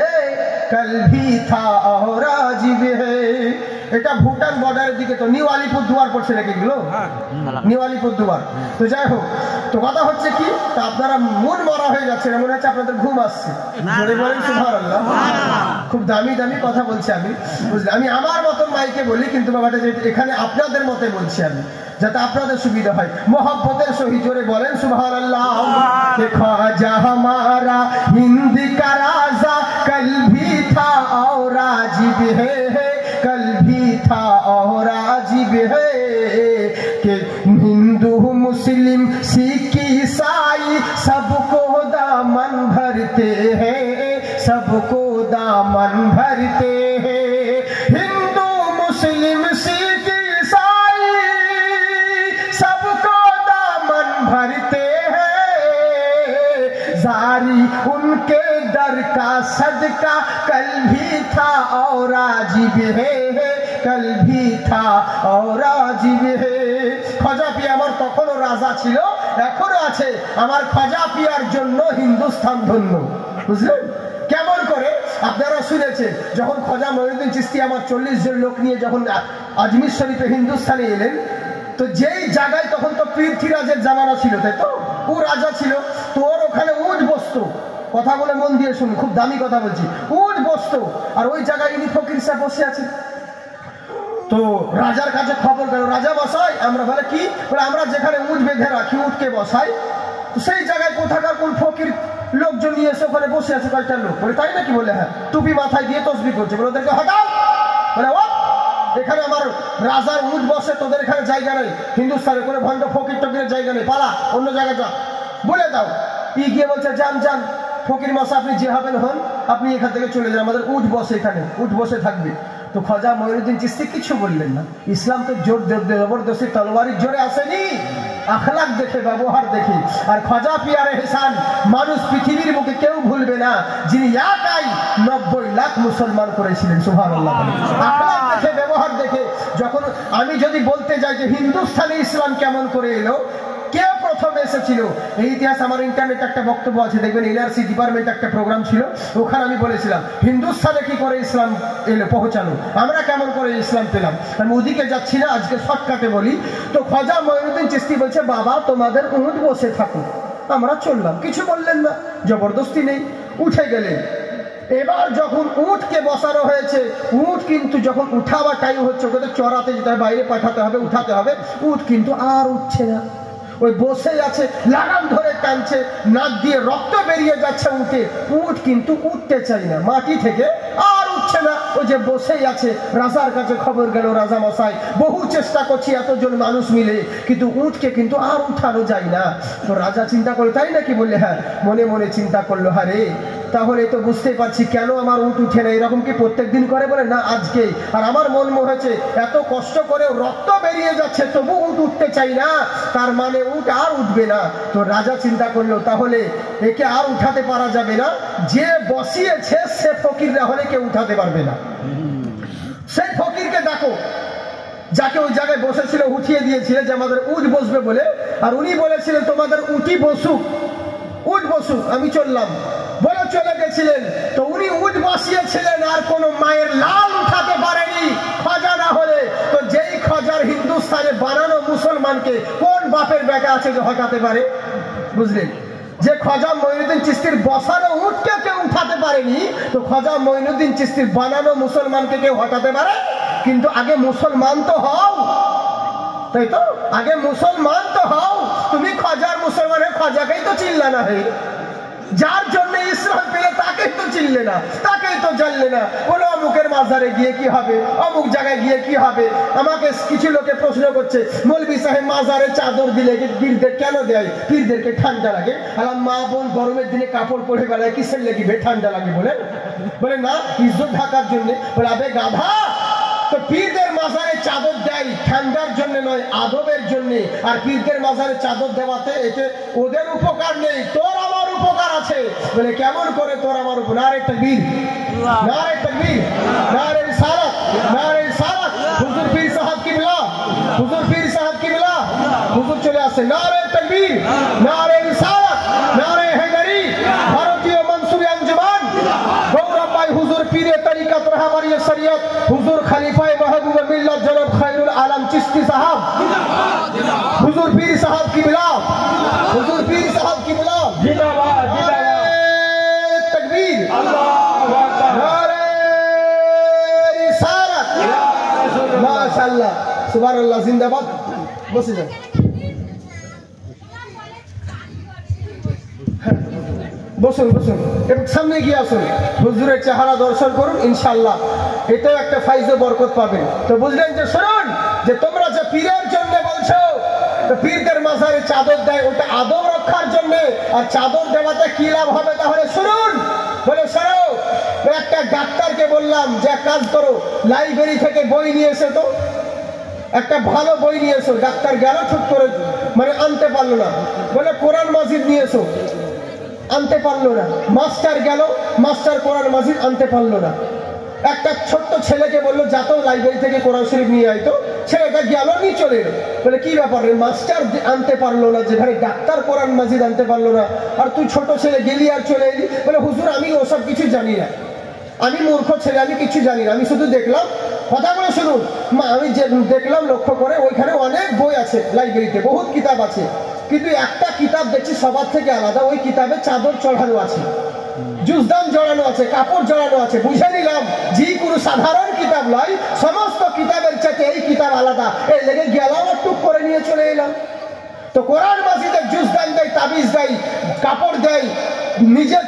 कल भी था और आज भी है। এটা ভুটান বর্ডারের দিকে, তো নিউ আলিপুর দুয়ার পড়ছে নাকি এগুলো, নিউ আলিপুর দুয়ার। তো যাই হোক, তো কথা হচ্ছে কি, তা আপনারা মন মরা হয়ে যাচ্ছে, মনে হচ্ছে আপনাদের ঘুম আসছে, বলেন সুবহানাল্লাহ। খুব দামি দামি কথা বলছি আমি, বুঝলেন? আমি আমার মতন মাইকে বলি, কিন্তু বাবাটা যে এখানে আপনাদের মতে বলছি আমি, যাতে আপনাদের সুবিধা হয়। মোহাব্বতের সহিত জোরে বলেন সুবহানাল্লাহ। খাজা হামারা হিন্দ কা রাজা কল ভি থা और आज भी है, कल भी था और आज भी है। कि हिंदू मुस्लिम सिख ईसाई सबको दामन भरते हैं, सबको दामन भरते हैं। हिंदू मुस्लिम सिख ईसाई सबको दामन भरते हैं, जारी उनके दर का सदका कल भी था और आज भी है, कल भी था और आज भी है। খাজা পিয়া আমার তখনও রাজা ছিল, এখনো আছে। আমার খাজা পিয়ার জন্য হিন্দুস্তান ধন্য, বুঝলেন? কেমন করে? আপনারা শুনেছেন, যখন খাজা মঈনুদ্দিন চিশতি আমার 40 জন লোক নিয়ে যখন আজমির শরীফে হিন্দুস্তানে এলেন, তো যেই জায়গায়, তখন তো পৃথ্বীরাজের জামানা ছিল, তাই তো, ও রাজা ছিল, তো ওর ওখানে উট বসতো, কথাগুলো মন দিয়ে শুনুন, খুব দামি কথা বলছি। উট বসতো আর ওই জায়গায় ইনি ফকির সাহেব বসে আছে। তো রাজার কাছে খবর গেল, রাজা বসাই আমরা, বলে কি, বলে আমরা যেখানে উট বেঁধে রাখি, উটকে বসাই, তো সেই জায়গায় কোথাকার কোন ফকির লোকজন নিয়ে এসে ওখানে বসে আছে কয়েকটা লোক। বলে তাই নাকি? বলে হ্যাঁ, টুপি মাথায় দিয়ে তসবি করছে। বলে ওদেরকে হটাও। বলে ও, এখানে আমার রাজার উট বসে, তোদের এখানে জায়গা নেই, হিন্দুস্তানে করে ভণ্ড ফকির টকিরের জায়গা নেই, পালা অন্য জায়গায় যা, বলে দাও। গিয়ে বলছে যান যান ফকির মশা, আপনি যে হবেন হন, আপনি এখান থেকে চলে যান, আমাদের উট বসে, এখানে উট বসে থাকবে। তো খাজা মঈনুদ্দিন চিশতি কিছু বললেন না। ইসলাম তো জোর জবরদস্তি তলোয়ারির জোরে আসেনি, আখলাক দেখে, ব্যবহার দেখে। আর খাজা পিয়ারে এহসান মানুষ পৃথিবীর মুখে কেউ ভুলবে না, যিনি একাই 90 লাখ মুসলমান করেছিলেন। সুবহানাল্লাহ। আখলাক দেখে, ব্যবহার দেখে। যখন আমি যদি বলতে যাই যে হিন্দুস্তানে ইসলাম কেমন করে এলো, কে প্রথম এসেছিল, এই ইতিহাস আমার ইন্টারনেট একটা বক্তব্য আছে, দেখবেন এনআরসি ডিপার্টমেন্ট একটা প্রোগ্রাম ছিল, ওখানে আমি বলেছিলাম হিন্দুস্তানে কি করে ইসলাম এলো, পৌঁছানো, আমরা কেমন করে ইসলাম পেলাম। আমি ওদিকে যাচ্ছি না, আজকে শর্টকাটে বলি। তো খাজা মঈনুদ্দিন চিশতি বলছে, বাবা তোমাদের উট বসে থাকো, আমরা চললাম, কিছু বললেন না, জবরদস্তি নেই, উঠে গেলেন। এবার যখন উটকে বসানো হয়েছে, উট কিন্তু যখন উঠাবার টাইম হচ্ছে, ওকে তো চড়াতে যেতে হবে, বাইরে পাঠাতে হবে, উঠাতে হবে, উট কিন্তু আর উঠছে না, ওই বসে আছে, লাগাম ধরে টানছে, নাক দিয়ে রক্ত বেরিয়ে যাচ্ছে উঠে, উট কিন্তু উঠতে চাই না মাটি থেকে, আর উঠছে না, ওই যে বসেই আছে। রাজার কাছে খবর গেল, রাজা মশাই বহু চেষ্টা করছি এতজন মানুষ মিলে, কিন্তু উটকে কিন্তু আর উঠানো যায় না। তো রাজা চিন্তা করলো, তাই নাকি? বললে হ্যাঁ। মনে মনে চিন্তা করলো, হারে তাহলে তো বুঝতে পারছি কেন আমার উট উঠে না, এরকম কি প্রত্যেক দিন করে? বলে না, আজকে। আর আমার মন হয়েছে এত কষ্ট করে রক্ত বেরিয়ে যাচ্ছে, তবু উট উঠতে চাই না, তার মানে উট আর উঠবে না। তো রাজা চিন্তা করলো, তাহলে একে আর উঠাতে পারা যাবে না, যে বসিয়েছে সে ফকির না হলে কেউ উঠাতে পারবে না, সেই ফকিরকে ডাকো, যাকে ওই জায়গায় বসেছিল উঠিয়ে দিয়েছিল, যে আমাদের উট বসবে বলে, আর উনি বলেছিলেন তোমাদের উটি বসুক, উট বসুক, আমি চললাম বলে চলে গেছিলেন। তো উনি উট বসিয়েছিলেন, আর কোন মায়ের লাল উঠাতে পারেনি খাজা না হলে। তো যেই খাজার হিন্দুস্তানে বানানো মুসলমানকে কোন বাপের বেটা আছে যে হটাতে পারে? বুঝলেন, যে খাজা মঈনুদ্দিন চিশতির বসানো উটকে কেউ উঠাতে পারেনি, তো খাজা মঈনুদ্দিন চিশতির বানানো মুসলমানকে কেউ হটাতে পারে? কিন্তু আগে মুসলমান তো হও, তাই তো, আগে মুসলমান তো হও। তুমি খাজার মুসলমানের খাজাকেই তো চিনলে না, হে যার জন্য ইসলাম পেলে তাকেই তো চিনলে না, তাকেই তো জানলে না। বলো অমুকের মাজারে গিয়ে কি হবে, অমুক জায়গায় গিয়ে কি হবে। আমাকে কিছু লোকে প্রশ্ন করছে, মৌলভী সাহেব মাজারে চাদর দিলে পীরদের কেন দেয়? পীরদেরকে ঠান্ডা লাগে। আর মা বোন গরমের দিনে কাপড় পরে বেড়ায়, কিসের লেগিবে ঠান্ডা লাগে? বলে না, ইজ্জত ঢাকার জন্য। বলে আবে গাধা, তো পীরদের মাজারে চাদর দেয় ঠান্ডার জন্য নয়, আদবের জন্য। আর পীরদের মাজারে চাদর দেওয়াতে এতে ওদের উপকার নেই, তোর আমার উপকার আছে। বলে কেমন করে তোর আমার উপর? নারে তাকবীর, নারে তাকবীর, নারে রিসালাত, নারে রিসালাত। হুজুর পীর সাহেব কিবলা, হুজুর পীর সাহেব কিবলা, হুজুর চলে আসে। নারে তাকবীর, নারে রিসালাত, নারে হেদারি। ভারতীয় মনসুবি আঞ্জুমান, গৌরব ভাই হুজুর পীরে তরিকত রাহবারি শরীয়ত, হুজুর খলিফায়ে মাহবুব মিল্লাত জনাব খায়রুল আলম চিশতি সাহেব, হুজুর পীর সাহেব কিবলা, হুজুর পীর সাহেব কিবলা, জিন্দাবাদ জিন্দাবাদ। তাকবীর, আল্লাহু আকবার, নারে রিসালাত, মাশাআল্লাহ, সুবহানাল্লাহ, জিন্দাবাদ। বসে যান। বসুন বসুন, একটু সামনে গিয়ে আসুন, হুজুরের চেহারা দর্শন করুন, ইনশাআল্লাহ এটাও একটা ফাইজ বরকত পাবেন। তো বুঝলেন যে, শুনুন যে তোমরা যে পীরের জন্য বলছো, তো পীরদের মাজারে চাদর দেয়, ওটা আদব রক্ষার জন্য। আর চাদর দেওয়াতে কি লাভ হবে? তাহলে শুনুন। বলে শোনো, একটা ডাক্তারকে বললাম যে কাজ করো, লাইব্রেরি থেকে বই নিয়ে এসে, তো একটা ভালো বই নিয়ে এসো। ডাক্তার গেল, ছুট করে মানে আনতে পারলো না। বলে কোরআন মাজিদ নিয়ে এসো, আনতে পারলো না। মাস্টার গেল, মাস্টার কোরআন মাজিদ আনতে পারলো না। একটা ছোট্ট ছেলেকে বললো যাতো লাইব্রেরি থেকে কোরআন শরীফ নিয়ে আইতো, ছেলেটা গেল, নিয়ে চলে এলো। বলে কি ব্যাপার, মাস্টার আনতে পারলো না, যেখানে ডাক্তার কোরআন মাজিদ আনতে পারলো না, আর তুই ছোট ছেলে গেলি আর চলে এলি? বলে হুজুর আমি ওসব কিছু জানি না, আমি মূর্খ ছেলে, আমি কিছু জানি না, আমি শুধু দেখলাম। কথাগুলো শুনুন মা, আমি যে দেখলাম লক্ষ্য করে, ওইখানে অনেক বই আছে, লাইব্রেরিতে বহুত কিতাব আছে, কিন্তু একটা কিতাব দেখছি সবার থেকে আলাদা, ওই কিতাবে চাদর চড়ানো আছে। জুজদান জড়ানো আছে, কাপড় জড়ানো আছে, বুঝে নিলাম যে কোনো সাধারণ কিতাব নয়, সমস্ত কিতাবের চাইতে এই কিতাব আলাদা, এই লেগে গেলাম আর টুক করে নিয়ে চলে এলাম। তো কোরআন মাজিদে জুজদান দেয়, তাবিজ দেয়, কাপড় দেয়, নিজে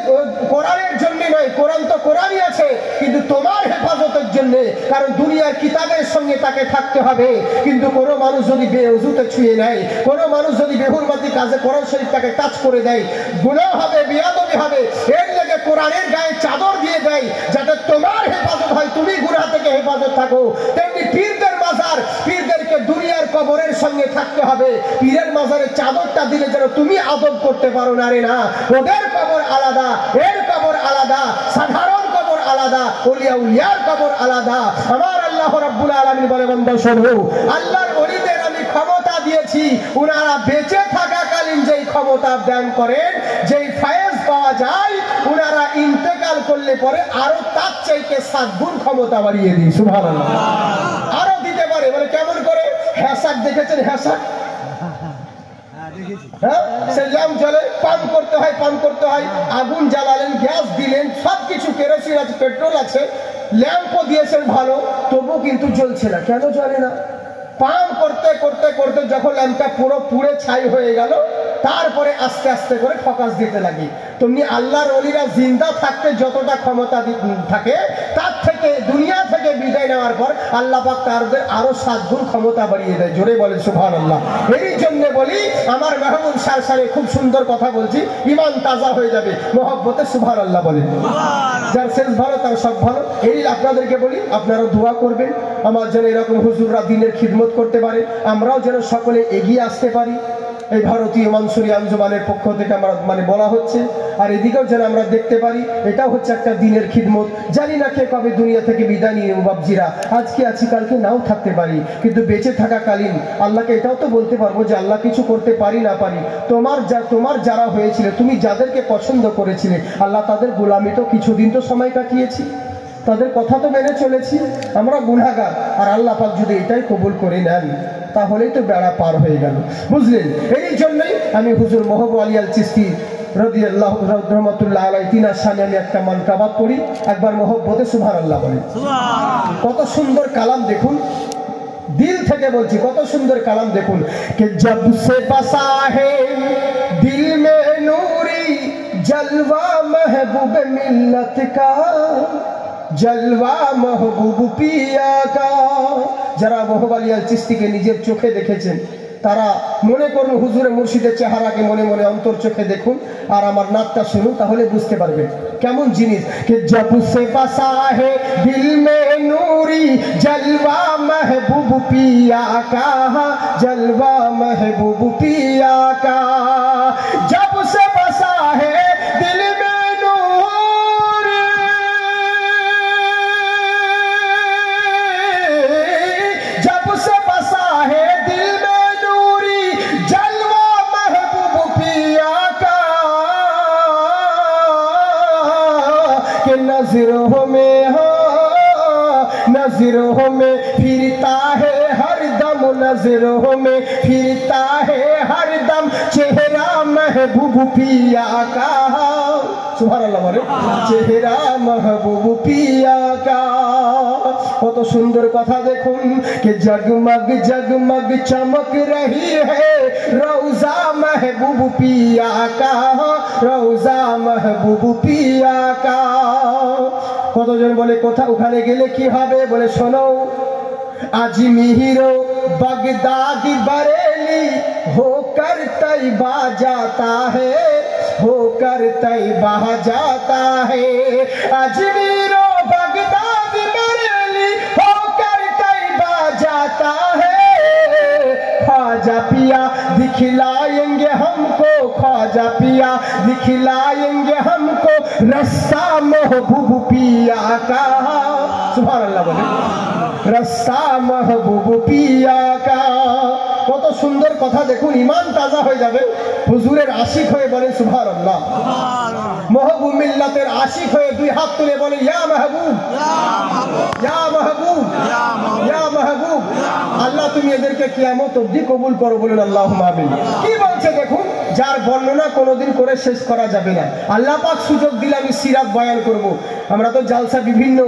কোরআনের জন্য নয়, কোরআন তো কোরআনই আছে কিন্তু তোমার হেফাজতের জন্য, কারণ দুনিয়ার কিতাবের সঙ্গে তাকে থাকতে হবে। কিন্তু কোনো মানুষ যদি বেউজুতে ছুঁয়ে নেয়, কোনো মানুষ যদি বেহুরমাতি কাজে কোরআন শরীফ তাকে টাচ করে দেয়, গুনাহ হবে, বেয়াদবি হবে, এর লেগে কোরআনের গায়ে চাদর দিয়ে দেয় যাতে তোমার হেফাজত হয়, তুমি গুনাহ থেকে হেফাজত থাকো। তেমনি পীরদের মাজার, পীরদেরকে দুনিয়ার কবরের সঙ্গে থাকতে হবে, পীরের মাজারে চাদরটা দিলে যেন তুমি আদব করতে পারো না রে না। ওদের কবর আলাদা, এর কবর আলাদা, সাধারণ কবর আলাদা, ওলিয়া উলিয়ার কবর আলাদা। আমার আল্লাহ রাব্বুল আলামিন বলে, বান্দা শোনো, আল্লাহর ওলিদের আমি ক্ষমতা দিয়েছি, ওনারা বেঁচে থাকাকালীন যেই ক্ষমতা দান করেন, যেই ফায়েজ পাওয়া যায়, ওনারা ইন্তেকাল করলে পরে আরো তার চাইতে 7 গুণ ক্ষমতা বাড়িয়ে দিই। সুবহানাল্লাহ। আরো দিতে পারে। বলে কেমন করে? হ্যাসাক দেখেছেন? হ্যাসাক, হ্যাঁ, সে ল্যাম্প জ্বলে, পান করতে হয়, পান করতে হয়, আগুন জ্বালালেন, গ্যাস দিলেন, সবকিছু, কেরোসিন আছে, পেট্রোল আছে, ল্যাম্পও দিয়েছেন ভালো, তবু কিন্তু জ্বলছে না। কেন জ্বলে না? পান করতে করতে করতে যখন ল্যাম্পটা পুরো পুড়ে ছাই হয়ে গেল, তারপরে আস্তে আস্তে করে ফোকাস দিতে লাগি। তুমি আল্লাহর ওলিরা জিন্দা থাকতে যতটা ক্ষমতা থাকে, তার থেকে দুনিয়া থেকে বিদায় নেওয়ার পর আল্লাহ পাক তাদের আরো 7 গুণ ক্ষমতা বাড়িয়ে দেয়। জোরে বলেন সুবহানাল্লাহ। এই জন্য বলি, আমার মেহবুব সারে খুব সুন্দর কথা বলছি, ইমান তাজা হয়ে যাবে মহব্বতে। সুবহানাল্লাহ বলেন। যার শেষ ভালো তার সব ভালো। এই আপনাদেরকে বলি, আপনারা দোয়া করবেন আমার যেন এরকম হুজুররা দিনের খিদমত করতে পারে, আমরাও যেন সকলে এগিয়ে আসতে পারি। এই ভারতীয় মানসুরি আঞ্জুমানের পক্ষ থেকে আমরা বলা হচ্ছে, আর এদিকেও যেন আমরা দেখতে পারি, এটাও হচ্ছে একটা দিনের খিদমত। জানি না কে কবে দুনিয়া থেকে বিদায় নিয়ে বাবজিরা, আজকে আছি কালকে নাও থাকতে পারি, কিন্তু বেঁচে থাকাকালীন আল্লাহকে এটাও তো বলতে পারবো যে আল্লাহ কিছু করতে পারি না পারি, তোমার যারা হয়েছিল, তুমি যাদেরকে পছন্দ করেছিলে আল্লাহ, তাদের গোলামি তো কিছুদিন তো সময় কাটিয়েছি, তাদের কথা তো মেনে চলেছি, আমরা গুনাহগার। আর আল্লাহ পাক যদি এটাই কবুল করে নেন, তাহলেই তো বেড়া পার হয়ে গেল, বুঝলেন? এই জন্যই আমি হুজুর মহবুব আলী আল চিশতি রাদিয়াল্লাহু রাহমাতুল্লাহ আলাইহি তিনার সামনে আমি একটা মানকাবাত পড়ি, একবার মহব্বতে সুবহানাল্লাহ বলি। কত সুন্দর কালাম দেখুন, দিল থেকে বলছি, কত সুন্দর কালাম দেখুন। কে জব সে বসা হে দিল মে নূরি জলওয়া महबूब मिल्लत का, जलवा महबूब पिया का। যারা মহবুব আলী আল চিশতিকে নিজের চোখে দেখেছেন, তারা মনে করুন হুজুরে মুর্শিদের চেহারাকে মনে মনে অন্তর চোখে দেখুন, আর আমার নাতটা শুনুন, তাহলে বুঝতে পারবেন কেমন জিনিস। কে জব সে বসা হে দিল মে নূরি জলওয়া महबूब पिया का, जलवा महबूब पिया का। जब से बसा है दिल में नूरी, जब से बसा है दिल में नूरी जलवा महबूब पिया का, कि नजरों में नजरों में फिरता है हर दम, नजरों में फिरता है हर दम चेहरा महबूब पिया का। सुभानाल्लाह बोले, चेहरा महबूब पिया का। কত সুন্দর কথা দেখুন, कि जगमग जगमग चमक रही है रौजा महबूब पिया का, रौजा महबूब पिया का। কতজন বলে কোথা ওখানে গেলে কি হবে? বলে শোনো, अजमीर बगदाद बरेली होकर तैबा जाता है, होकर तैबा जाता है। अजमीर बगदाद बरेली होकर तैबा जाता है। ख्वाजा पिया दिखलाएंगे हमको, ख्वाजा पिया दिखलाएंगे हमको रस्सा महबूब पिया का। सुभान अल्लाह बोले, रस्सा महबूब पिया का। কত সুন্দর কথা দেখুন, ইমান তাজা হয়ে যাবে। হুজুরের আশিক হয়ে বলেন সুবহানাল্লাহ। महबूब मिल्लतेर आशिक হয়ে দুই হাত তুলে বলে ইয়া মাহবুব, ইয়া মাহবুব, ইয়া মাহবুব। আল্লাহ তুমি এদেরকে কিয়ামত অবধি কবুল করো, বলুন আল্লাহুম্মা আমিন। কি বলছে দেখুন, যার বর্ণনা কোনোদিন করে শেষ করা যাবে না। আল্লাহ পাক সুযোগ দিলে আমি সিরাত বয়ান করব। আমরা তো জালসা বিভিন্ন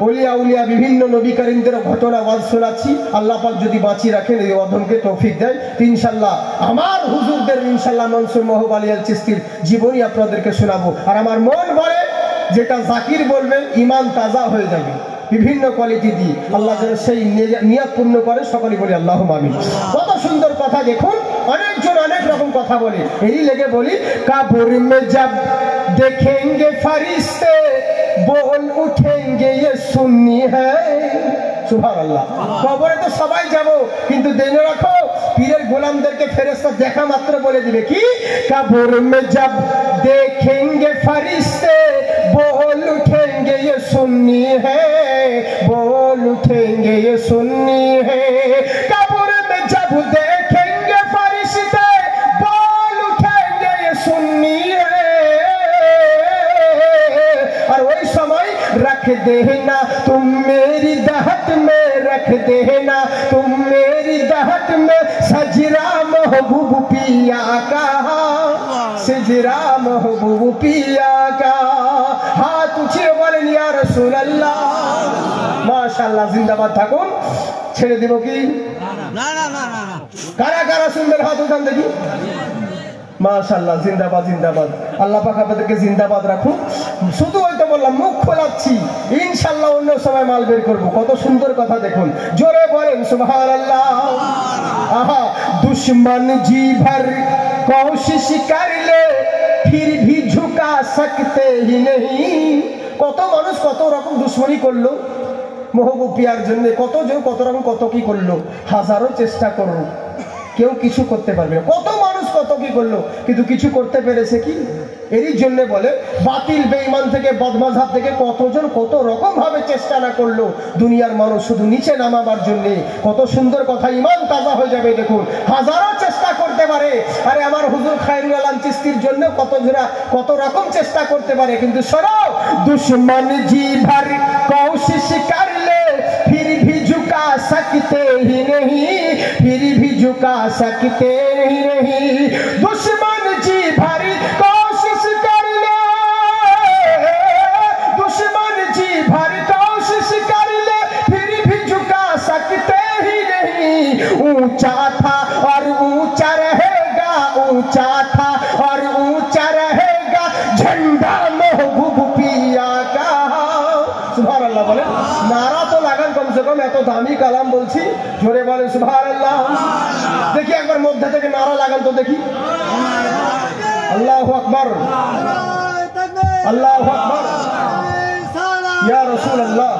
ওলিয়া উলিয়া বিভিন্ন নবী করিমদের ঘটনা ওয়াজ শোনাচ্ছি। আল্লাহ পাক যদি বাঁচিয়ে রাখেন, এই অধমকে তৌফিক দেয়, ইনশাল্লাহ আমার হুজুরদের ইনশাল্লাহ মনসুর মহব আলী আল চিশতির জীবনী আপনাদেরকে শোনাবো। আর আমার মন বলে যেটা জাকির বলবেন ইমান তাজা হয়ে যাবে বিভিন্ন কোয়ালিটি দিয়ে। আল্লাহ যেন সেই নিয়াত পূর্ণ করে, সকলে বলি আল্লাহুম্মা আমিন। কত সুন্দর কথা দেখুন, অনেকজন অনেক রকম কথা বলে। এই লেগে বলি, কাবর মে জব देखेंगे फरिश्ते बोल उठेंगे ये सुन्नी है। সুবহানাল্লাহ। কবরে তো সবাই যাব, কিন্তু জেনে রাখো পীরের গোলামদেরকে ফেরেশতা দেখা মাত্র বলে দিবে কি, কবর মে জব देखेंगे फरिश्ते बोल उठेंगे ये सुन्नी है, बोल उठेंगे ये सुन्नी है। कब्र में जब देखेंगे फरिश्ते बोल उठेंगे ये सुन्नी है। और वही समय रख देना तुम मेरी दहत में, रख देना तुम मेरी दहत में सजरा महबूब पिया का, सजरा महबूब पिया का। हाथ उठिए बोलें या रसूल अल्लाह। माशाअल्लाह, जिंदाबाद থাকুন। ছেড়ে দিব কি? না না না না না, কারা কারা সুন্দর হাত উঠান দেখি। মাশাআল্লাহ, জিন্দাবাদ জিন্দাবাদ। আল্লাহ পাক আপনাদেরকে জিন্দাবাদ রাখুন। শুধু হয়তো বললাম, মুখ খোলাচ্ছি, ইনশাআল্লাহ অন্য সময় মাল বের করব। কত সুন্দর কথা দেখুন, জোরে বলেন সুবহানাল্লাহ। आहा, दुश्मन जी भर कोशिश कर ले फिर भी झुका सकते ही नहीं। কত মানুষ কত রকম দুশ্মনী করলো महबूब पियार জন্য, কতজন কত রকম কত কি করলো। হাজারো চেষ্টা করলো, কেউ কিছু করতে পারবে না। কত মানুষ কত কি করলো, কিন্তু কিছু করতে পেরেছে কি? এরই জন্য বলে বাতিল বেঈমান থেকে বদমাযহাব থেকে কতজন কত রকম ভাবে চেষ্টা না করলো দুনিয়ার মানুষ শুধু নিচে নামাবার জন্য। কত সুন্দর কথা, ইমান তাজা হয়ে যাবে। দেখুন, হাজারো চেষ্টা করতে পারে। আরে আমার হুজুর খায়রুল আলম চিশতির জন্য কতজনা কত রকম চেষ্টা করতে পারে, কিন্তু সরো দুশ্মন জি ভর কোশিশ कर ले फिर भी झुका सकते ही नहीं, फिर भी झुका सकते ही नहीं। दुश्मन जी भरी कोशिश कर ले, दुश्मन जी भरी कोशिश कर ले फिर भी झुका सकते ही नहीं। ऊंचा था और ऊंचा रहेगा, ऊंचा था और ऊंचा रहेगा झंडा महबूब पिया का। সুবহানাল্লাহ বলেন। নারা তো লাগান কমসে কম, এত দামি কালাম বলছি, জোরে বলেন সুবহানাল্লাহ। দেখি একবার মধ্যে থেকে নারা লাগান তো দেখি। আল্লাহু আকবার, আল্লাহু আকবার, ইয়া রাসূলুল্লাহ,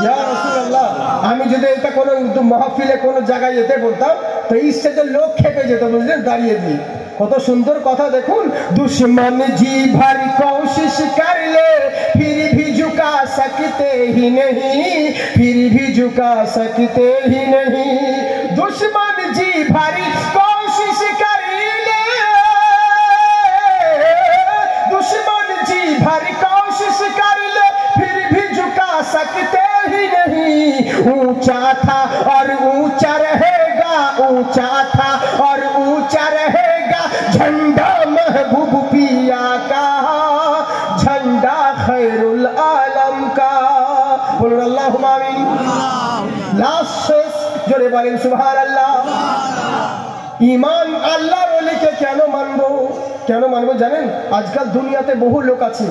ইয়া রাসূলুল্লাহ। আমি যদি এটা কোনো মাহফিলে কোনো জায়গায় যেতে বলতাম তো স্টেজের লোক খেপে যেত, বুঝলেন, দাঁড়িয়ে দিয়ে। কত সুন্দর কথা দেখুন, दुश्मन जी भर कोशिश कर ले फिर भी झुका सकते ही नहीं, फिर भी झुका सकते ही नहीं। दुश्मन जी भर कोशिश कर ले, दुश्मन जी भर कोशिश कर ले फिर भी झुका सकते ही नहीं। ऊंचा था और ऊंचा रहेगा, ऊंचा था और ऊंचा रहेगा झंडा महबूब पिया का, झंडा खैरुल आलम का। बोलो अल्लाहुम्मा आमीन। लास्ट शेष जोरे बोलें सुबहानाल्लाह। ईमान আল্লাহর ওলিকে কেন মানবো, কেন মানবো জানেন? আজকাল দুনিয়াতে বহু লোক আছে,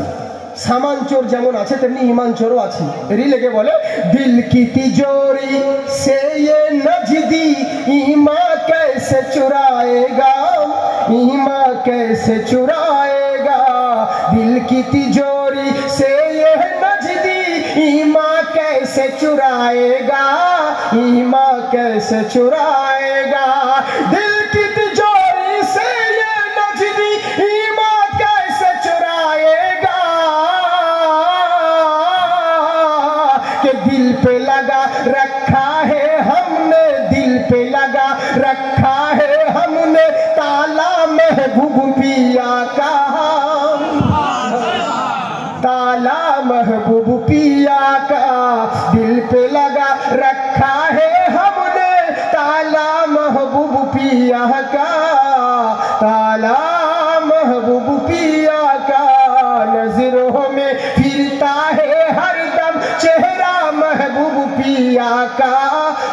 सामान चोर যেমন আছে তেমনি ईमान चोरों আছে। এরই লেগে বলে दिल की तिजोरी से ये नजदी ईमान कैसे चुराएगा, ईमान कैसे चुराएगा। दिल की तिजोरी से ये नजदी ईमान कैसे चुराएगा, ईमान कैसे चुराएगा। दिल की तिजोरी से ये नजदी ईमान कैसे चुराएगा, के दिल पे लगा रखा है हमने, दिल पे लगा रखा है हमने ताला महबूब पिया का, ताला महबूब पिया का। दिल पे लगा रखा है हमने ताला महबूब पिया का। ताला महबूब पिया का नजरों में फिरता है हरदम चेहरा महबूब पिया का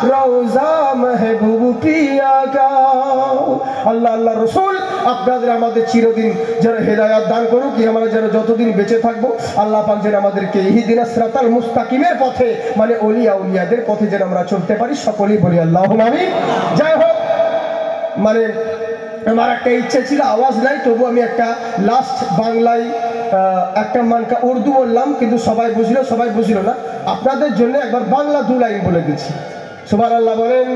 रोजा महबूब पिया का আল্লাহ আল্লাহ রসুল আপনাদের আমাদের চিরদিন যারা হেদায়াত দান করুক কি আমরা যারা যতদিন বেঁচে থাকবো আল্লাহ পাক যেন আমাদেরকে ইহদিনাস সিরাতাল মুস্তাকিমের পথে মানে ওলিয়া উলিয়াদের পথে যেন আমরা চলতে পারি সকলেই বলি আল্লাহুম্মা আমিন। যাই হোক মানে আমার একটা ইচ্ছা ছিল আওয়াজ নাই তবু আমি একটা লাস্ট বাংলায় একটা মানকা উর্দু বললাম কিন্তু সবাই বুঝলো না আপনাদের জন্য একবার বাংলা 2 লাইন বলে দিচ্ছি সুবহানাল্লাহ বলেন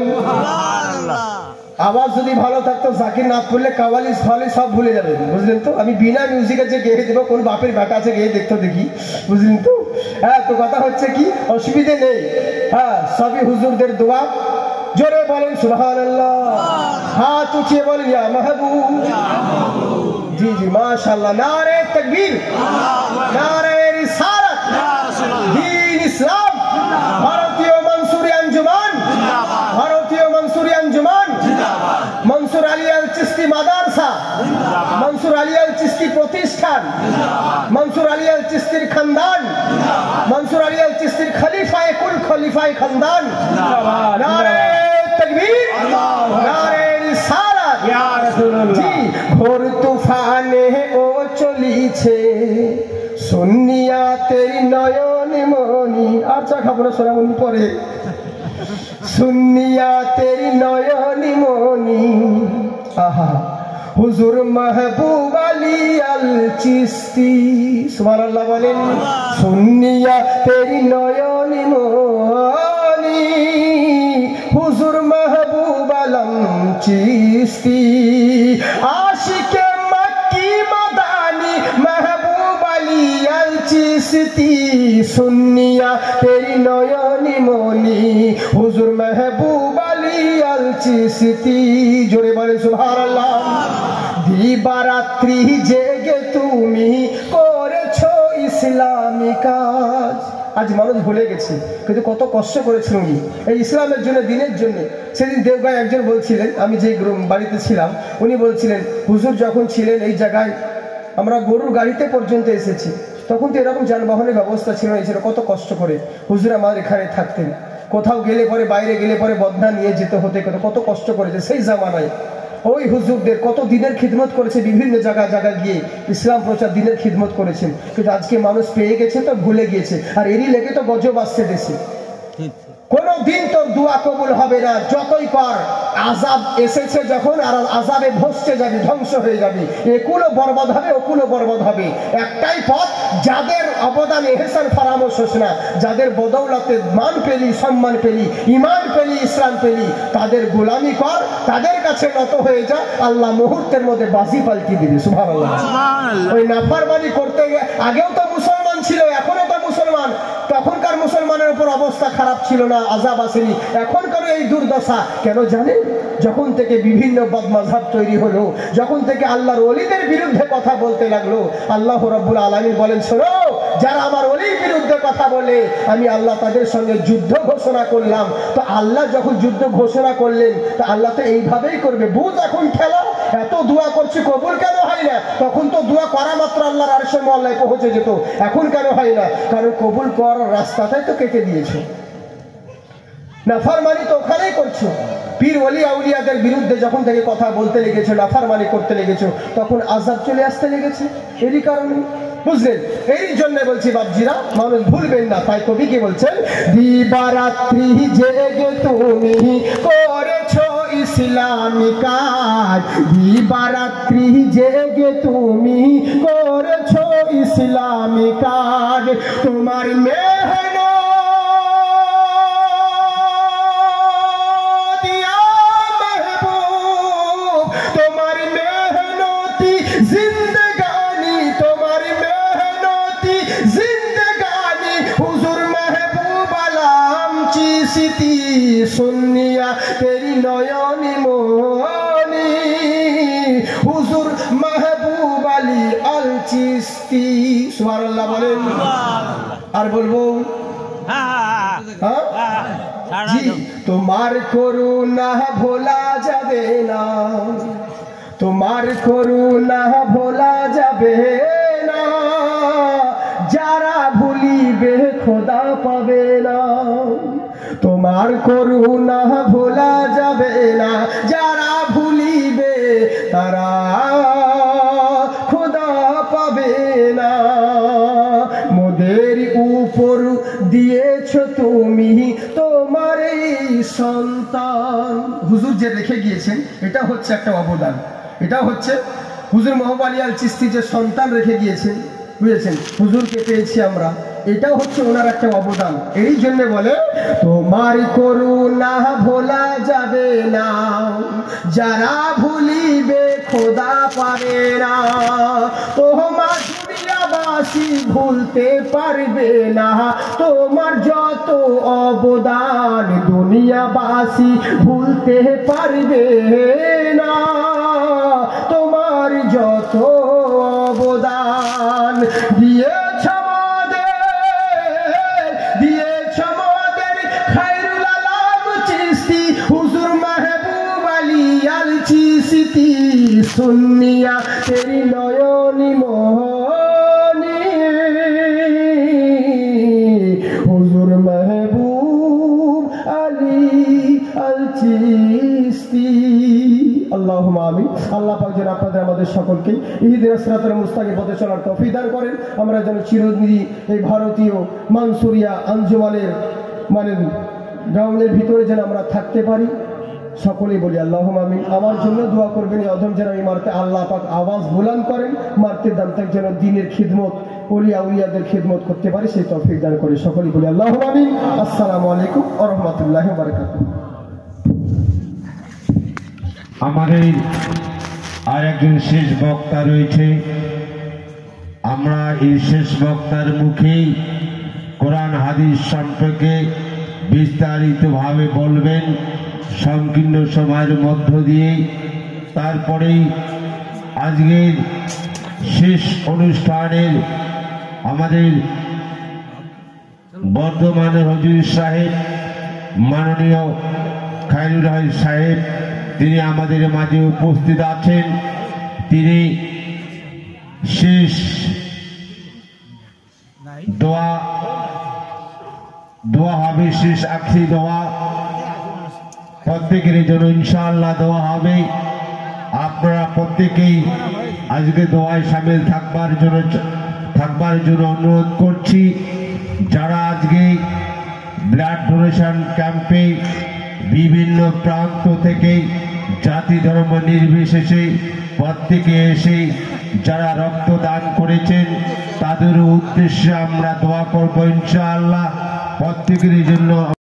আওয়াজ যদি ভালো থাকতো জাকির না পড়লে কাওয়ালি ফালি সব ভুলে যাবেন বুঝলেন তো আমি বিনা মিউজিকে যে গেয়ে দেবো কোন বাপের বেটা আছে গেয়ে দেখতো দেখি বুঝলেন তো হ্যাঁ তো কথা হচ্ছে কি অসুবিধে নেই হ্যাঁ সবই হুজুরদের দোয়া জোরে বলেন সুবহানাল্লাহ হাত উঠিয়ে বলেন ইয়া মাহবুব জি জি মাশাআল্লাহ নারে তাকবীর নারে রিসালাত দ্বীন ইসলাম ভারতীয় মনসুরি আঞ্জুমান ভারতীয় মনসুরি আঞ্জুমান মনসুর আলী আল চিশতি মাদ্রাসা মনসুর আলী আল চিশতি প্রতিষ্ঠান মনসুর আলী আল চিশতির খানদান মনসুর আলী আল চিশতির খলিফায়ে কুল খলিফায়ে খানদান নারে তাকবীর নারে রিসালাত ইয়া রাসূলুল্লাহ জি ঘোর তুফানে ও চলিছে সুন্নিয়া তেরি নয়ন মনি আর চা খাবো না সোনামনি পরে সুন্নিয়া তেরি নয়ন মনি আহা হুজুর মাহবুব আলী আল চিশতি সুবহানাল্লাহ বলেন সুন্নিয়া তেরি নয়ন মনি হুজুর মাহবুব আলম চিশতি আশিকে মক্কি মাদানি মাহবুব আলী আল চিশতি সুন্নিয়া তেরি নয়নি মনি হুজুর মাহবুব আলী আল চিশতি জোরে বলেন সুবহানাল্লাহ দিবারাত্রি জেগে তুমি করেছো ইসলামী কাজ আজ মানুষ ভুলে গেছে কিন্তু কত কষ্ট করেছিল উনি এই ইসলামের জন্য দিনের জন্য সেদিন দেবগাঁয় একজন বলছিলেন আমি যে বাড়িতে ছিলাম উনি বলছিলেন হুজুর যখন ছিলেন এই জায়গায় আমরা গরুর গাড়িতে পর্যন্ত এসেছি তখন তো এরকম যানবাহনের ব্যবস্থা ছিল না ছিল কত কষ্ট করে হুজুর আমার এখানে থাকতেন কোথাও গেলে পরে বাইরে গেলে পরে বদনা নিয়ে যেতে হতে কত কষ্ট করেছে সেই জামানায় ওই হুজুরদের কত দিনের খিদমত করেছে বিভিন্ন জায়গা গিয়ে ইসলাম প্রচার দিনের খিদমত করেছেন কিন্তু আজকে মানুষ পেয়ে গেছে তো ভুলে গিয়েছে আর এরই লেগে তো গজব আসছে দেশে কোনো দিন তোর দোয়া কবুল হবে না যতই কর আযাব এসেছে যখন আর আযাবে ভসতে যাবে ধ্বংস হয়ে যাবে একুলও বরবাদ হবে ওকুলও বরবাদ হবে একটাই পথ যাদের অবদান ইহসান ফরামোশ হোস না যাদের বদৌলতে মান পেলি সম্মান পেলি ঈমান পেলি ইসলাম পেলি তাদের গোলামি কর তাদের কাছে নত হয়ে যা আল্লাহ মুহূর্তের মধ্যে বাজি পাল্টি দিবে সুবহানাল্লাহ ওই নাফরমানি করতে আগেও তো মুসলমান ছিল এখনো তো মুসলমান তখনকার মুসলমানের উপর অবস্থা খারাপ ছিল না আযাব আসেনি এখনকার এই দুর্দশা কেন জানেন যখন থেকে বিভিন্ন বদমাযহাব তৈরি হলো যখন থেকে আল্লাহর ওলিদের বিরুদ্ধে কথা বলতে লাগলো আল্লাহ রাব্বুল আলামিন বলেন শোনো যারা আমার ওলির বিরুদ্ধে কথা বলে আমি আল্লাহ তাদের সঙ্গে যুদ্ধ ঘোষণা করলাম তো আল্লাহ যখন যুদ্ধ ঘোষণা করলেন তো আল্লাহ তো এইভাবেই করবে বুঝ এখন খেলা এত দোয়া করছি কবুল কেন হয় না তখন তো দোয়া করা মাত্র আল্লাহর আরশের মহল্লায় পৌঁছে যেত এখন কেন হয় না কারণ কবুল করার রাস্তাটাই তো কেটে দিয়েছে নাফরমানি তো ওখানেই করছো পীর ওলি আউলিয়াদের বিরুদ্ধে যখন থেকে কথা বলতে লেগেছো নাফরমানি করতে লেগেছো তখন আযাব চলে আসতে লেগেছে এরই কারণে বুঝলেন এই জন্য বলছি বাপজিরা মানুষ ভুলবেন না তাই কবি কি বলছেন দিবারাত্রি জেগে তুমি করেছো ইসলামী কাজ দিবারাত্রি জেগে তুমি করেছো ইসলামী কাজ তোমার মেহনত সুন্নিয়া তেরি নয়নি মনি হুজুর মাহবুব আলী আল চিশতি সুবহানাল্লাহ বলেন আর বলবো জি তোমার করুণা ভোলা যাবে না তোমার করুণা ভোলা যাবে না, যারা ভুলিবে খোদা পাবে না। তোমার করুণা ভোলা যাবে না, যারা ভুলিবে তারা খোদা পাবে না। মোদের উপর দিয়েছ তুমি তোমার এই সন্তান। হুজুর যে রেখে গিয়েছেন এটা হচ্ছে একটা অবদান। এটা হচ্ছে হুজুর মহব আলী আল চিশতি যে সন্তান রেখে গিয়েছেন, বুঝেছেন, হুজুরকে পেয়েছি আমরা, এটাও হচ্ছে ওনার একটা অবদান। এই জন্য বলে তোমার করুণা ভোলা যাবে না, যারা ভুলিবে খোদা পাবে না। তোমার দুনিয়াবাসী ভুলতে পারবে না, তোমার যত অবদান দুনিয়াবাসী ভুলতে পারবে না। তোমার যত অবদান দিয়েছ আমাদের খায়রুল আলম চিশতি, হুজুর মাহবুব আলী আল চিশতি, সুন্নিয়া তেরি নয়নি মোহনী, হুজুর মাহবুব আলী আল চিশতি। আল্লাহুম্মা আমিন। আল্লাহ পাক যেন আপনাদের আমাদের সকলকে ইহদিনাস সিরাতাল মুস্তাকিম পথে চলার তৌফিক দান করেন। আমরা যেন চিরদিনই এই ভারতীয় মানসুরিয়া আঞ্জুমানের গ্রাউন্ডের ভিতরে যেন আমরা থাকতে পারি। সকলেই বলি আল্লাহুম্মা আমিন। আমার জন্য দোয়া করবেন, এই অধম যেন এই মারতে আল্লাহ পাক আওয়াজ বুলন্দ করেন, মারতে দাম তাক যেন দ্বীনের খিদমত, ওলিয়া উলিয়াদের খিদমত করতে পারি, সেই তৌফিক দান করে। সকলেই বলি আল্লাহুম্মা আমিন। আসসালামু আলাইকুম ওয়া রাহমাতুল্লাহি ওয়া বারাকাতুহু। আমাদের আর একজন শেষ বক্তা রয়েছে। আমরা এই শেষ বক্তার মুখেই কোরআন হাদিস সম্পর্কে বিস্তারিতভাবে বলবেন সংকীর্ণ সময়ের মধ্য দিয়ে। তারপরেই আজকের শেষ অনুষ্ঠানের আমাদের বর্ধমানের হুজুর সাহেব মাননীয় খায়রুল হক সাহেব, তিনি আমাদের মাঝে উপস্থিত আছেন। তিনি শেষ দোয়া হবে, শেষ আখরি দোয়া প্রত্যেকের জন্য ইনশাআল্লাহ দোয়া হবে। আপনারা প্রত্যেকেই আজকে দোয়ায় সামিল থাকবার জন্য অনুরোধ করছি। যারা আজকে ব্লাড ডোনেশন ক্যাম্পে বিভিন্ন প্রান্ত থেকে জাতি ধর্ম নির্বিশেষে প্রত্যেকে এসে যারা রক্তদান করেছেন তাদের উদ্দেশ্যে আমরা দোয়া করব ইনশাআল্লাহ প্রত্যেকের জন্য।